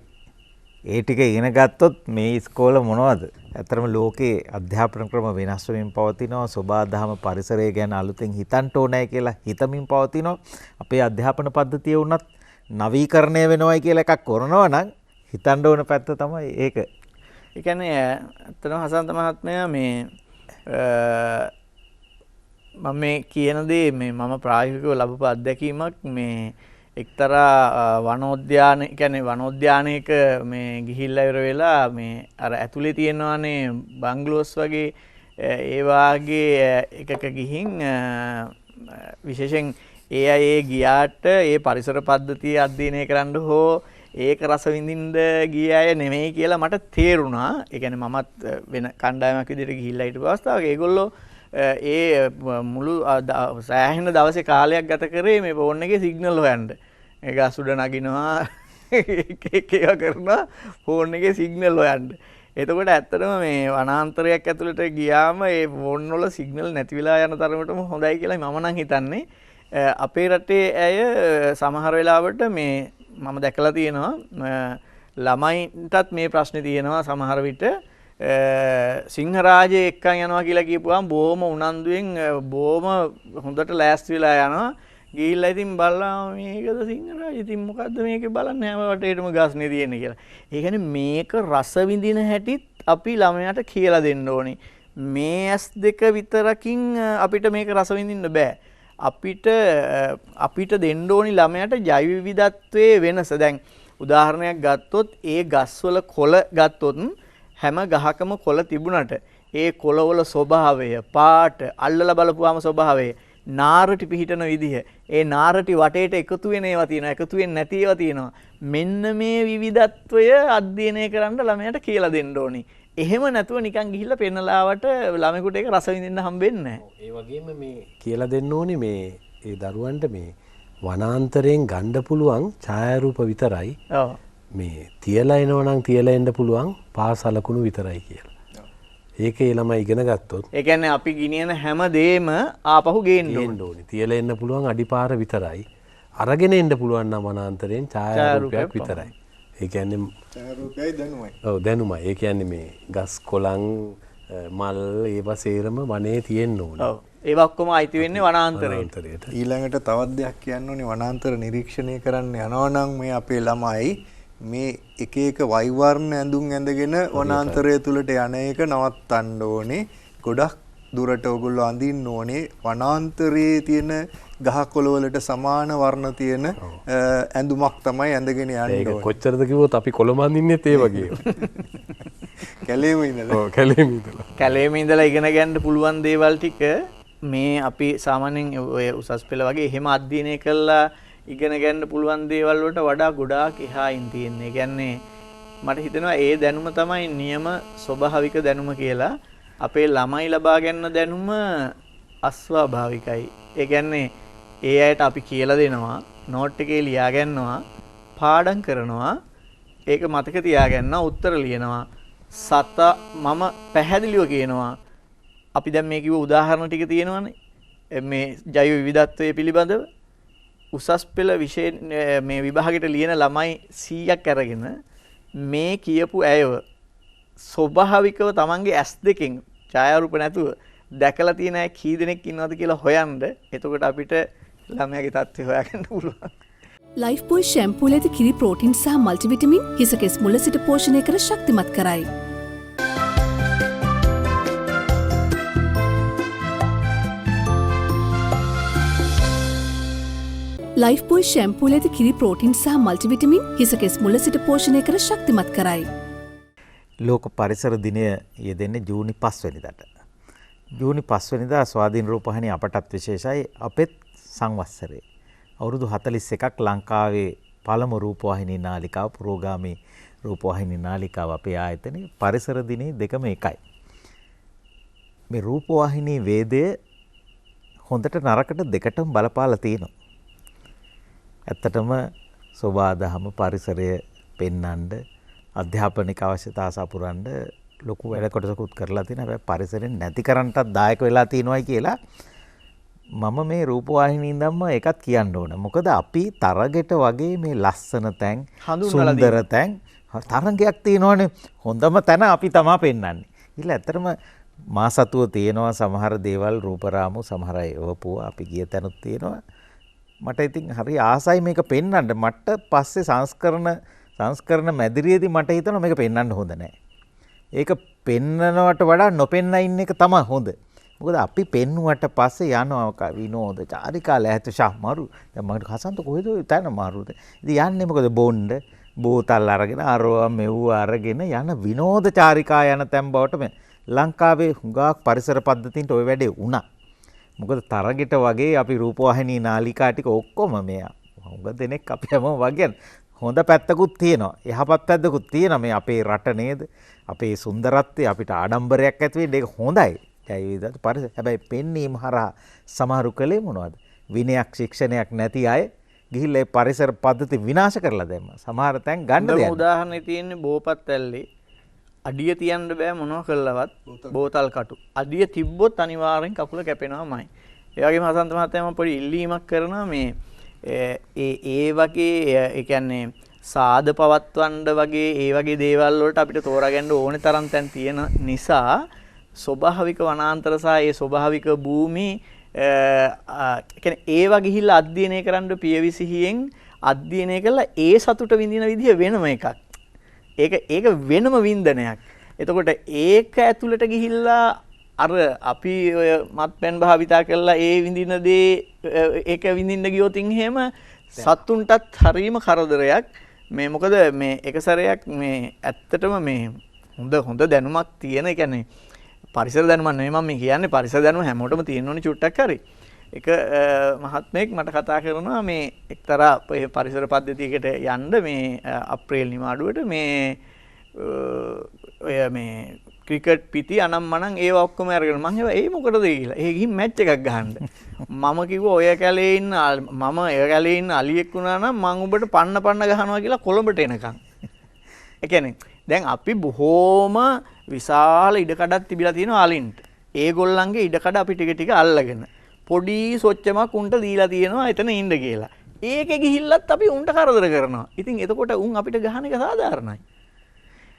ඒ ටික ඉගෙන ගත්තොත් මේ ඉස්කෝල මොනවද? ඇත්තටම ලෝකේ අධ්‍යාපන ක්‍රම වෙනස් වෙමින් පවතිනවා. සෝබාදහම පරිසරය ගැන අලුතෙන් හිතන්න ඕනේ කියලා හිතමින් පවතිනවා. අපේ අධ්‍යාපන පද්ධතිය වුණත් නවීකරණය වෙනවයි කියලා එකක් කරනවා නම් හිතන්න ඕන පැත්ත තමයි ඒක. ඒ කියන්නේ ඇත්තටම හසන්ත මහත්මයා මේ මම මේ කියන දේ මම ප්‍රායෝගිකව ලැබපු අත්දැකීමක් මේ එක්තරා වනෝද්‍යාන කියන්නේ වනෝද්‍යානයක මේ ගිහිල්ලා ඉවර වෙලා මේ අර ඇතුලේ තියෙනවානේ බංගලෝස් වගේ ඒ වාගේ එකක ගිහින් විශේෂයෙන් ඒ ගියාට ඒ පරිසර පද්ධතිය අධ්‍යයනය කරන්න හෝ ඒක රස විඳින්න ගිය අය නෙමෙයි කියලා මට තේරුණා. ඒ කියන්නේ මමත් වෙන කණ්ඩායමක් විදිහට ගිහිල්ලා හිටපු අවස්ථාවක ඒගොල්ලෝ ඒ මුළු සෑහෙන දවසේ කාලයක් ගත කරේ මේ ෆෝන් එකේ සිග්නල් හොයන්න. ඒක අසුඩ නගිනවා එක කරනවා ෆෝන් එකේ සිග්නල් හොයන්න. එතකොට ඇත්තටම මේ වනාන්තරයක් ඇතුළට ගියාම ඒ ෆෝන් වල සිග්නල් නැති වෙලා යන තරමටම හොඳයි කියලා මම නම් හිතන්නේ. අපේ රටේ අය සමහර වෙලාවට මේ මම දැකලා තියෙනවා ළමයින්ටත් මේ ප්‍රශ්නේ තියෙනවා සමහර විට සිංහරාජය එක්කන් යනවා කියලා කියපුවාම බොහොම උනන්දුවෙන් බොහොම හොඳට ලෑස්ති වෙලා යනවා. ගිහිල්ලා ඉතින් බලලා මේකද සිංහරාජය ඉතින් මොකද්ද මේකේ බලන්නේ හැම වටේටම ගස්නේ තියෙන්නේ කියලා. ඒ කියන්නේ මේක රස විඳින හැටිත් අපි ළමයාට කියලා දෙන්න ඕනේ. මේ S2 විතරකින් අපිට මේක රස විඳින්න බෑ. අපිට දෙන්න ඕනි ළමයාට ජෛව විවිධත්වයේ වෙනස. දැන් උදාහරණයක් ගත්තොත් ඒ ගස්වල කොළ ගත්තොත් හැම ගහකම කොළ තිබුණට ඒ කොළවල ස්වභාවය, පාට, අල්ලලා බලපුවාම ස්වභාවය, නාරටි පිහිටන විදිහ, ඒ නාරටි වටේට එකතු වෙන ඒවා තියෙනවා, එකතු වෙන්නේ නැති ඒවා තියෙනවා. මෙන්න මේ විවිධත්වය අධ්‍යයනය කරන්න ළමයාට කියලා දෙන්න ඕනි. එහෙම නැතුව නිකන් ගිහිල්ලා පෙන්නලාවට ළමයෙකුට ඒක රස විඳින්න හම්බෙන්නේ නැහැ. ඒ වගේම මේ කියලා දෙන්න ඕනේ මේ ඒ දරුවන්ට මේ වනාන්තරයෙන් ගන්න පුළුවන් ඡායාරූප විතරයි ඔව්. මේ තියලා එනවා නම් තියලා එන්න පුළුවන් පාසලකුණු විතරයි කියලා. ඒක ඒ ළමයි ඉගෙන ගත්තොත් ඒ කියන්නේ අපි ගිනියන හැම දෙෙම ආපහු ගේන්න ඕනේ. ඕනේ. තියලා එන්න පුළුවන් අඩිපාර විතරයි. අරගෙන එන්න පුළුවන් නම් වනාන්තරයෙන් ඡායාරූපයක් විතරයි. ඒ කියන්නේ රුපියයි දැනුමයි. ඔව් දැනුමයි. ඒ කියන්නේ මේ ගස් කොළන් මල් ඒවා සේරම වනයේ තියෙන්න ඕනේ. ඔව්. ඒවා ඔක්කොම අයිති වෙන්නේ වනාන්තරයට. වනාන්තරයට. ඊළඟට තවත් දෙයක් කියන්න ඕනේ වනාන්තර නිරීක්ෂණය කරන්න යනවා නම් මේ අපේ ළමයි මේ එක එක වෛවර්ණ ඇඳුම් ඇඳගෙන වනාන්තරය තුලට යන එක නවත්තන්න ඕනේ. ගොඩක් දුරට ඔයගොල්ලෝ අඳින්න ඕනේ වනාන්තරයේ තියෙන ගහකොළ වලට සමාන වර්ණ තියෙන ඇඳුමක් තමයි ඇඳගෙන යන්න ඒක ඕනේ. කොච්චරද කිව්වොත් අපි කොළඹ අඳින්නෙත් ඒ වගේ. කැලේම ඉඳලා. ඔව් කැලේම ඉඳලා. කැලේම ඉඳලා ඉගෙන ගන්න පුළුවන් දේවල් ටික මේ අපි සාමාන්‍යයෙන් ඔය උසස් පෙළ වගේ එහෙම අධ්‍යයනය කළා ඉගෙන ගන්න පුළුවන් දේවල් වලට වඩා ගොඩාක් එහායින් තියෙන්නේ. ඒ කියන්නේ මට හිතෙනවා ඒ දැනුම තමයි නියම ස්වභාවික දැනුම කියලා. අපේ ළමයි ලබා ගන්න දැනුම අස්වාභාවිකයි. ඒ කියන්නේ ඒ අයට අපි කියලා දෙනවා, නෝට් එකේ ලියා ගන්නවා, පාඩම් කරනවා, ඒක මතක තියාගන්නවා, උත්තර ලියනවා. මම පැහැදිලිව කියනවා. අපි දැන් මේ කිව්ව උදාහරණ ටික තියෙනවානේ. මේ ජෛව විවිධත්වයේ පිළිබඳව උසස් පෙළ විෂය මේ විභාගෙට ලියන ළමයි 100ක් අරගෙන මේ කියපු ඇයව ස්වභාවිකව තමන්ගේ ඇස් දෙකෙන් ඡායාරූප නැතුව දැකලා තියෙන අය කී දෙනෙක් ඉන්නවද කියලා හොයන්න. එතකොට අපිට ළමයාගේ තත්ත්වය හොයාගන්න පුළුවන්. ලයිෆ් බොයි ෂැම්පූල ඇති කිරි ප්‍රෝටින් සහ මල්ටිවිටමින් හිසකෙස් මුල සිට පෝෂණය කර ශක්තිමත් කරයි. ලයිෆ් බොයි ෂැම්පූල ඇති කිරි ප්‍රෝටින් සහ මල්ටිවිටමින් හිසකෙස් මුල සිට පෝෂණය කර ශක්තිමත් කරයි. ලෝක පරිසර දිනය යෙදෙන්නේ ජූනි 5 වෙනිදාට. ජූනි 5 වෙනිදා ස්වාධීන රූපවාහිනිය අපටත් විශේෂයි අපෙත් සංවත්සරේ. අවුරුදු 41ක් ලංකාවේ පළමු රූපවාහිනී නාලිකාව පුරෝගාමී රූපවාහිනී නාලිකාව අපේ ආයතනයේ පරිසර දිනේ දෙකම එකයි. මේ රූපවාහිනී වේදය හොඳට නරකට දෙකටම බලපාලා තියෙනවා. ඇත්තටම සෝබාදහම පරිසරය පෙන්වන්න අධ්‍යාපනික අවශ්‍යතා සපුරන්න ලොකු වැඩ කොටසකුත් කරලා තියෙනවා. හැබැයි පරිසරෙන් නැති කරන්නටත් දායක වෙලා තියෙනවායි කියලා මම මේ රූපවාහිනිය ඉඳන්ම ඒකත් කියන්න ඕන. මොකද අපි තරගෙට වගේ මේ ලස්සන තැන්, සුන්දර තැන් තරංගයක් තියෙනවනේ. හොඳම තැන අපි තමා පෙන්වන්නේ. ඊළ ඇත්තටම මා සතුව තියෙනවා සමහර දේවල් රූපරාමු සමහර ඒවපුව අපි ගිය තැනුත් තියෙනවා. මට ඉතින් හරි ආසයි මේක පෙන්වන්න. මට පස්සේ සංස්කරණ මැදිරියේදී මට හිතෙනවා මේක පෙන්වන්න හොඳ නැහැ. ඒක පෙන්නනවට වඩා නොපෙන්න ඉන්න එක තමයි හොඳ. මොකද අපි පෙන්නුවට පස්සේ යනවා විනෝද චාරිකා ලැහැත්තු ශාමාරු. දැන් මම හසන්ත කොහෙද තන මාරුද? ඉතින් යන්නේ මොකද බොණ්ඩ බෝතල් අරගෙන අරවා මෙව්ව අරගෙන යන විනෝද චාරිකා යන තැන් බවට මේ ලංකාවේ හුඟක් පරිසර පද්ධතීන්ට ওই වැඩේ වුණා. මොකද තරගෙට වගේ අපි රූපවාහිනී නාලිකා ටික ඔක්කොම මේ හුඟ දෙනෙක් අපි හැමෝම වගේ හොඳ පැත්තකුත් තියෙනවා. යහපත් පැත්තකුත් තියෙනවා මේ අපේ රට නේද? අපේ සුන්දරත්වය අපිට ආඩම්බරයක් ඇති වෙන්නේ ඒක හොඳයි. ජෛවවිවිධත්ව පරිසර. හැබැයි පෙන්වීම හරහා සමහරු කලේ මොනවද? විනයක් ශික්ෂණයක් නැති අය ගිහිල්ලා ඒ පරිසර පද්ධති විනාශ කරලා දැම්මා. සමහර තැන් ගන්න දෙයක්. උදාහරණේ තියෙන්නේ බෝපත් ඇල්ලේ අඩිය තියන්න බෑ මොනවා කළවත් බෝතල් කටු. අඩිය තිබ්බොත් අනිවාර්යෙන් කකුල කැපෙනවාමයි. ඒ වගේම හසන්ත මහත්තයා මම පොඩි ඉල්ලීමක් කරනවා මේ ඒ වගේ ඒ කියන්නේ සාද පවත්වන්න වගේ ඒ වගේ දේවල් වලට අපිට තෝරාගන්න ඕනේ තරම් තැන් තියෙන නිසා ස්වභාවික වනාන්තර සහ ඒ ස්වභාවික භූමි කියන්නේ ඒවා ගිහිල්ලා අධ්‍යයනය කරන්න පියවිසිහියෙන් අධ්‍යයනය කළා ඒ සතුට විඳින විදිය වෙනම එකක්. ඒක වෙනම වින්දනයක්. එතකොට ඒක ඇතුළට ගිහිල්ලා අර අපි ඔය මත්පැන් භාවිතා කරලා ඒ විඳින දේ ඒක විඳින්න ගියොත් එහෙම සතුන්ටත් හරීම කරදරයක්. මේ මොකද මේ එක සැරයක් මේ ඇත්තටම මේ හොඳ දැනුමක් තියෙන කියන්නේ පරිසර දැනුමක් නෙමෙයි මම මේ කියන්නේ පරිසර දැනුම හැමෝටම තියෙන්න ඕනේ චුට්ටක් හරි. එක මහත්මයෙක් මට කතා කරනවා මේ එක්තරා පරිසර පද්ධතියකට යන්න මේ අප්‍රේල් නිමාඩුවට මේ ඔය මේ ක්‍රිකට් පිටි අනම්මනම් ඒවා ඔක්කොම අරගෙන මං ඒවා ඒ මොකටද කියලා. ඒ ගිහින් මැච් එකක් ගහන්න. මම කිව්වා ඔය කැලේ ඉන්න මම ඔය කැලේ ඉන්න අලියෙක් වුණා නම් මං උඹට පන්න ගහනවා කියලා කොළඹට එනකන්. ඒ කියන්නේ දැන් අපි බොහෝම විශාල ඉඩකඩක් තිබිලා තියෙනවා අලින්ට. ඒගොල්ලන්ගේ ඉඩකඩ අපි ටික ටික අල්ලගෙන පොඩි සොච්චමක් උන්ට දීලා තියෙනවා එතන ඉන්න කියලා. ඒකේ ගිහිල්ලත් අපි උන්ට කරදර කරනවා. ඉතින් එතකොට උන් අපිට ගහන එක සාධාරණයි.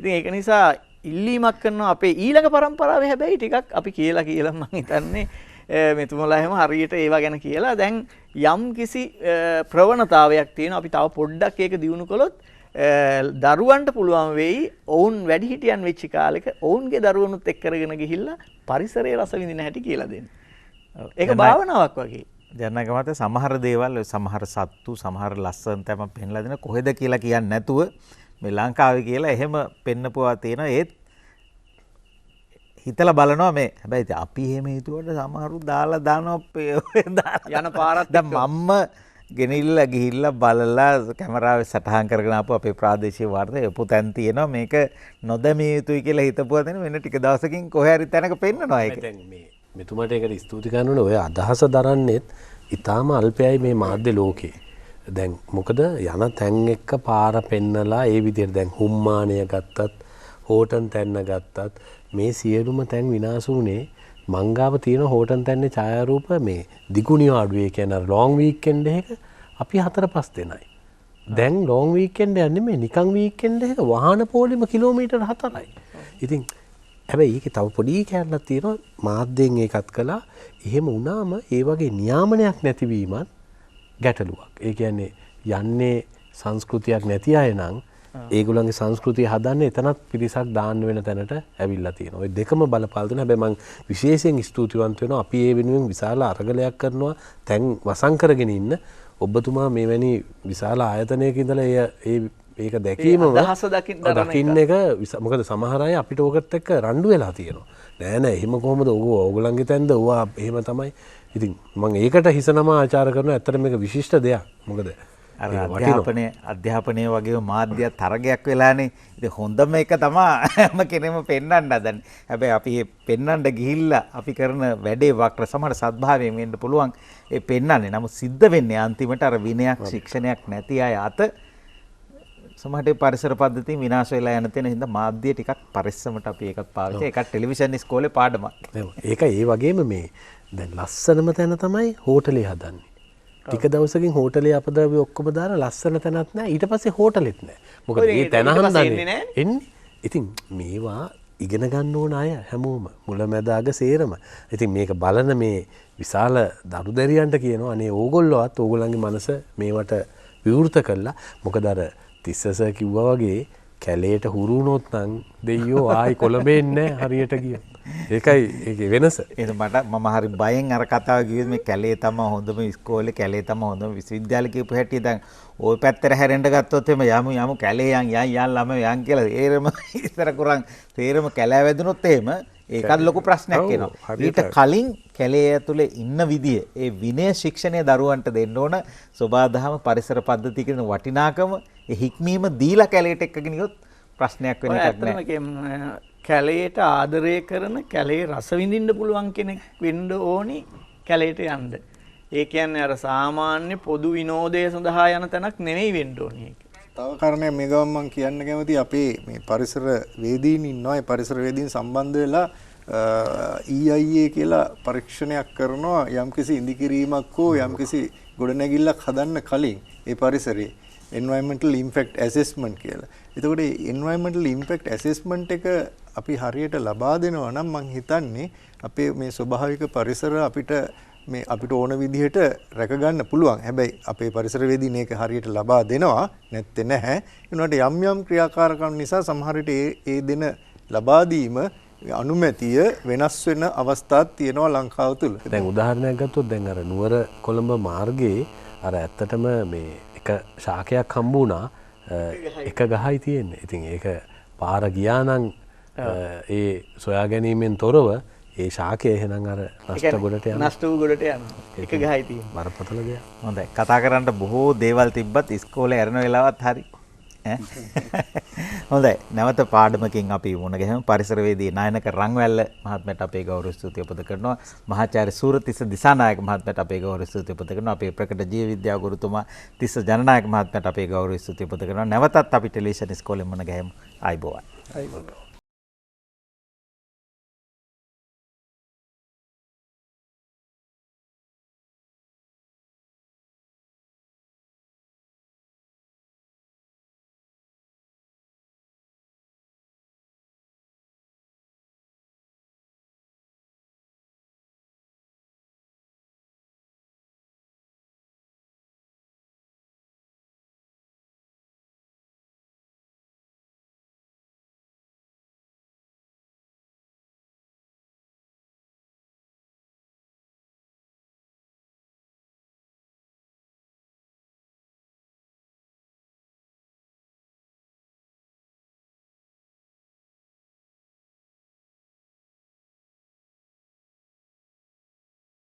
ඉතින් ඒක නිසා ඉල්ලීමක් කරනවා අපේ ඊළඟ පරම්පරාවේ හැබැයි ටිකක් අපි කියලා මම හිතන්නේ මෙතුමලා එහෙම හරියට ඒවා ගැන කියලා දැන් යම් කිසි ප්‍රවණතාවයක් තියෙනවා. අපි තව පොඩ්ඩක් ඒක දියුණු කළොත් දරුවන්ට පුළුවන් වෙයි ඔවුන් වැඩිහිටියන් වෙච්ච කාලෙක ඔවුන්ගේ දරුවනුත් එක්ක කරගෙන ගිහිල්ලා පරිසරයේ රස විඳින හැටි කියලා දෙන්න. ඒක භාවනාවක් වගේ. ජනක මත සමහර දේවල් සමහර සත්තු සමහර ලස්සන තැම පෙන්ලා දෙන කොහෙද කියලා කියන්නේ නැතුව මේ ලංකාවේ කියලා එහෙම පෙන්නපුවා තියෙනවා. ඒත් හිතලා බලනවා මේ හැබැයි අපි එහෙම හිතුවට සමහරු දාලා දානවා යන පාරත් දැන් මම්ම ගෙනිල්ලා ගිහිල්ලා බලලා කැමරාවේ සටහන් කරගෙන ආපු අපේ ප්‍රාදේශීය වාර්තා එපු තැන් තියෙනවා මේක නොදැමිය යුතුයි කියලා හිතපුවා දෙන වෙන ටික දවසකින් කොහේ හරි තැනක පෙන්නනවා ඒක. දැන් මේ මෙතුමාට ඒකට ස්තුති කරනවා ඔය අදහස දරන්නේත් ඊටාම අල්පයයි මේ මාධ්‍ය ලෝකේ. දැන් මොකද යන තැන් එක්ක පාර පෙන්නලා ඒ විදිහට දැන් හුම්මානය ගත්තත් හෝටන් තැන්න ගත්තත් මේ සියලුම තැන් විනාශ වුණේ මංගාව තියෙන හෝටන් තැන්නේ ඡායාරූප මේ දිගුණිය අඩුවේ කියන ලොන් වීකෙන්ඩ් එක අපි 4-5 දෙනයි. දැන් ලොන් වීකෙන්ඩ් යන්නේ මේ නිකන් වීකෙන්ඩ් එක වාහන පොලිම කිලෝමීටර් 4යි. ඉතින් හැබැයි ඒකේ තව පොඩි කැලලක් තියෙනවා මාධ්‍යෙන් ඒකත් කළා. එහෙම වුණාම ඒ වගේ නියාමනයක් නැතිවීමත් ගැටලුවක්. ඒ කියන්නේ යන්නේ සංස්කෘතියක් නැති අය නම් ඒගොල්ලන්ගේ සංස්කෘතිය හදන්න එතනත් පිරිසක් දාන්න වෙන තැනට ඇවිල්ලා තියෙනවා. ওই දෙකම බලපාල දෙන හැබැයි මම විශේෂයෙන් ස්තුතිවන්ත වෙනවා. අපි ඒ වෙනුවෙන් විශාල අරගලයක් කරනවා. තැන් වසන් කරගෙන ඉන්න ඔබතුමා මෙවැනි විශාල ආයතනයක ඉඳලා ඒක දැකීමම අදහස දකින්න එක මොකද සමහර අය අපිට ඕකට එක්ක රණ්ඩු වෙලා තියෙනවා. නෑ එහෙම කොහොමද ඕගොල්ලන්ගේ තැන්ද ඕවා එහෙම තමයි. ඉතින් මම ඒකට හිසනම ආචාර කරනවා. ඇත්තට මේක විශිෂ්ට දෙයක්. මොකද අධ්‍යාපනය වගේ මාධ්‍ය තරගයක් වෙලානේ. ඉතින් හොඳම එක තමයි හැම කෙනෙම පෙන්වන්න හදන්නේ. හැබැයි අපි මේ පෙන්වන්න ගිහිල්ලා අපි කරන වැඩේ වක්‍ර සමහර සත්භාවයෙන් වෙන්න පුළුවන්. ඒ පෙන්වන්නේ. නමුත් සිද්ධ වෙන්නේ අන්තිමට අර විනයක් ශික්ෂණයක් නැති අය අත සමහරට පරිසර පද්ධතිය විනාශ වෙලා යන තැන හින්දා මාධ්‍ය ටිකක් පරිස්සමට අපි ඒකත් පාවිච්චි. ඒකත් ටෙලිවිෂන් ඉස්කෝලේ පාඩමක්. ඒක ඒ වගේම මේ දැන් ලස්සනම තැන තමයි හෝටලේ හදන්නේ. ටික දවසකින් හෝටලේ අපද්‍රව්‍ය ඔක්කොම දාලා ලස්සන තැනක් නැහැ. ඊට පස්සේ හෝටලෙත් නැහැ. මොකද මේ තැන හදන්නේ එන්නේ. ඉතින් මේවා ඉගෙන ගන්න ඕන අය හැමෝම මුලැමැදාග සේරම. ඉතින් මේක බලන මේ විශාල දරුදැරියන්ට කියනවා අනේ ඕගොල්ලෝවත් ඕගොල්ලන්ගේ මනස මේවට විවෘත කළා. මොකද අර තිස්සස කිව්වා වගේ කැලේට හුරු වුණොත් නම් දෙයියෝ ආයි කොළඹේ නැහැ හරියට ගියොත්. ඒකයි ඒකේ වෙනස. ඒක මම හරි බයෙන් අර කතාව කිව්වේ මේ කැලේ තමයි හොඳම ඉස්කෝලේ කැලේ තමයි හොඳම විශ්වවිද්‍යාලේ කියපු හැටි දැන් ওই පැත්තට හැරෙන්න ගත්තොත් එමෙ යමු කැලේ යන් ළමයි යන් කියලා ඒරම ඉස්සර කරන් තේරම කැලෑ වැදුනොත් එහෙම ඒකත් ලොකු ප්‍රශ්නයක් එනවා. ඊට කලින් කැලේ ඇතුලේ ඉන්න විදිය ඒ විනය ශික්ෂණය දරුවන්ට දෙන්න ඕන. සෝබාදහම පරිසර පද්ධතිය කියන වටිනාකම ඒ හික්මීම දීලා කැලේට එක්කගෙන ගියොත් ප්‍රශ්නයක් වෙන එකක් නෑ. කැලේට ආදරය කරන කැලේ රස විඳින්න පුළුවන් කෙනෙක් වෙන්න ඕනි කැලේට යන්න. ඒ කියන්නේ අර සාමාන්‍ය පොදු විනෝදය සඳහා යන තැනක් නෙමෙයි වෙන්න ඕනි ඒක. තව කාරණයක් මේ ගමන් මම කියන්න කැමති අපේ මේ පරිසර වේදීන් ඉන්නවා. ඒ පරිසර වේදීන් සම්බන්ධ වෙලා EIA කියලා පරීක්ෂණයක් කරනවා යම්කිසි ඉදිකිරීමක් හෝ යම්කිසි ගොඩනැගිල්ලක් හදන්න කලින් ඒ පරිසරයේ environmental impact assessment කියලා. එතකොට environmental impact assessment එක අපි හරියට ලබා දෙනවා නම් මම හිතන්නේ අපේ මේ ස්වභාවික පරිසර අපිට ඕන විදිහට රැක ගන්න පුළුවන්. හැබැයි අපේ පරිසරවේදීන් ඒක හරියට ලබා දෙනවා නැත්තේ නැහැ. ඒනොට යම් ක්‍රියාකාරකම් නිසා සමහර විට ඒ දෙන ලබා දීම අනුමැතිය වෙනස් වෙන අවස්ථාත් තියෙනවා ලංකාව තුල. දැන් උදාහරණයක් ගත්තොත් දැන් අර නුවර කොළඹ මාර්ගයේ අර ඇත්තටම මේ එක ශාකයක් හම්බ වුණා එක ගහයි තියෙන්නේ. ඉතින් ඒක පාර ගියා නම් ඒ සොයා ගැනීමෙන් තොරව ඒ ශාකය එහෙනම් අර නෂ්ට ගොඩට යනවා. නෂ්ට වූ ගොඩට යනවා. එක ගහයි තියෙන්නේ. බරපතල දෙයක්. හොඳයි. කතා කරන්න බොහෝ දේවල් තිබ්බත් ඉස්කෝලේ ඇරෙන වෙලාවත් හරි. හොඳයි. නැවත පාඩමකින් අපි මුණ ගැහෙමු. පරිසරවේදී නායනක රංවැල්ල මහත්මයාට අපේ ගෞරව ස්තුතිය උපත කරනවා. මහාචාර්ය සූරතිස්ස දිසානායක මහත්මයාට අපේ ගෞරව ස්තුතිය උපත කරනවා. අපේ ප්‍රකට ජීව විද්‍යා ගුරුතුමා තිස්ස ජනනායක මහත්මයාට අපේ ගෞරව ස්තුතිය උපත කරනවා. නැවතත් අපි ටෙලිවිෂන් ඉස්කෝලේ මුණ ගැහෙමු. ආයිබෝවන්. ආයිබෝවන්.